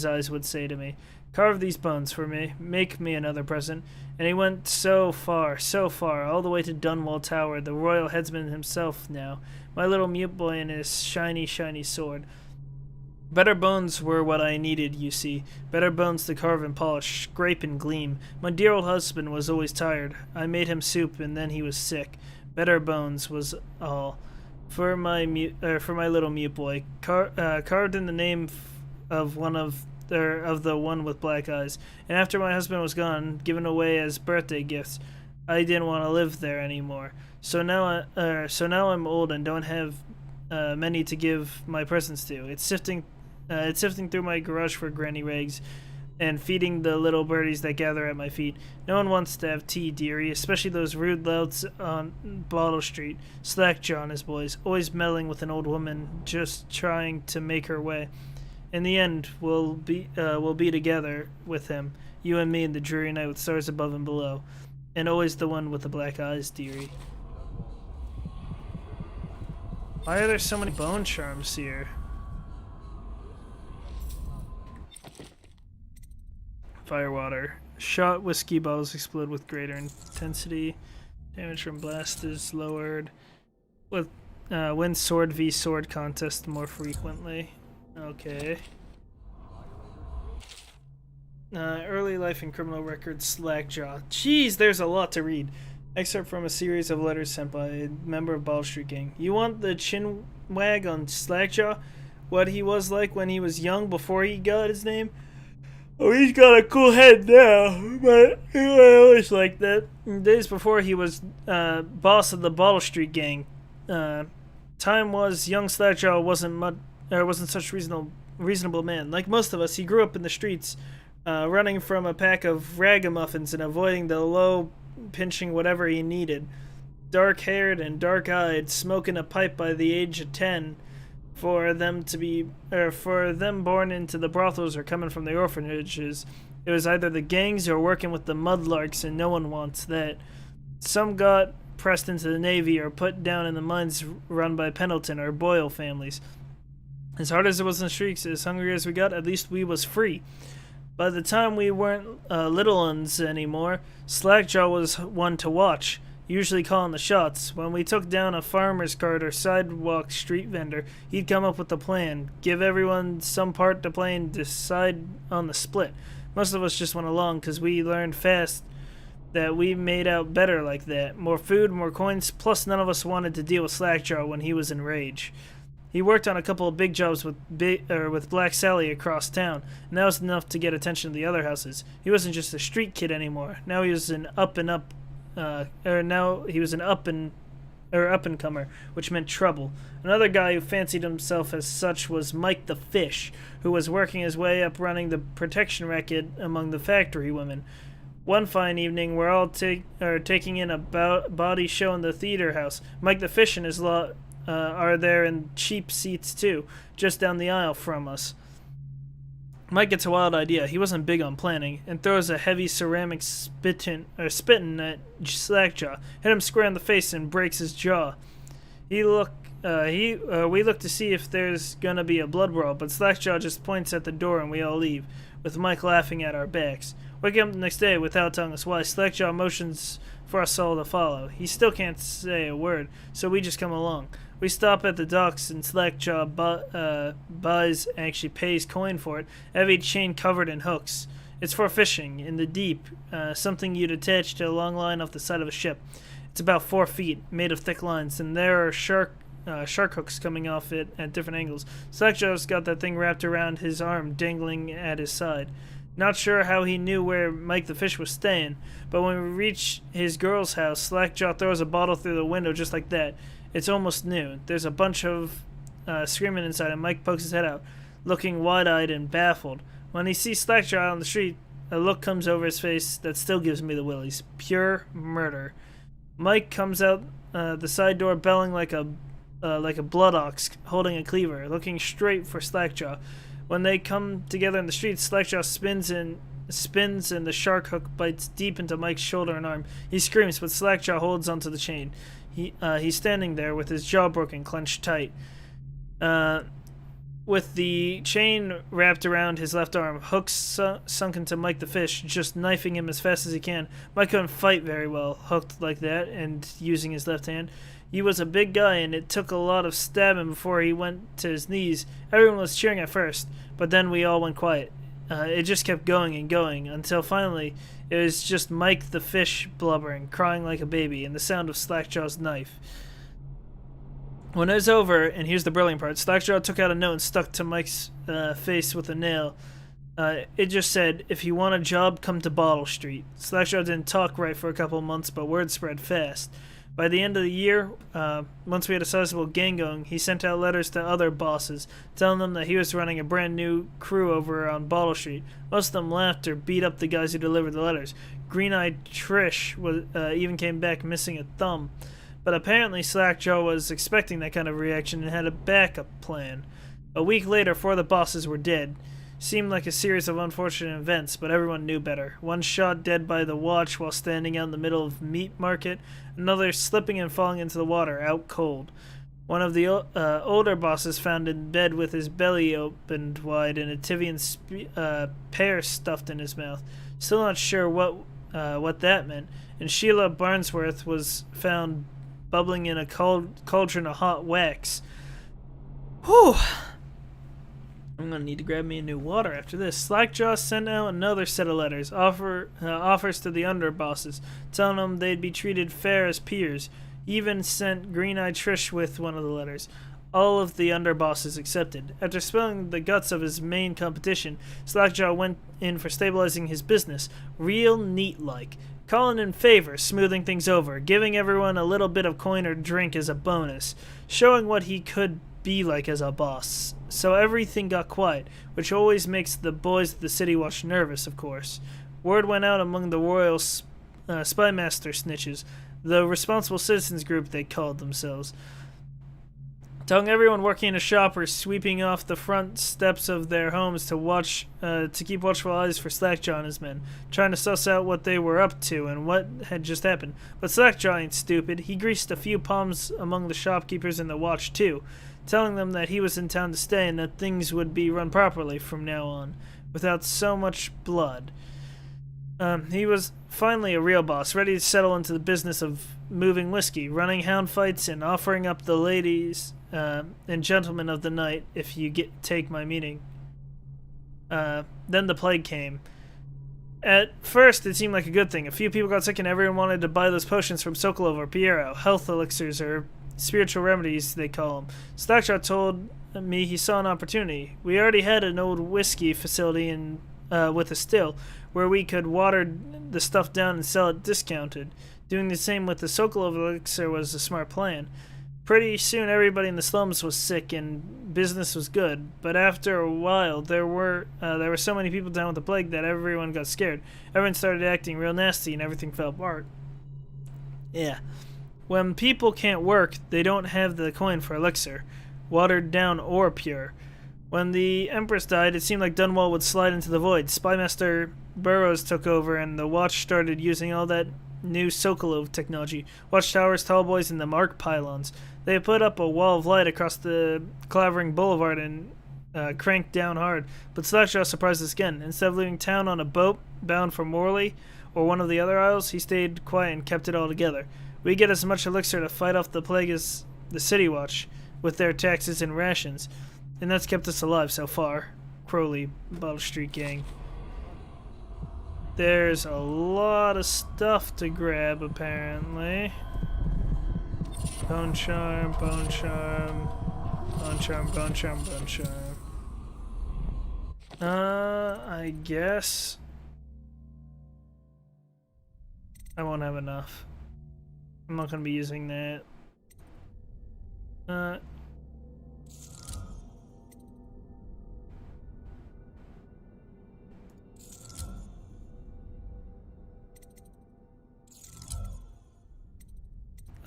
eyes would say to me, "Carve these bones for me, make me another present." And he went so far, all the way to Dunwall Tower, the royal headsman himself now, my little mute boy and his shiny, shiny sword. Better bones were what I needed, you see. Better bones to carve and polish, scrape and gleam. My dear old husband was always tired. I made him soup, and then he was sick. Better bones was all. For my little mute boy, carved in the name of the one with black eyes. And after my husband was gone, given away as birthday gifts, I didn't want to live there anymore. So now I'm old and don't have many to give my presents to. It's sifting through my garage for granny rags and feeding the little birdies that gather at my feet. No one wants to have tea, dearie, especially those rude louts on Bottle Street. Slackjaw and his boys, always meddling with an old woman, just trying to make her way. In the end, we'll be together with him, you and me in the dreary night with stars above and below. And always the one with the black eyes, dearie. Why are there so many bone charms here? Firewater. Shot whiskey bottles explode with greater intensity. Damage from blast is lowered. With win sword v sword contest more frequently. Okay. Early life and criminal records, Slackjaw. Jeez, there's a lot to read. Excerpt from a series of letters sent by a member of Ball Street Gang. You want the chin wag on Slackjaw? What he was like when he was young before he got his name? Oh, he's got a cool head now, but I always liked that. Days before he was boss of the Bottle Street Gang. Time was young Slackjaw wasn't such reasonable man. Like most of us, he grew up in the streets, running from a pack of ragamuffins and avoiding the low, pinching whatever he needed. Dark-haired and dark-eyed, smoking a pipe by the age of 10. For them born into the brothels or coming from the orphanages, it was either the gangs or working with the mudlarks, and no one wants that. Some got pressed into the Navy or put down in the mines run by Pendleton or Boyle families. As hard as it was in the streets, as hungry as we got, at least we was free. By the time we weren't little uns anymore, Slackjaw was one to watch, usually calling the shots. When we took down a farmer's cart or sidewalk street vendor, he'd come up with a plan, give everyone some part to play and decide on the split. Most of us just went along because we learned fast that we made out better like that. More food, more coins, plus none of us wanted to deal with Slackjaw when he was in rage. He worked on a couple of big jobs with Black Sally across town, and that was enough to get attention to the other houses. He wasn't just a street kid anymore. Now he was an up and comer, which meant trouble. Another guy who fancied himself as such was Mike the Fish, who was working his way up running the protection racket among the factory women. One fine evening, we're all taking in a body show in the theater house. Mike the Fish and his lot are there in cheap seats too, just down the aisle from us. Mike gets a wild idea. He wasn't big on planning, and throws a heavy ceramic spitting at Slackjaw, hit him square in the face, and breaks his jaw. We look to see if there's gonna be a blood brawl, but Slackjaw just points at the door, and we all leave, with Mike laughing at our backs. Waking up the next day without telling us why, Slackjaw motions for us all to follow. He still can't say a word, so we just come along. We stop at the docks, and Slackjaw buys and actually pays coin for it, a heavy chain covered in hooks. It's for fishing in the deep, something you'd attach to a long line off the side of a ship. It's about 4 feet, made of thick lines, and there are shark hooks coming off it at different angles. Slackjaw's got that thing wrapped around his arm, dangling at his side. Not sure how he knew where Mike the Fish was staying, but when we reach his girl's house, Slackjaw throws a bottle through the window just like that. It's almost noon. There's a bunch of screaming inside, and Mike pokes his head out, looking wide-eyed and baffled. When he sees Slackjaw on the street, a look comes over his face that still gives me the willies. Pure murder. Mike comes out the side door, bellowing like a blood ox holding a cleaver, looking straight for Slackjaw. When they come together in the street, Slackjaw spins and the shark hook bites deep into Mike's shoulder and arm. He screams, but Slackjaw holds onto the chain. He's standing there with his jaw broken, clenched tight. With the chain wrapped around his left arm, hooks sunk into Mike the Fish, just knifing him as fast as he can. Mike couldn't fight very well, hooked like that, and using his left hand. He was a big guy, and it took a lot of stabbing before he went to his knees. Everyone was cheering at first, but then we all went quiet. It just kept going and going, until finally it was just Mike the Fish blubbering, crying like a baby, and the sound of Slackjaw's knife. When it was over, and here's the brilliant part, Slackjaw took out a note and stuck to Mike's face with a nail. It just said, "If you want a job, come to Bottle Street." Slackjaw didn't talk right for a couple of months, but word spread fast. By the end of the year, once we had a sizable gang going, he sent out letters to other bosses, telling them that he was running a brand new crew over on Bottle Street. Most of them laughed or beat up the guys who delivered the letters. Green-eyed Trish even came back missing a thumb. But apparently Slackjaw was expecting that kind of reaction and had a backup plan. A week later, 4 of the bosses were dead. Seemed like a series of unfortunate events, but everyone knew better. One shot dead by the watch while standing out in the middle of meat market, another slipping and falling into the water, out cold. One of the older bosses found in bed with his belly opened wide and a Tivian pear stuffed in his mouth. Still not sure what that meant. And Sheila Barnsworth was found bubbling in a cauldron of hot wax. Whew! I'm gonna need to grab me a new water after this. Slackjaw sent out another set of letters, offers to the underbosses, telling them they'd be treated fair as peers. He even sent Green-Eyed Trish with one of the letters. All of the underbosses accepted. After spilling the guts of his main competition, Slackjaw went in for stabilizing his business, real neat-like. Calling in favors, smoothing things over, giving everyone a little bit of coin or drink as a bonus, showing what he could be like as a boss. So everything got quiet, which always makes the boys of the City Watch nervous, of course. Word went out among the Royal Spymaster snitches, the Responsible Citizens Group they called themselves, telling everyone working in a shop or sweeping off the front steps of their homes to keep watchful eyes for Slackjaw and his men, trying to suss out what they were up to and what had just happened. But Slackjaw ain't stupid. He greased a few palms among the shopkeepers in the watch, too, telling them that he was in town to stay and that things would be run properly from now on, without so much blood. He was finally a real boss, ready to settle into the business of moving whiskey, running hound fights, and offering up the ladies and gentlemen of the night, if you take my meaning. Then the plague came. At first, it seemed like a good thing. A few people got sick and everyone wanted to buy those potions from Sokolov or Piero, health elixirs or spiritual remedies, they call them. Slackjaw told me he saw an opportunity. We already had an old whiskey facility with a still, where we could water the stuff down and sell it discounted. Doing the same with the Sokolov elixir was a smart plan. Pretty soon everybody in the slums was sick and business was good, but after a while there were so many people down with the plague that everyone got scared. Everyone started acting real nasty and everything fell apart. Yeah. When people can't work, they don't have the coin for elixir, watered down or pure. When the Empress died, it seemed like Dunwall would slide into the void. Spymaster Burroughs took over and the watch started using all that new Sokolov technology. Watchtowers, tall boys, and the mark pylons. They put up a wall of light across the Clavering Boulevard and cranked down hard. But Slackjaw surprised us again. Instead of leaving town on a boat bound for Morley or one of the other isles, he stayed quiet and kept it all together. We get as much elixir to fight off the plague as the City Watch, with their taxes and rations. And that's kept us alive so far. Crowley, Bottle Street Gang. There's a lot of stuff to grab, apparently. Bone charm, bone charm, bone charm, bone charm, bone charm. I guess I won't have enough. I'm not going to be using that.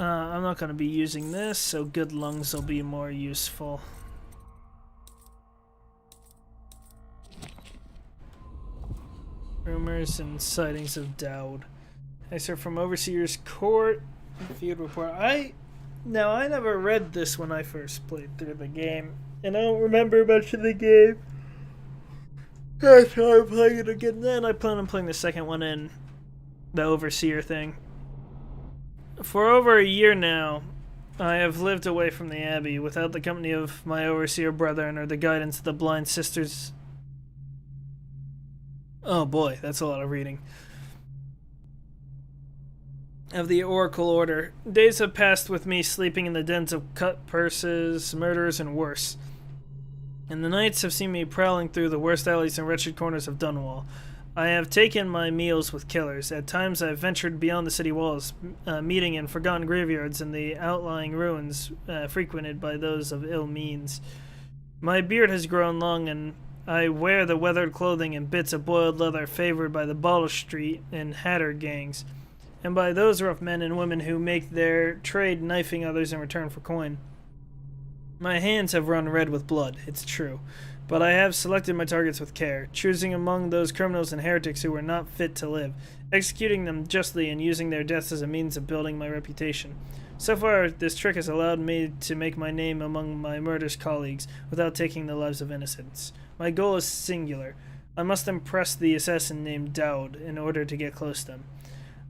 I'm not going to be using this, so good lungs will be more useful. Rumors and sightings of Dowd. Excerpt from Overseer's Court. Field report. Now, I never read this when I first played through the game, and I don't remember much of the game. That's why I'm playing it again. Then I plan on playing the second one in the Overseer thing. For over a year now, I have lived away from the Abbey without the company of my Overseer brethren or the guidance of the blind sisters. Oh boy, that's a lot of reading. Of the Oracle Order. Days have passed with me sleeping in the dens of cut purses, murderers, and worse. And the nights have seen me prowling through the worst alleys and wretched corners of Dunwall. I have taken my meals with killers. At times I have ventured beyond the city walls, meeting in forgotten graveyards and the outlying ruins frequented by those of ill means. My beard has grown long, and I wear the weathered clothing and bits of boiled leather favored by the Bottle Street and Hatter gangs, and by those rough men and women who make their trade knifing others in return for coin. My hands have run red with blood, it's true, but I have selected my targets with care, choosing among those criminals and heretics who were not fit to live, executing them justly and using their deaths as a means of building my reputation. So far, this trick has allowed me to make my name among my murderous colleagues without taking the lives of innocents. My goal is singular. I must impress the assassin named Dowd in order to get close to him.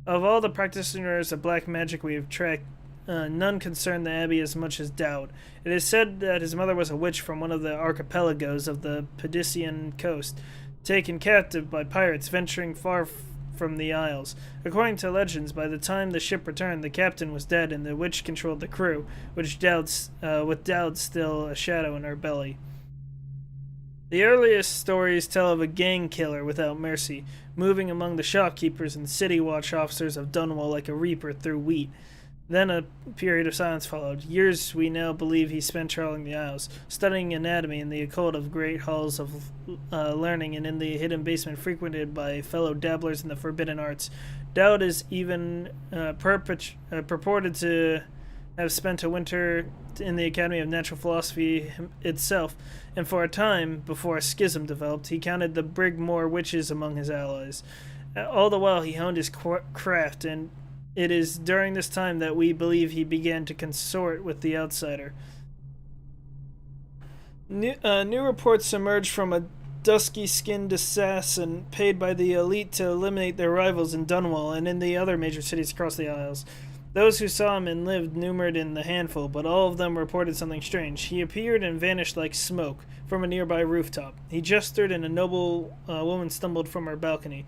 Of all the practitioners of black magic we have tracked, none concern the Abbey as much as Dowd. It is said that his mother was a witch from one of the archipelagos of the Pedician coast, taken captive by pirates venturing far from the Isles. According to legends, by the time the ship returned, the captain was dead and the witch controlled the crew, with Dowd still a shadow in her belly. The earliest stories tell of a gang killer without mercy, moving among the shopkeepers and city watch officers of Dunwall like a reaper through wheat. Then a period of silence followed. Years we now believe he spent trawling the Isles, studying anatomy in the occult of great halls of learning and in the hidden basement frequented by fellow dabblers in the forbidden arts. Dowd is even purported to have spent a winter in the Academy of Natural Philosophy itself, and for a time, before a schism developed, he counted the Brigmore witches among his allies. All the while he honed his craft, and it is during this time that we believe he began to consort with the outsider. New reports emerged from a dusky-skinned assassin paid by the elite to eliminate their rivals in Dunwall and in the other major cities across the Isles. Those who saw him and lived numered in the handful, but all of them reported something strange. He appeared and vanished like smoke from a nearby rooftop. He gestured and a noble woman stumbled from her balcony,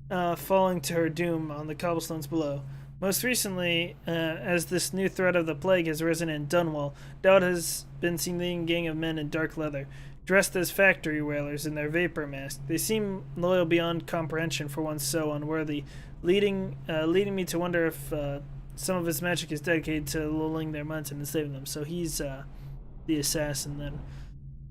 falling to her doom on the cobblestones below. Most recently, as this new threat of the plague has risen in Dunwall, Dowd has been seen leading a gang of men in dark leather, dressed as factory whalers in their vapor masks. They seem loyal beyond comprehension for one so unworthy, leading me to wonder if some of his magic is dedicated to lulling their minds and enslaving them. So he's the assassin then.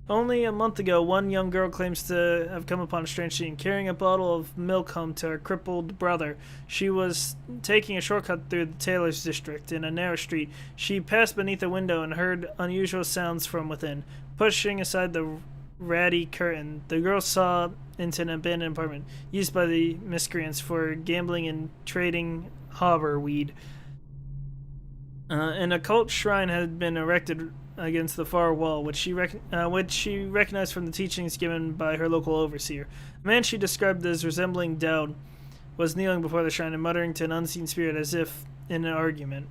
Only a month ago, one young girl claims to have come upon a strange scene, carrying a bottle of milk home to her crippled brother. She was taking a shortcut through the tailor's district. In a narrow street, she passed beneath a window and heard unusual sounds from within. Pushing aside the ratty curtain, the girl saw into an abandoned apartment, used by the miscreants for gambling and trading harbor weed. An occult shrine had been erected against the far wall, which she recognized from the teachings given by her local overseer. A man she described as resembling Dowd was kneeling before the shrine and muttering to an unseen spirit as if in an argument.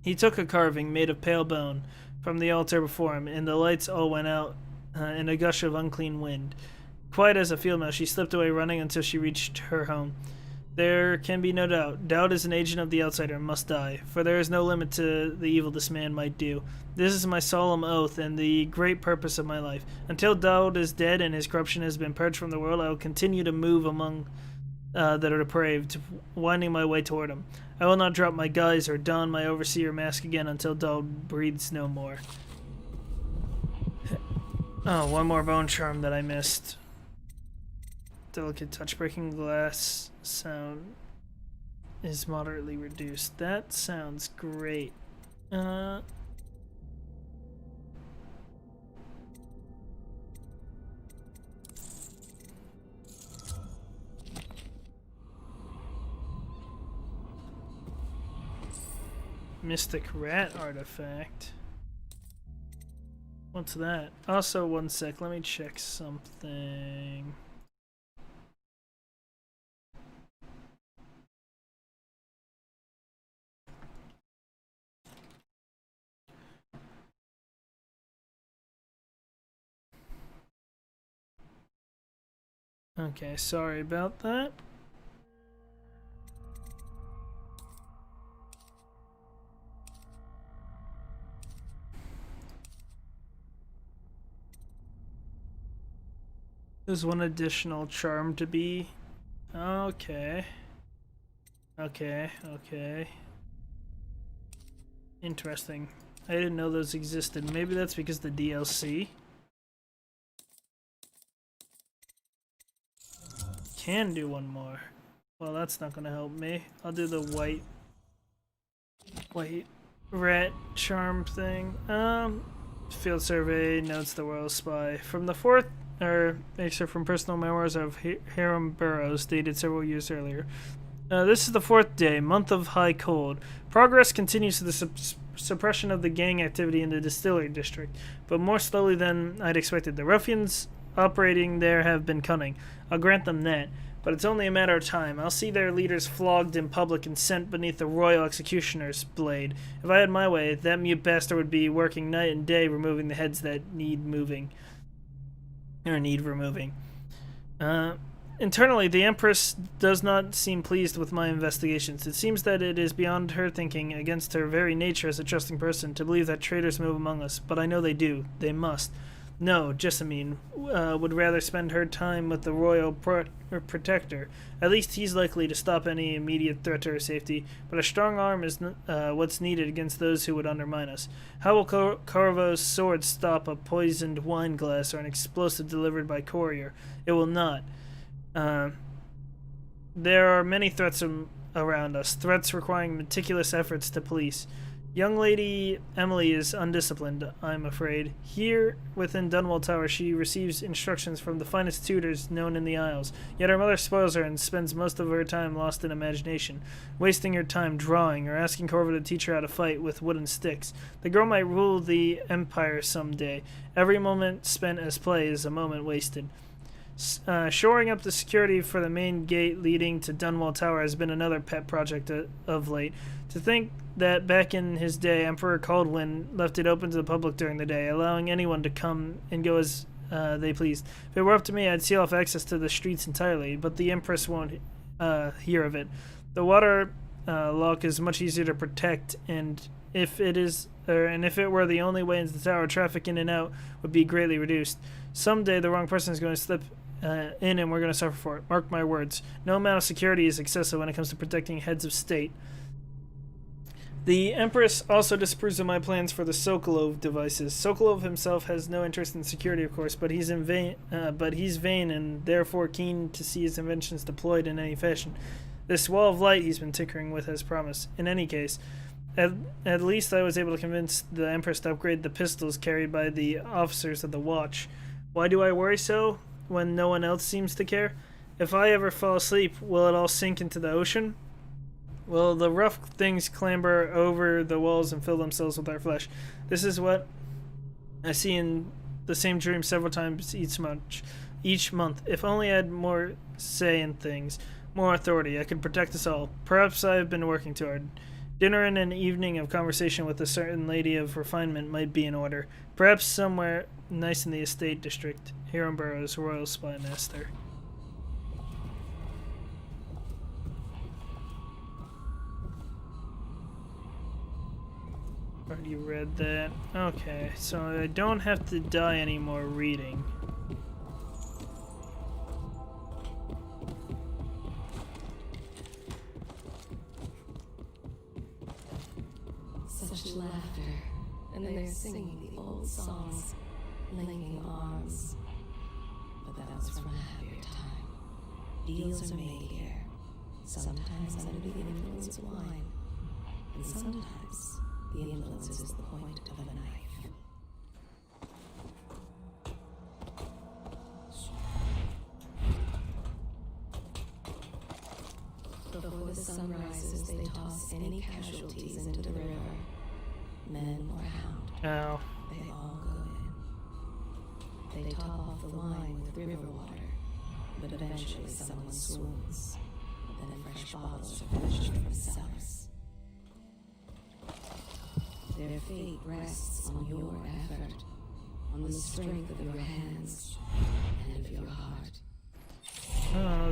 He took a carving made of pale bone from the altar before him, and the lights all went out in a gush of unclean wind. Quiet as a field mouse, she slipped away running until she reached her home. There can be no doubt. Doubt is an agent of the outsider and must die, for there is no limit to the evil this man might do. This is my solemn oath and the great purpose of my life. Until doubt is dead and his corruption has been purged from the world, I will continue to move among that are depraved, winding my way toward him. I will not drop my guise or don my overseer mask again until doubt breathes no more. Oh, one more bone charm that I missed. Delicate touch. Breaking glass sound is moderately reduced. That sounds great. Mystic rat artifact. What's that? Also, one sec. Let me check something. Okay, sorry about that. There's one additional charm to be. Okay. Okay. Interesting. I didn't know those existed. Maybe that's because the DLC. Can do one more. Well, that's not gonna help me. I'll do the white rat charm thing. Field survey notes the royal spy from the fourth, excerpt from personal memoirs of Hiram Burroughs, dated several years earlier. This is the fourth day, month of high cold. Progress continues to the suppression of the gang activity in the distillery district, but more slowly than I'd expected. The ruffians operating there have been cunning. I'll grant them that, but it's only a matter of time. I'll see their leaders flogged in public and sent beneath the royal executioner's blade. If I had my way, that mute bastard would be working night and day removing the heads that need moving. Or need removing. Internally, the Empress does not seem pleased with my investigations. It seems that it is beyond her thinking, against her very nature as a trusting person, to believe that traitors move among us. But I know they do. They must. No, Jessamine would rather spend her time with the royal protector. At least he's likely to stop any immediate threat to her safety, but a strong arm is what's needed against those who would undermine us. How will Corvo's sword stop a poisoned wine glass or an explosive delivered by courier? It will not. There are many threats around us, threats requiring meticulous efforts to police. Young Lady Emily is undisciplined, I'm afraid. Here, within Dunwall Tower, she receives instructions from the finest tutors known in the Isles. Yet her mother spoils her and spends most of her time lost in imagination, wasting her time drawing or asking Corvo to teach her how to fight with wooden sticks. The girl might rule the Empire someday. Every moment spent as play is a moment wasted. Shoring up the security for the main gate leading to Dunwall Tower has been another pet project of late. To think that back in his day, Emperor Caldwin left it open to the public during the day, allowing anyone to come and go as they pleased. If it were up to me, I'd seal off access to the streets entirely, but the Empress won't hear of it. The water lock is much easier to protect, and if it were the only way into the tower, traffic in and out would be greatly reduced. Someday the wrong person is going to slip in and we're going to suffer for it. Mark my words. No amount of security is excessive when it comes to protecting heads of state. The Empress also disapproves of my plans for the Sokolov devices. Sokolov himself has no interest in security, of course, but he's vain and therefore keen to see his inventions deployed in any fashion. This wall of light he's been tinkering with as promised. In any case, at least I was able to convince the Empress to upgrade the pistols carried by the officers of the Watch. Why do I worry so when no one else seems to care? If I ever fall asleep, will it all sink into the ocean? Will the rough things clamber over the walls and fill themselves with our flesh? This is what I see in the same dream several times each month. If only I had more say in things, more authority, I could protect us all. Perhaps I have been working too hard. Dinner and an evening of conversation with a certain lady of refinement might be in order. Perhaps somewhere nice in the estate district. Hiram Burroughs, Royal Spy Master. Already read that. Okay, so I don't have to die anymore reading. Such laughter, and they're singing the old songs, linking arms. But that was from a happier time. Deals are made here, sometimes under the influence of wine, and sometimes the influence is the point of a knife. Before the sun rises, they toss any casualties into the river. Men or hound. Ow. They all go in. They top off the wine with river water, but eventually someone swoons. Then fresh bottles are fetched from the cellars. Their fate rests on your effort, on the strength of your hands and of your heart.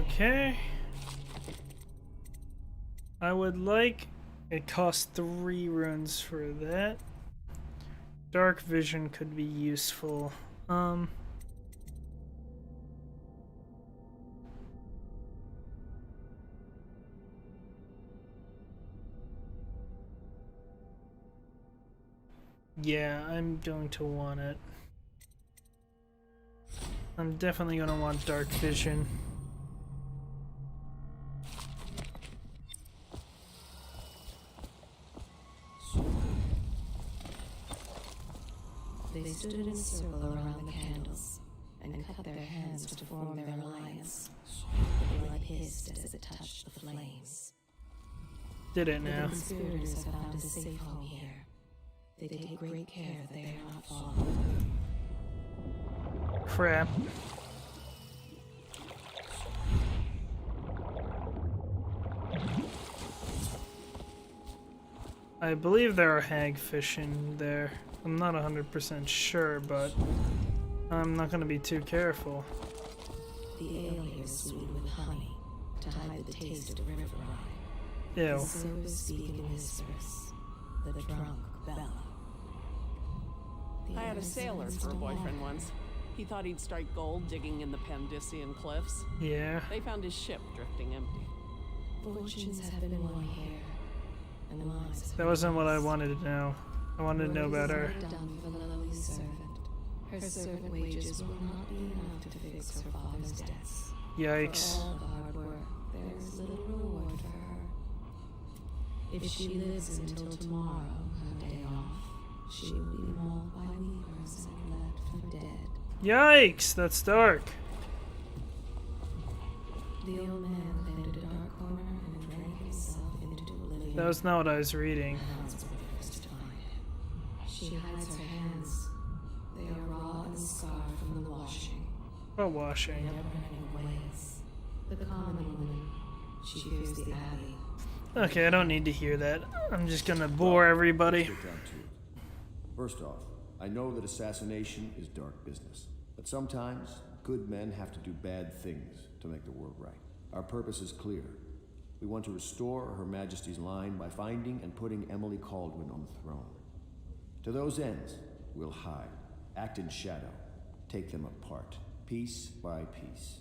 Okay. I would like... It costs 3 runes for that. Dark vision could be useful. Yeah, I'm going to want it. I'm definitely going to want dark vision. They stood in a circle around the candles and cut their hands to form their alliance. The blood hissed as it touched the flames. Did it now? The conspirators have found a safe home here. They take great care that they are not followed. Crap. I believe there are hagfish in there. I'm not 100% sure, but I'm not going to be too careful. The ale here is sweetened with honey to hide the taste of river wine. Ew. The sobers speak in whispers. The drunk bellow. I had a sailor for a boyfriend once. He thought he'd strike gold digging in the Pandician cliffs. Yeah. They found his ship drifting empty. Fortunes have been won here, and lives. That wasn't what I wanted to know. I wanted to know about her. Done for the lowly servant. Her servant wages will not be enough to fix her father's debts. Yikes. For all the hard work, there is little reward for her. If she lives until tomorrow, her day off, she will be mauled by weepers and left for dead. Yikes, that's dark. The old man found a dark corner and drank himself into oblivion. That was not what I was reading. She hides her hands. They are raw and scarred from the washing. What washing? Never-ending ways. The common woman. She fears the abbey. Okay, I don't need to hear that. I'm just gonna bore everybody. Let's get down to it. First off, I know that assassination is dark business, but sometimes good men have to do bad things to make the world right. Our purpose is clear. We want to restore Her Majesty's line by finding and putting Emily Caldwin on the throne. To those ends, we'll hide, act in shadow, take them apart, piece by piece.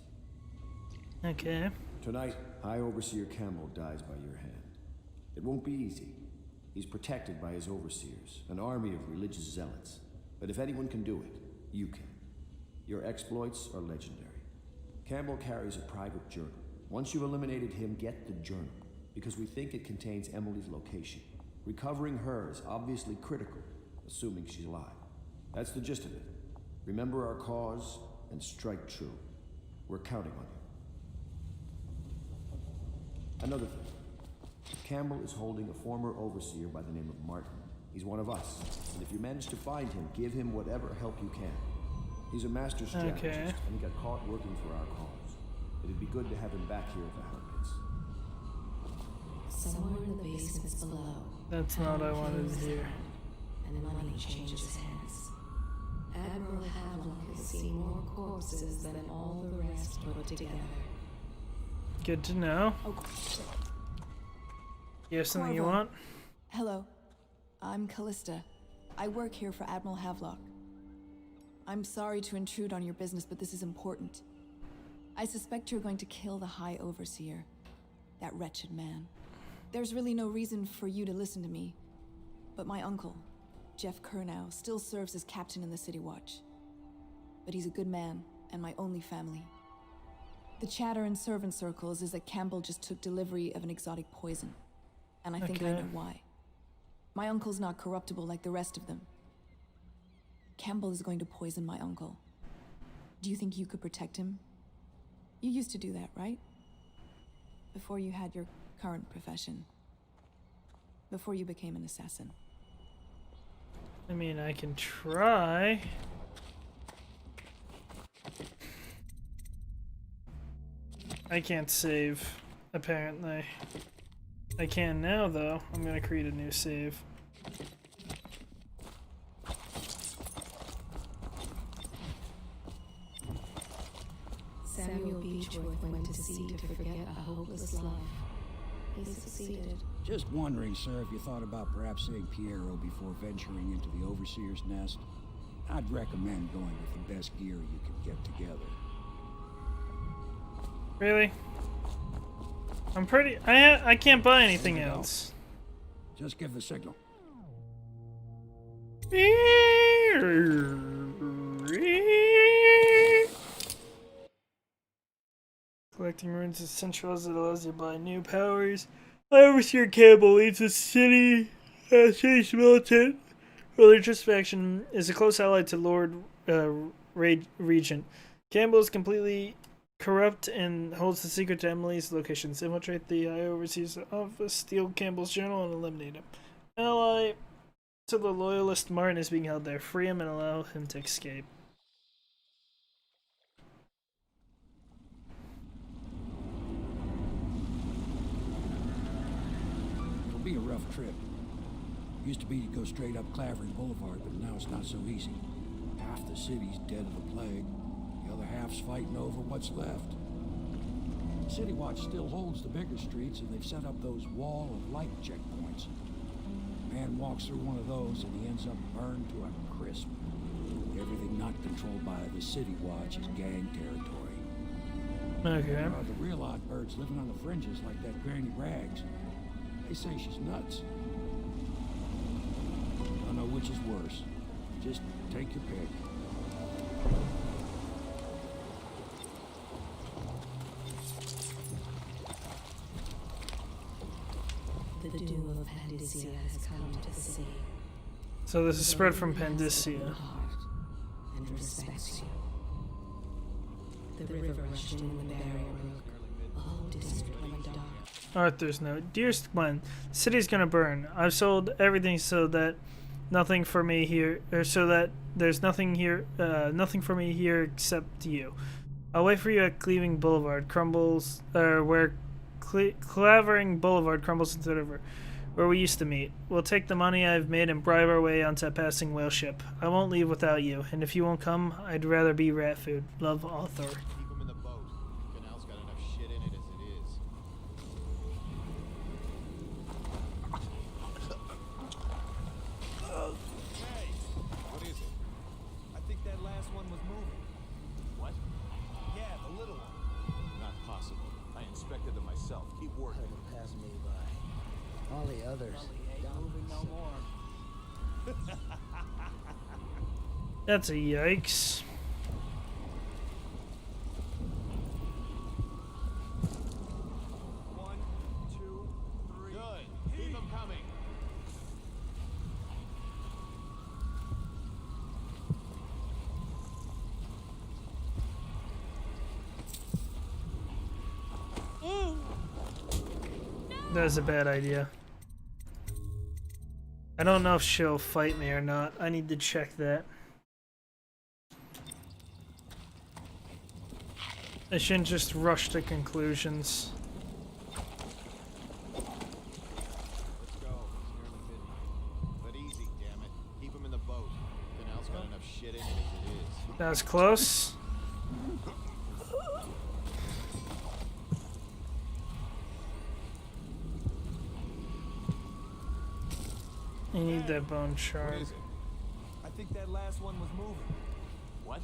Okay. Tonight, High Overseer Campbell dies by your hand. It won't be easy. He's protected by his overseers, an army of religious zealots. But if anyone can do it, you can. Your exploits are legendary. Campbell carries a private journal. Once you've eliminated him, get the journal, because we think it contains Emily's location. Recovering her is obviously critical, assuming she's alive. That's the gist of it. Remember our cause and strike true. We're counting on you. Another thing. Campbell is holding a former overseer by the name of Martin. He's one of us, and if you manage to find him, give him whatever help you can. He's a master strategist, and he got caught working for our cause. It'd be good to have him back here at the Hound Pits. Somewhere in the basements below. That's not what I wanted to hear. And money changes hands. Admiral Havelock has seen more corpses than all the rest put together. Good to know. Oh, You have something you Corvo. want? Hello. I'm I'm Callista. I work here for Admiral Havelock. I'm sorry to intrude on your business, but this is important. I suspect you're going to kill the High Overseer, that wretched man. There's really no reason for you to listen to me, but my uncle, Jeff Kernow, still serves as captain in the City Watch. But he's a good man, and my only family. The chatter in servant circles is that Campbell just took delivery of an exotic poison, and I think I know why. My uncle's not corruptible like the rest of them. Campbell is going to poison my uncle. Do you think you could protect him? You used to do that, right? Before you had your current profession. Before you became an assassin. I mean, I can try. I can't save, apparently. I can now, though. I'm gonna create a new save. Samuel Beechworth went to sea to forget a hopeless life. He succeeded. Just wondering, sir, if you thought about perhaps saying Piero before venturing into the Overseer's nest. I'd recommend going with the best gear you can get together. Really? I'm pretty... I can't buy anything else. Just give the signal. Collecting runes is essential as it allows you to buy new powers. Overseer Campbell leads the city's militant religious faction, is a close ally to Lord Regent. Campbell is completely corrupt and holds the secret to Emily's locations. Infiltrate the High Overseer's office, steal Campbell's journal, and eliminate him. Ally to the loyalist Martin is being held there. Free him and allow him to escape. It'll be a rough trip. Used to be to go straight up Clavering Boulevard, but now it's not so easy. Half the city's dead of the plague. The other half's fighting over what's left. City Watch still holds the bigger streets, and they've set up those wall of light checkpoints. A man walks through one of those, and he ends up burned to a crisp. Everything not controlled by the City Watch is gang territory. Okay. There are the real odd birds living on the fringes, like that Granny Rags. They say she's nuts. I don't know which is worse. Just take your pick. The doom of Pandysia has come to the sea. So this is spread from Pandysia. And respects you. The river rushed in the barrier broke. The whole district went dark. Arthur's note. Dearest Gwen, the city's gonna burn. I've sold everything so that nothing for me here, or so that there's nothing here, nothing for me here except you. I'll wait for you at Cleaving Boulevard, where Clavering Boulevard crumbles into the river, where we used to meet. We'll take the money I've made and bribe our way onto a passing whale ship. I won't leave without you, and if you won't come, I'd rather be rat food. Love, Arthur. Keep him in the boat. Canal's got enough shit in it as it is. Hey, what is it? I think that last one was moving. What? Yeah, the little one. Not possible. I inspected them myself. Keep working. Pass me by. All the others. Ain't moving no more. That's a yikes. One, two, three. Good. Keep them coming. That's a bad idea. I don't know if she'll fight me or not. I need to check that. I shouldn't just rush to conclusions. Let's go. It's nearly midnight. But easy, damn it. Keep him in the boat. Canal's got enough shit in it as it is. That was close. I need that bone charm. I think that last one was moving. What?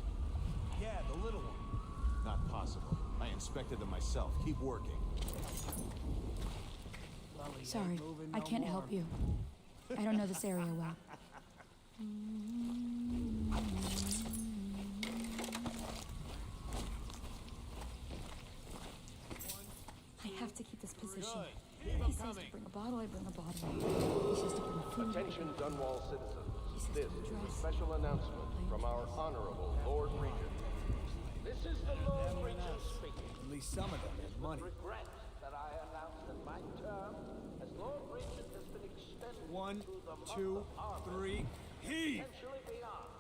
Yeah, the little one. Not possible. I inspected them myself. Keep working. Sorry, I can't help you. I don't know this area well. I have to keep this position. He says to bring a bottle, I bring a bottle. He says to bring food. Attention, Dunwall citizens. This is a special announcement from our Honorable Lord Regent. This is the Lord Regent speaking. At least some of them had money. Regret that I announce that my term as Lord Regent has been extended 1, to the 2, 3, heave! potentially beyond.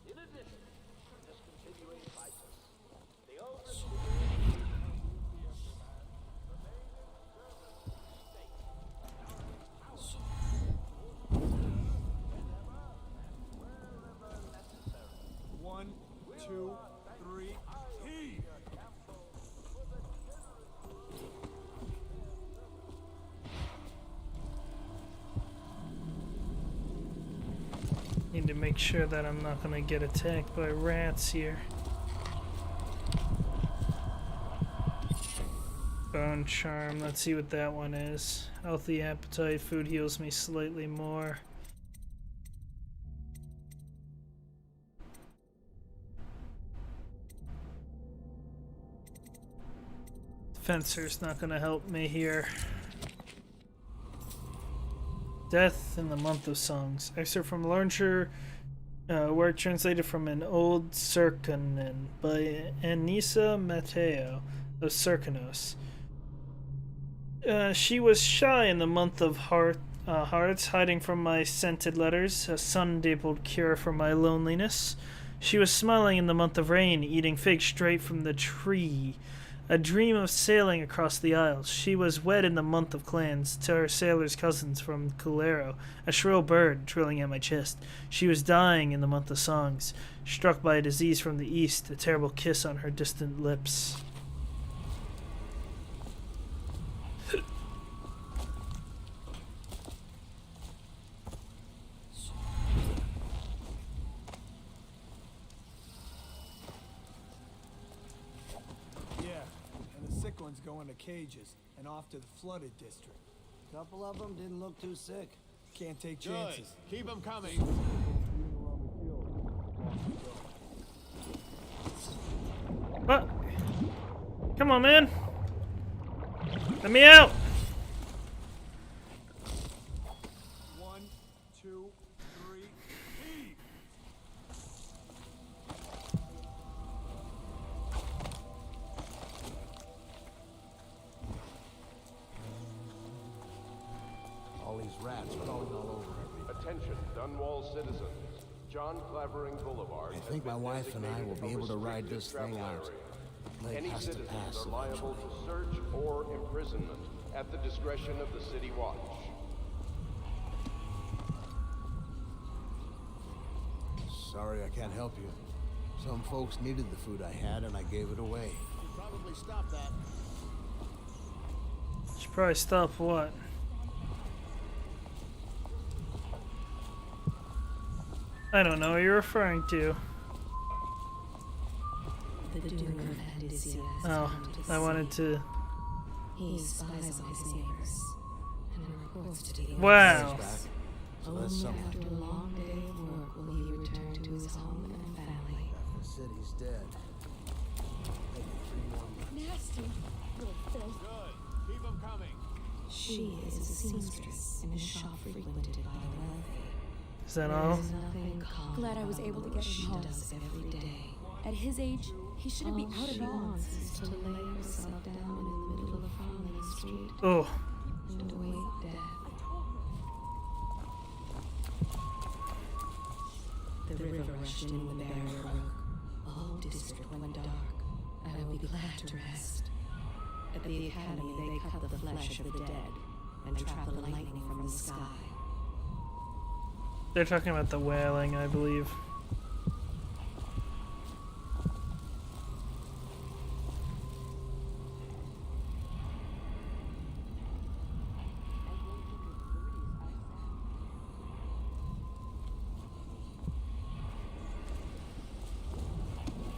In addition to this continuing crisis, the overseer One, two, three, heave! Need to make sure that I'm not gonna get attacked by rats here. Bone charm, let's see what that one is. Healthy appetite, food heals me slightly more. Fencer's not gonna help me here. Death in the Month of Songs. Excerpt from Launcher, work translated from an old Circanon by Anissa Matteo of Circanos. She was shy in the month of hearts, hiding from my scented letters, a sun-dappled cure for my loneliness. She was smiling in the month of rain, eating figs straight from the tree. A dream of sailing across the Isles. She was wed in the month of clans to her sailor's cousins from Culero, a shrill bird trilling at my chest. She was dying in the month of songs, struck by a disease from the east, a terrible kiss on her distant lips. Ones going to cages and off to the flooded district. Couple of them didn't look too sick. Can't take chances. Good. Keep them coming. What? Come on, man. Let me out. 1, 2, 3, heave! All these rats crawling all over everything. Attention, Dunwall citizens. John Clavering Boulevard. I think my wife and I will be able to ride this thing out. Any citizens are liable to search or imprisonment at the discretion of the City Watch. Sorry I can't help you. Some folks needed the food I had and I gave it away. You probably stop that. Should probably stop what? I don't know what you're referring to. The Doom of Odysseus. Oh, I wanted to. He spies on his neighbors and reports to the Wow. Only after a long day of work will he return to his home and family. The city's dead. Nasty little filth. Good. Keep them coming. She is a seamstress in a shop frequented by the wealthy. Is that all? There's nothing calm Glad I was about able to what get him she home. does every day. At his age, he shouldn't be All out she at all. wants is to lay herself down in the middle of Harmony Street Oh. and await death. The river rushed in when the barrier broke. The whole district went dark. I will be glad to rest. At the academy, they cut the flesh of the dead and trap the lightning from the sky. They're talking about the whaling, I believe.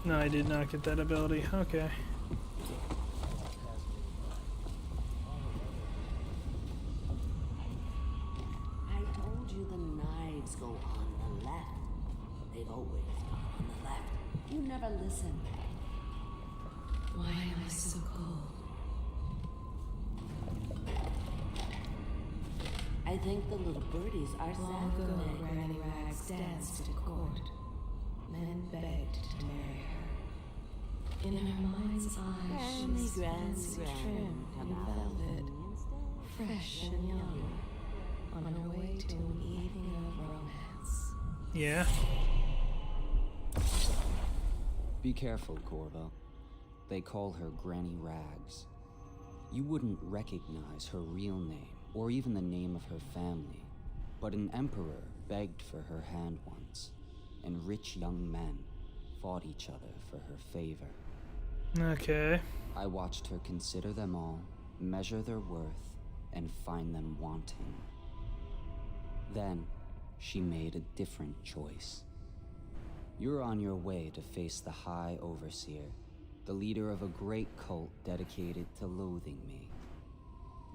No, I did not get that ability. Okay. I told you the knives go on the left. They've always gone on the left. You never listen. Why am I so cold? I think the little birdies are Long sad ago, today. Granny Rags danced at court. Men begged to marry her. In her mind's eye, she was fancy trimmed in velvet, fresh and young, on her way to an evening of romance. Yeah. Be careful, Corvo. They call her Granny Rags. You wouldn't recognize her real name, or even the name of her family, but an emperor begged for her hand once, and rich young men fought each other for her favor. Okay. I watched her consider them all, measure their worth, and find them wanting. Then, she made a different choice. You're on your way to face the High Overseer, the leader of a great cult dedicated to loathing me.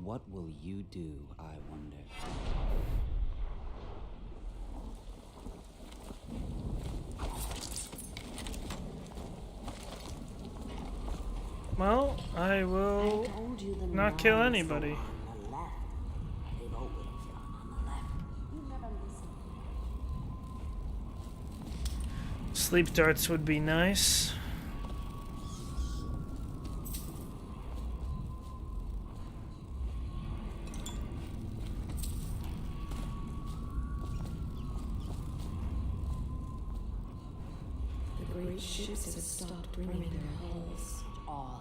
What will you do, I wonder? Well, I will not kill anybody. Sleep darts would be nice. The great ships have stopped bringing their hulls. All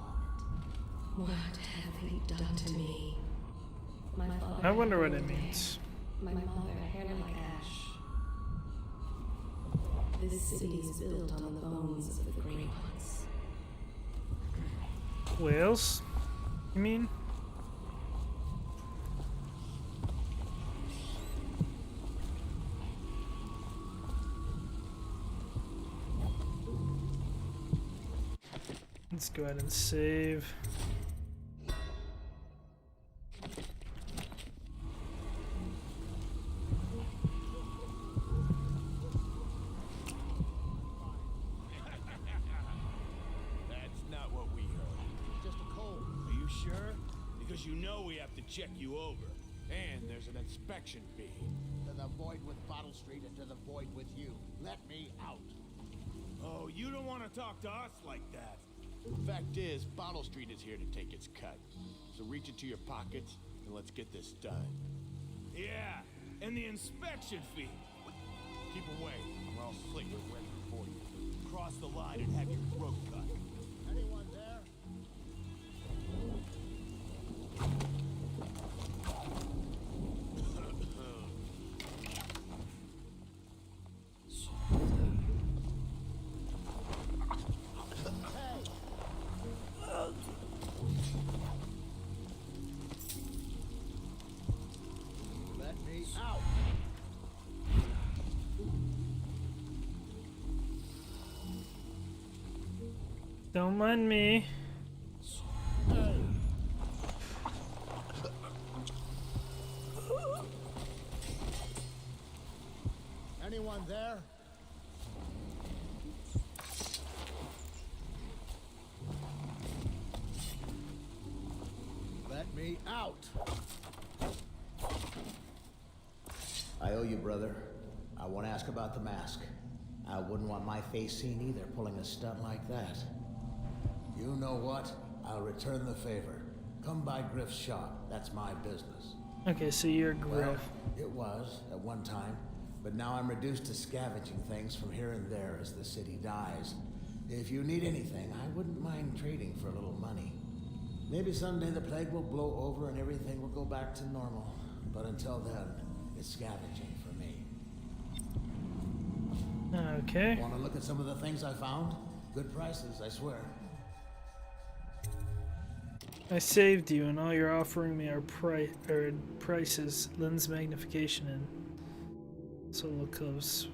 What have they done to me? My father, I wonder what it means. my mother, hair like ash. This city is built on the bones of the great ones. Whales? You mean? Let's go ahead and save. That's not what we heard. Just a cold. Are you sure? Because you know we have to check you over. And there's an inspection fee. To the void with Bottle Street and to the void with you. Let me out. Oh, you don't want to talk to us like that. Fact is, Bottle Street is here to take its cut. So reach into your pockets and let's get this done. Yeah, and the inspection fee. Keep away, or I'll slit your record for you. Cross the line and have your throat cut. Anyone there? Let me out. Don't mind me. Anyone there? Let me out. I owe you, brother. I want to ask about the mask. I wouldn't want my face seen either, pulling a stunt like that. You know what? I'll return the favor. Come by Griff's shop. That's my business. Okay, so you're Griff. Well, it was at one time, but now I'm reduced to scavenging things from here and there as the city dies. If you need anything, I wouldn't mind trading for a little money. Maybe someday the plague will blow over and everything will go back to normal. But until then, it's scavenging for me. Okay. Want to look at some of the things I found? Good prices, I swear. I saved you, and all you're offering me are prices, lens magnification, and solo close.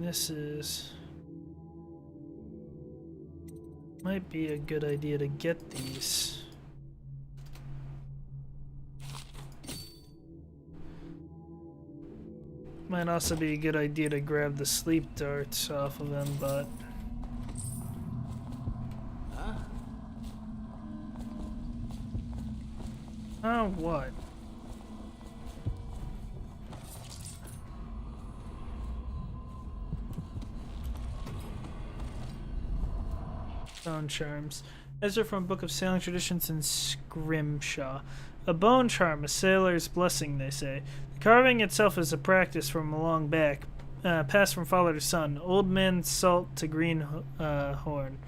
this is. Might be a good idea to get these. Might also be a good idea to grab the sleep darts off of him, but... Huh? Oh, what? Bone charms. These are from Book of Sailing Traditions in Scrimshaw. A bone charm, a sailor's blessing, they say. The carving itself is a practice from a long back, passed from father to son. Old man salt to green horn.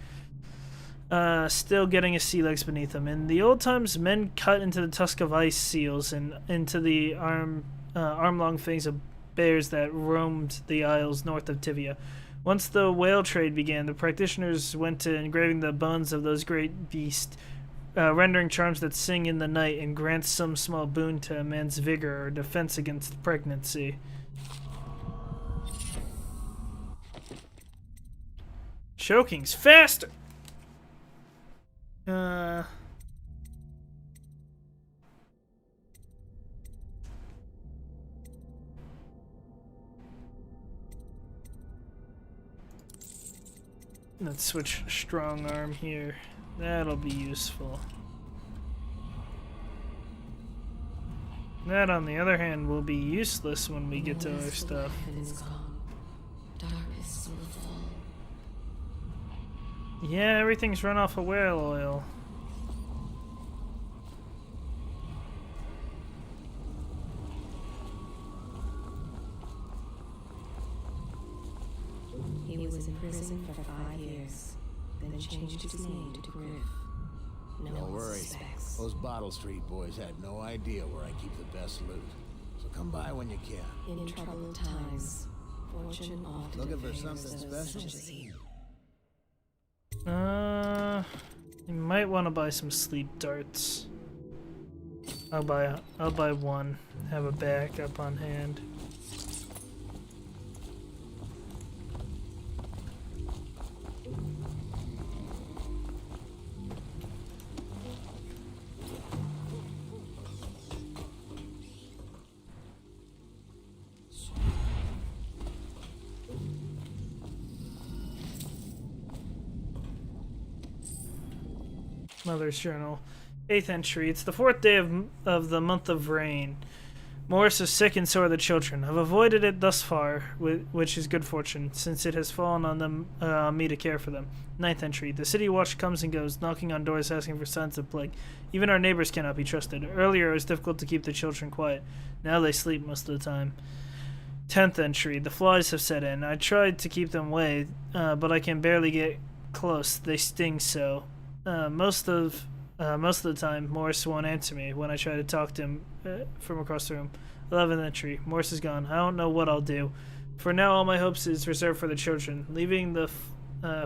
Still getting his sea legs beneath him. In the old times, men cut into the tusk of ice seals and into the arm-long fangs of bears that roamed the isles north of Tivia. Once the whale trade began, the practitioners went to engraving the bones of those great beasts, rendering charms that sing in the night and grant some small boon to a man's vigor or defense against pregnancy. Choking's faster! Let's switch strong arm here. That'll be useful. That, on the other hand, will be useless when we get to our stuff. Yeah, everything's run off of whale oil. He was in prison for 5 years, then changed his name to Griff. No Don't one worry. suspects. Those Bottle Street boys had no idea where I keep the best loot. So come by when you can. In troubled times, fortune often Looking for favors something those special? such as you. You might want to buy some sleep darts. I'll buy one. Have a backup on hand. Mother's Journal. 8th entry. It's the 4th day of the month of rain. Morris is sick and so are the children. I've avoided it thus far, which is good fortune, since it has fallen on them, me to care for them. 9th entry. The city watch comes and goes, knocking on doors asking for signs of plague. Even our neighbors cannot be trusted. Earlier it was difficult to keep the children quiet. Now they sleep most of the time. 10th entry. The flies have set in. I tried to keep them away, but I can barely get close. They sting so. Most of the time, Morris won't answer me when I try to talk to him from across the room. 11th entry. Morris is gone. I don't know what I'll do. For now, all my hopes is reserved for the children. Leaving the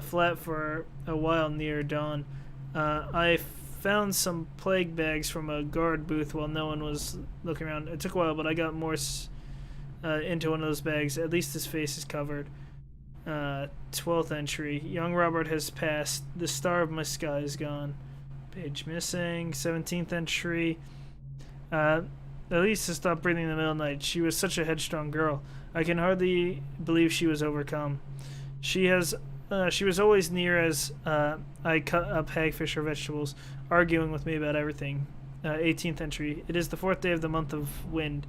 flat for a while near dawn, I found some plague bags from a guard booth while no one was looking around. It took a while, but I got Morris into one of those bags. At least his face is covered. 12th entry. Young Robert has passed. The star of my sky is gone. Page missing. 17th entry. Elisa stopped breathing in the middle of the night. She was such a headstrong girl. I can hardly believe she was overcome. She was always near as I cut up hagfish or vegetables, arguing with me about everything. 18th entry. It is the 4th day of the month of wind.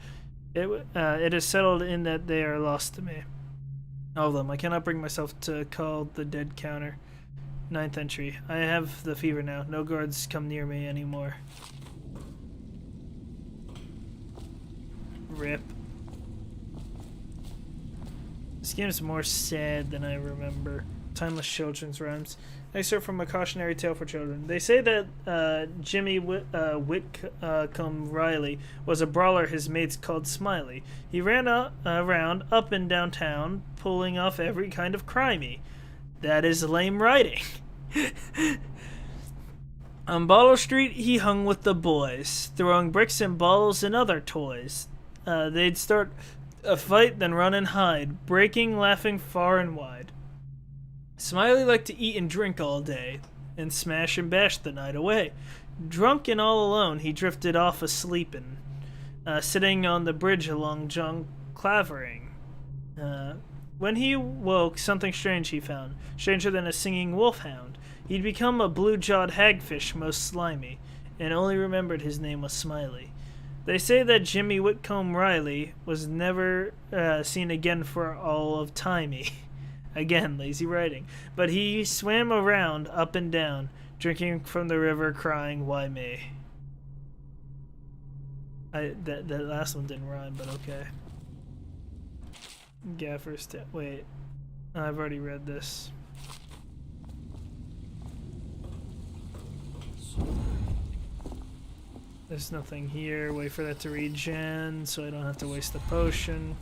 It is settled in that they are lost to me. All of them. I cannot bring myself to call the dead counter. 9th entry. I have the fever now. No guards come near me anymore. Rip. This game's more sad than I remember. Timeless children's rhymes. Excerpt from a cautionary tale for children. They say that Jimmy Whitcomb Riley was a brawler his mates called Smiley. He ran around up and downtown, pulling off every kind of crimey. That is lame writing. On Bottle Street, he hung with the boys, throwing bricks and bottles and other toys. They'd start a fight, then run and hide, breaking, laughing far and wide. Smiley liked to eat and drink all day, and smash and bash the night away. Drunk and all alone, he drifted off a-sleepin', sitting on the bridge along John Clavering. When he woke, something strange he found, stranger than a singing wolfhound. He'd become a blue-jawed hagfish, most slimy, and only remembered his name was Smiley. They say that Jimmy Whitcomb Riley was never seen again for all of timey. Again, lazy writing. But he swam around, up and down, drinking from the river, crying, "Why me?" That last one didn't rhyme, but okay. Gaffer's wait. I've already read this. There's nothing here. Wait for that to regen so I don't have to waste the potion.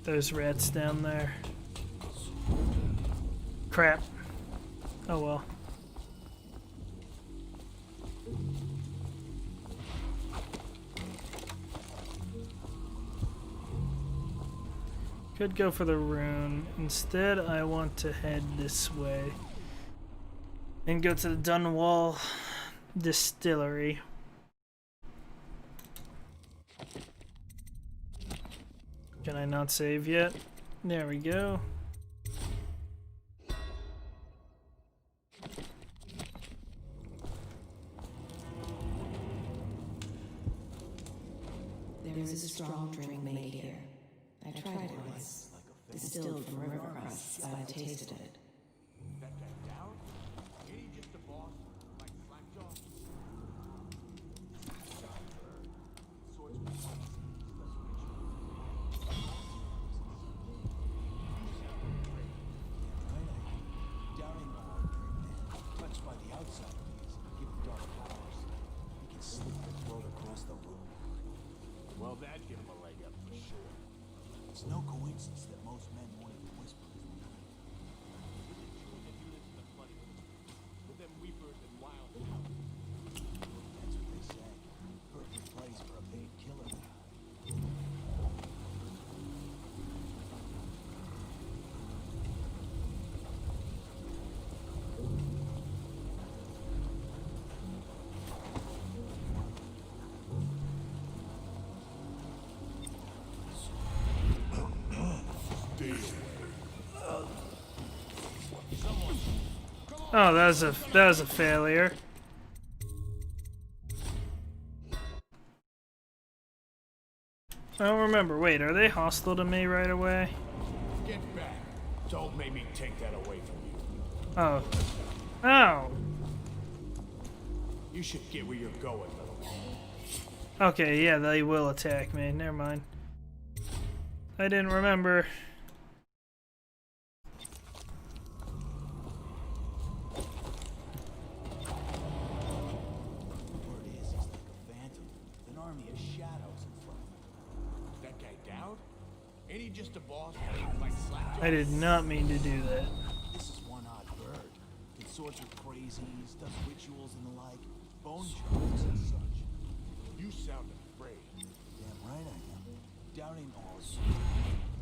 There's rats down there. Crap. Oh well. Could go for the rune. Instead, I want to head this way and go to the Dunwall Distillery. Can I not save yet? There we go. There is a strong drink made here. I tried it once. Distilled from river crusts, I tasted it. Well, that'd give him a leg up for sure. It's no coincidence that most men won't even whisper his name. Is it true that you live in the flooding with them weepers and wild hounds? That's what they say. Perfect place for a paid killer to hide. Oh, that was a failure. I don't remember. Wait, are they hostile to me right away? Get back. Don't make me take that away from you. Oh. Oh. You should get where you're going, little one. Okay, yeah, they will attack me. Never mind. I didn't remember. I did not mean to do that. This is one odd bird. Consorts with crazies, does rituals and the like, bone charms and such. You sound afraid. Damn right I am. Doubting all is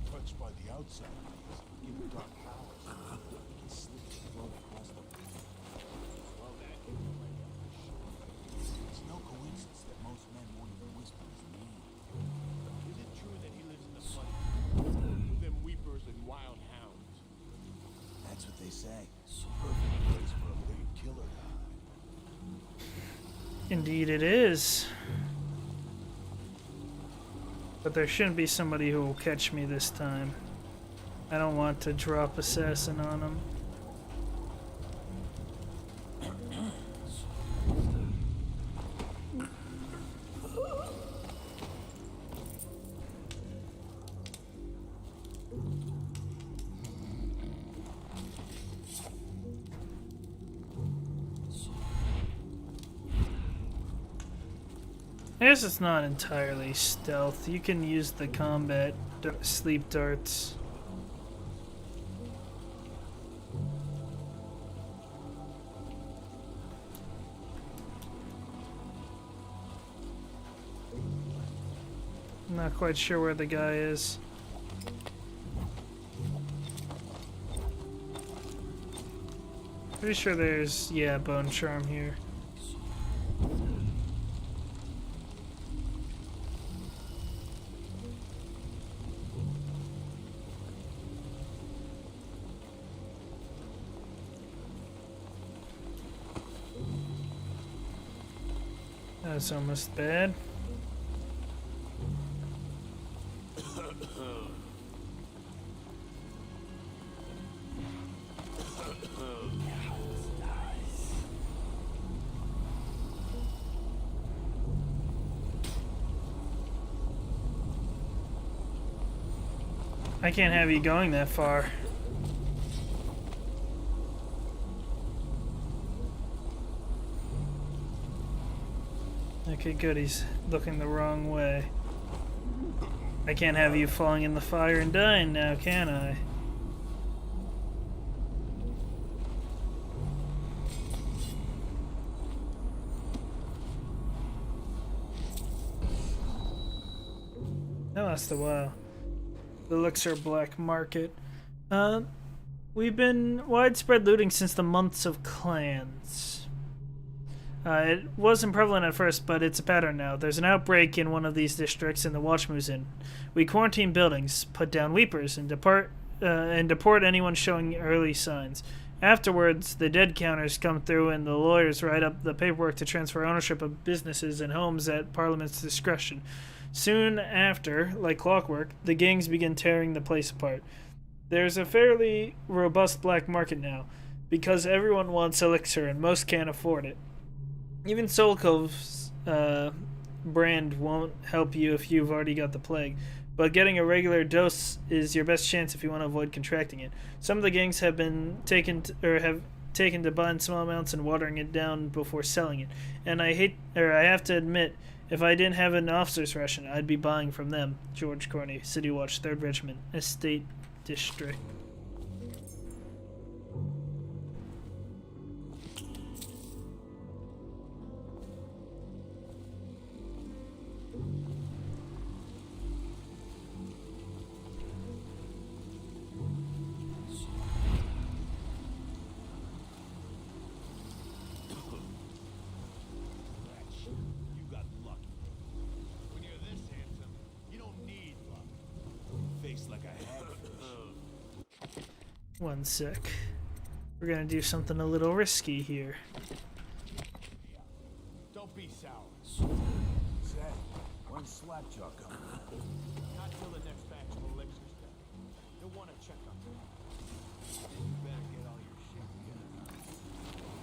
touched by the outside ways, given dark powers. He can slip and float across the room. Well, that can be laid out for sure. It's no coincidence that most men won't even whisper his name. Is it true that he lives in the flooding with them weepers and wild hounds? That's what they say. Perfect place for a paid killer to hide. Indeed it is. But there shouldn't be somebody who will catch me this time. I don't want to drop assassin on him. I guess it's not entirely stealth. You can use the combat sleep darts. Not quite sure where the guy is. Pretty sure there's, yeah, bone charm here. That's almost bad. I can't have you going that far. Okay, good. He's looking the wrong way. I can't have you falling in the fire and dying now, can I? That lasted a while. The Elixir Black Market. We've been widespread looting since the months of clans. It wasn't prevalent at first, but it's a pattern now. There's an outbreak in one of these districts, and the watch moves in. We quarantine buildings, put down weepers, and deport anyone showing early signs. Afterwards, the dead counters come through, and the lawyers write up the paperwork to transfer ownership of businesses and homes at Parliament's discretion. Soon after, like clockwork, the gangs begin tearing the place apart. There's a fairly robust black market now, because everyone wants elixir and most can't afford it. Even Soul Cove's brand won't help you if you've already got the plague, but getting a regular dose is your best chance if you want to avoid contracting it. Some of the gangs have been taken to buying small amounts and watering it down before selling it. And I have to admit, if I didn't have an officer's ration, I'd be buying from them. George Corney, City Watch, 3rd Regiment, Estate District. One sec. We're gonna do something a little risky here. Don't be sour. Zed, when's Slapjaw coming? Not till the next batch of elixirs done. You'll want to check on them. You better get all your shit together.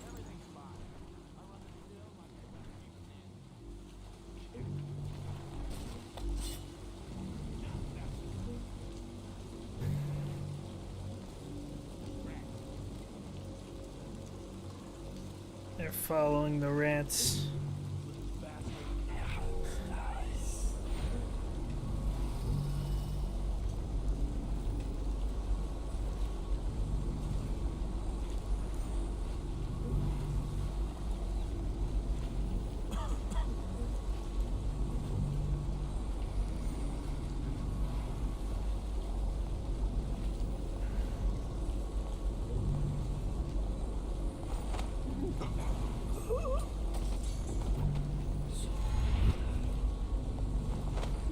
Everything's fine. I run the deal like I gotta keep it in. They're following the rats.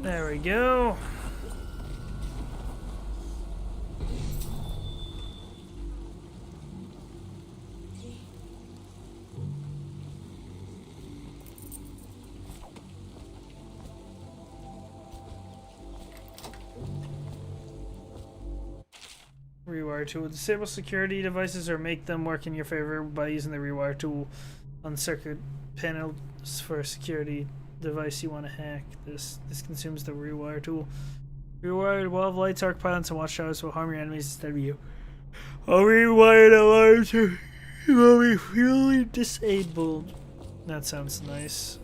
There we go. Rewire tool. Disable security devices or make them work in your favor by using the rewire tool on circuit panels for a security device you want to hack. This consumes the rewire tool. Rewired wall of lights, arc pylons, and watchtowers will harm your enemies instead of you. A rewired alarms will be fully disabled. That sounds nice.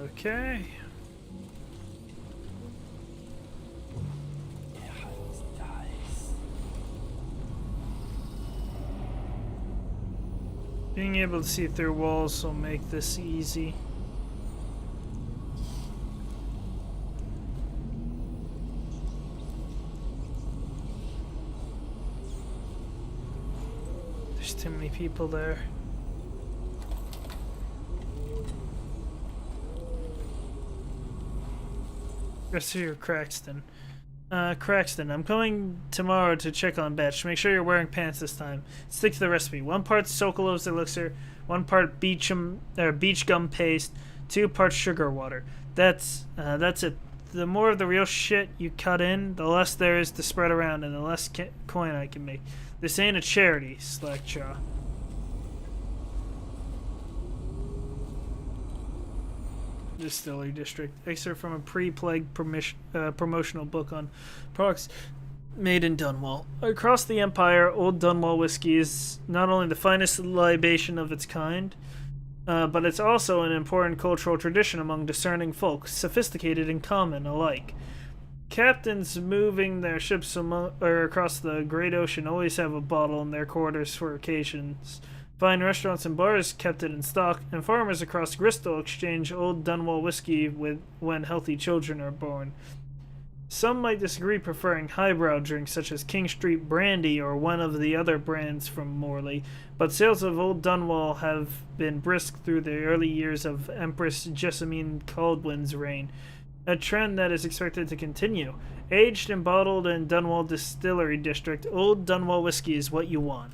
Okay. Being able to see through walls will make this easy. There's too many people there. Professor Craxton. Craxton, I'm coming tomorrow to check on Batch. Make sure you're wearing pants this time. Stick to the recipe. 1 part Sokolov's elixir, 1 part beach gum paste, 2 parts sugar water. That's it. The more of the real shit you cut in, the less there is to spread around and the less coin I can make. This ain't a charity, Slackjaw. Distillery District. Excerpt from a pre-plague promotional book on products made in Dunwall. Across the Empire, Old Dunwall whiskey is not only the finest libation of its kind, but it's also an important cultural tradition among discerning folk, sophisticated and common alike. Captains moving their ships across the great ocean always have a bottle in their quarters for occasions. Fine restaurants and bars kept it in stock, and farmers across Bristol exchange Old Dunwall whiskey when healthy children are born. Some might disagree, preferring highbrow drinks such as King Street Brandy or one of the other brands from Morley, but sales of Old Dunwall have been brisk through the early years of Empress Jessamine Caldwell's reign, a trend that is expected to continue. Aged and bottled in Dunwall Distillery District, Old Dunwall whiskey is what you want.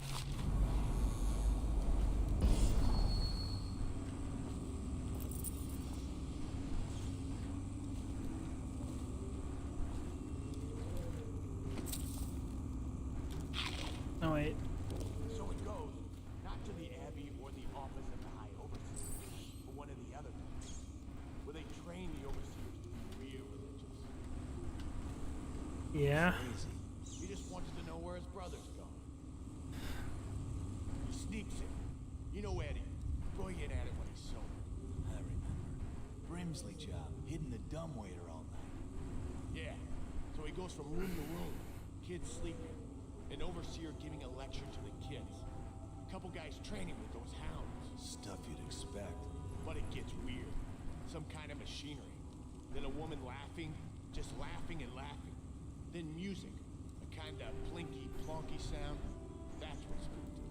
Oh, wait. So it goes, not to the Abbey or the office of the High Overseer, but one of the other places, where they train the Overseers to be real religious. Yeah. Crazy. He just wants to know where his brother's going. He sneaks it. You know Eddie. Brilliant at it when he's sober. I remember. Brimsley job, hidden the dumbwaiter all night. Yeah. So he goes from room to room, kids sleeping. An overseer giving a lecture to the kids. A couple guys training with those hounds. Stuff you'd expect. But it gets weird. Some kind of machinery. Then a woman laughing, just laughing and laughing. Then music. A kind of plinky, plonky sound. That's what spooked him.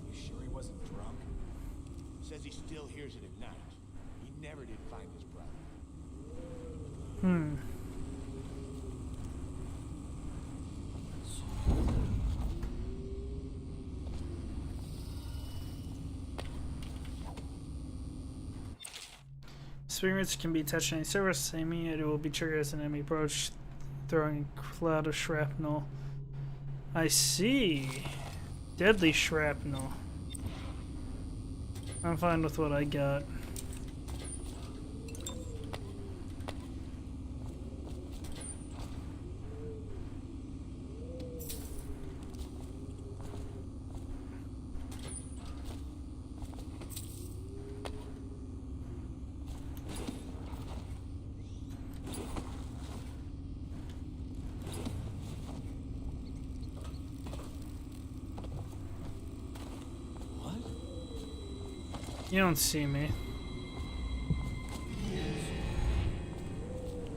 You sure he wasn't drunk? Says he still hears it at night. He never did find his brother. Spirits can be touched on any surface, aiming it will be triggered as an enemy approach, throwing a cloud of shrapnel. I see. Deadly shrapnel. I'm fine with what I got. You don't see me.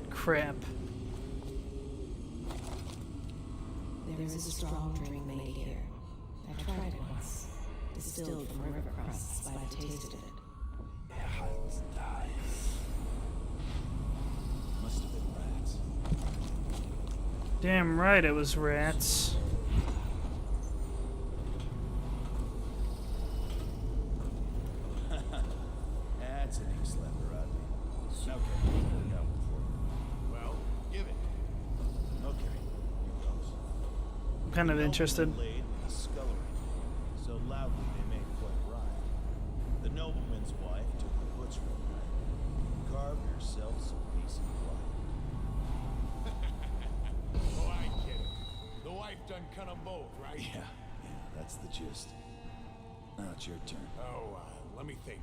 Crap. There is a strong drink made here. I tried it once. Distilled from river crusts, but I tasted it. Must have been rats. Damn right it was rats. That's an ink slapper, Rodney. Okay, look out for it. Well, give it. Okay, here goes. I'm kind of interested. Laid in a scullery, so loudly they made quite rhyme. The nobleman's wife took the butcher knife, carved herself some piece of blood. Oh, I get it. The wife done cut them both, right? Yeah, that's the gist. Now it's your turn. Oh, let me think.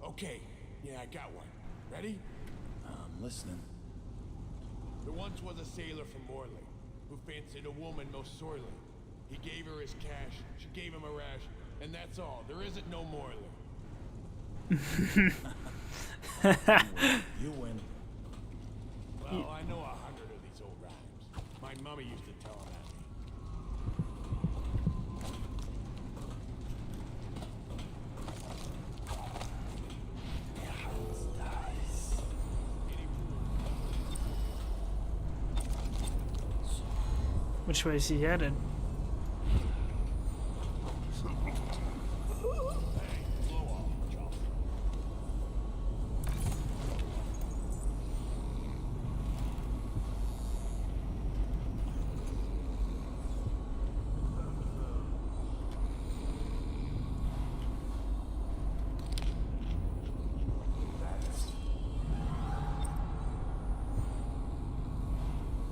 Okay, yeah, I got one. Ready? I'm listening. There once was a sailor from Morley who fancied a woman most sorely. He gave her his cash, she gave him a rash, and that's all. There isn't no Morley. You win. Well, I know 100 of these old rhymes. My mummy used to tell them at me. Which way is he headed?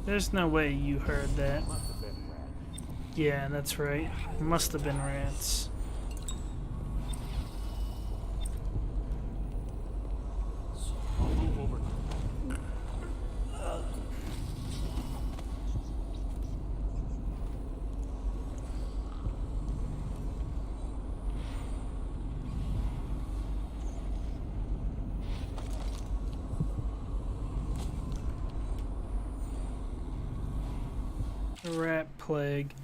There's no way you heard that. Yeah, that's right. Must have been rats. Rat plague.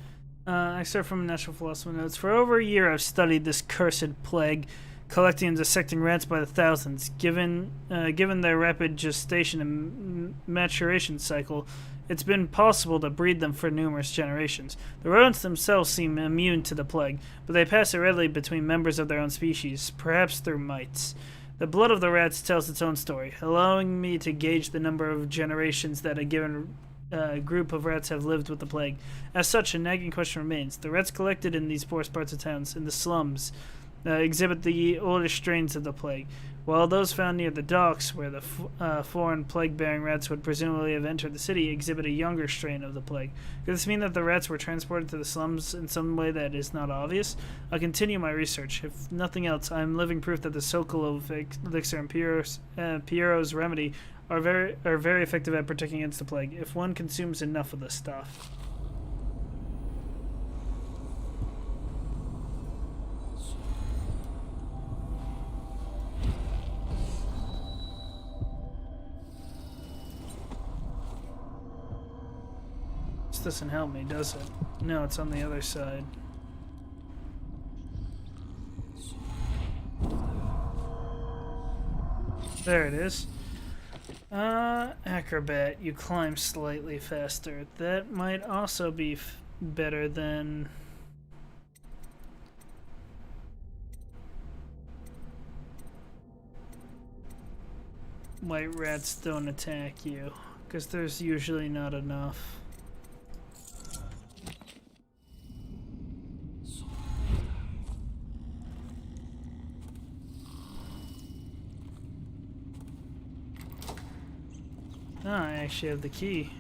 I start from Natural Philosophy Notes. For over a year, I've studied this cursed plague, collecting and dissecting rats by the thousands. Given their rapid gestation and maturation cycle, it's been possible to breed them for numerous generations. The rodents themselves seem immune to the plague, but they pass it readily between members of their own species, perhaps through mites. The blood of the rats tells its own story, allowing me to gauge the number of generations that a given group of rats have lived with the plague. As such, a nagging question remains. The rats collected in these poorest parts of towns, in the slums, exhibit the oldest strains of the plague, while those found near the docks, where the foreign plague-bearing rats would presumably have entered the city, exhibit a younger strain of the plague. Could this mean that the rats were transported to the slums in some way that is not obvious? I'll continue my research. If nothing else, I am living proof that the Sokolov elixir and Piero's remedy are very effective at protecting against the plague, if one consumes enough of the stuff. This doesn't help me, does it? No, it's on the other side. There it is. Acrobat, you climb slightly faster. That might also be better than... White rats don't attack you, because there's usually not enough. Ah, I actually have the key.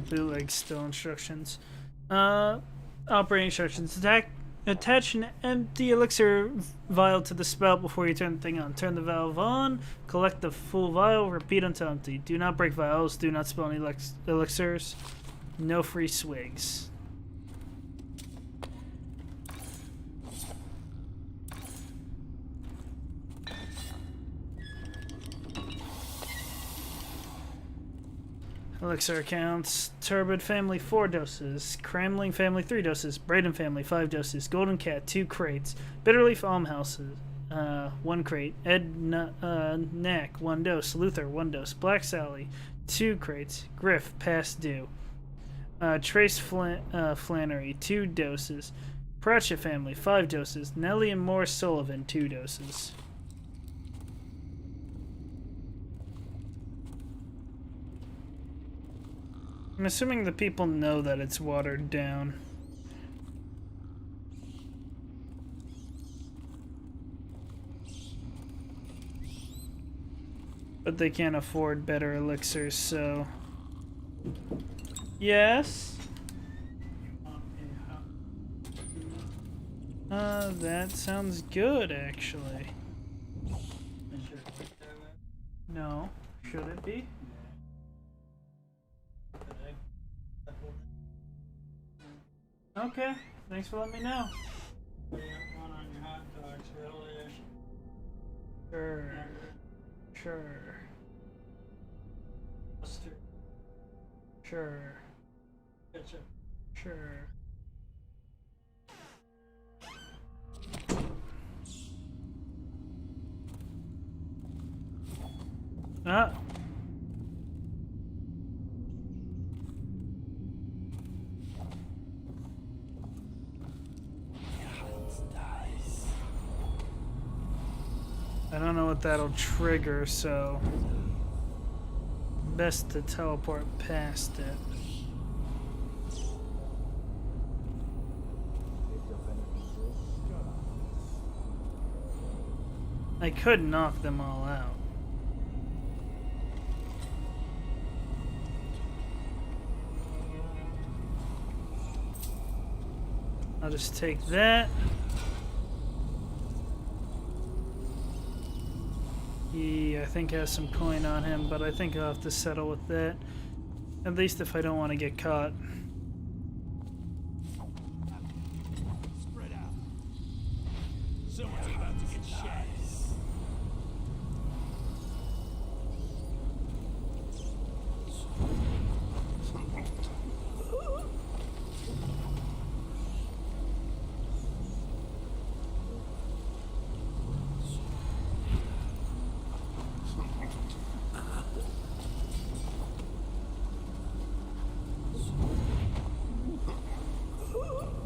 Bootleg still instructions. Operating instructions. Attach an empty elixir vial to the spout before you turn the thing on. Turn the valve on, collect the full vial, repeat until empty. Do not break vials, do not spill any elixirs. No free swigs. Elixir accounts. Turbid family 4 doses. Cramling family 3 doses. Braden family 5 doses. Golden Cat 2 crates. Bitterleaf almhouses 1 crate. Ed Knack 1 dose. Luther 1 dose. Black Sally 2 crates. Griff past due. Trace Flannery 2 doses. Pratchett family 5 doses. Nellie and Morris Sullivan 2 doses. I'm assuming the people know that it's watered down. But they can't afford better elixirs, so... Yes? That sounds good, actually. No. Should it be? Okay. Thanks for letting me know. Sure. Sure. Sure. Sure. Ah. I don't know what that'll trigger, so best to teleport past it. I could knock them all out. I'll just take that. He, I think, has some coin on him, but I think I'll have to settle with that. At least if I don't want to get caught.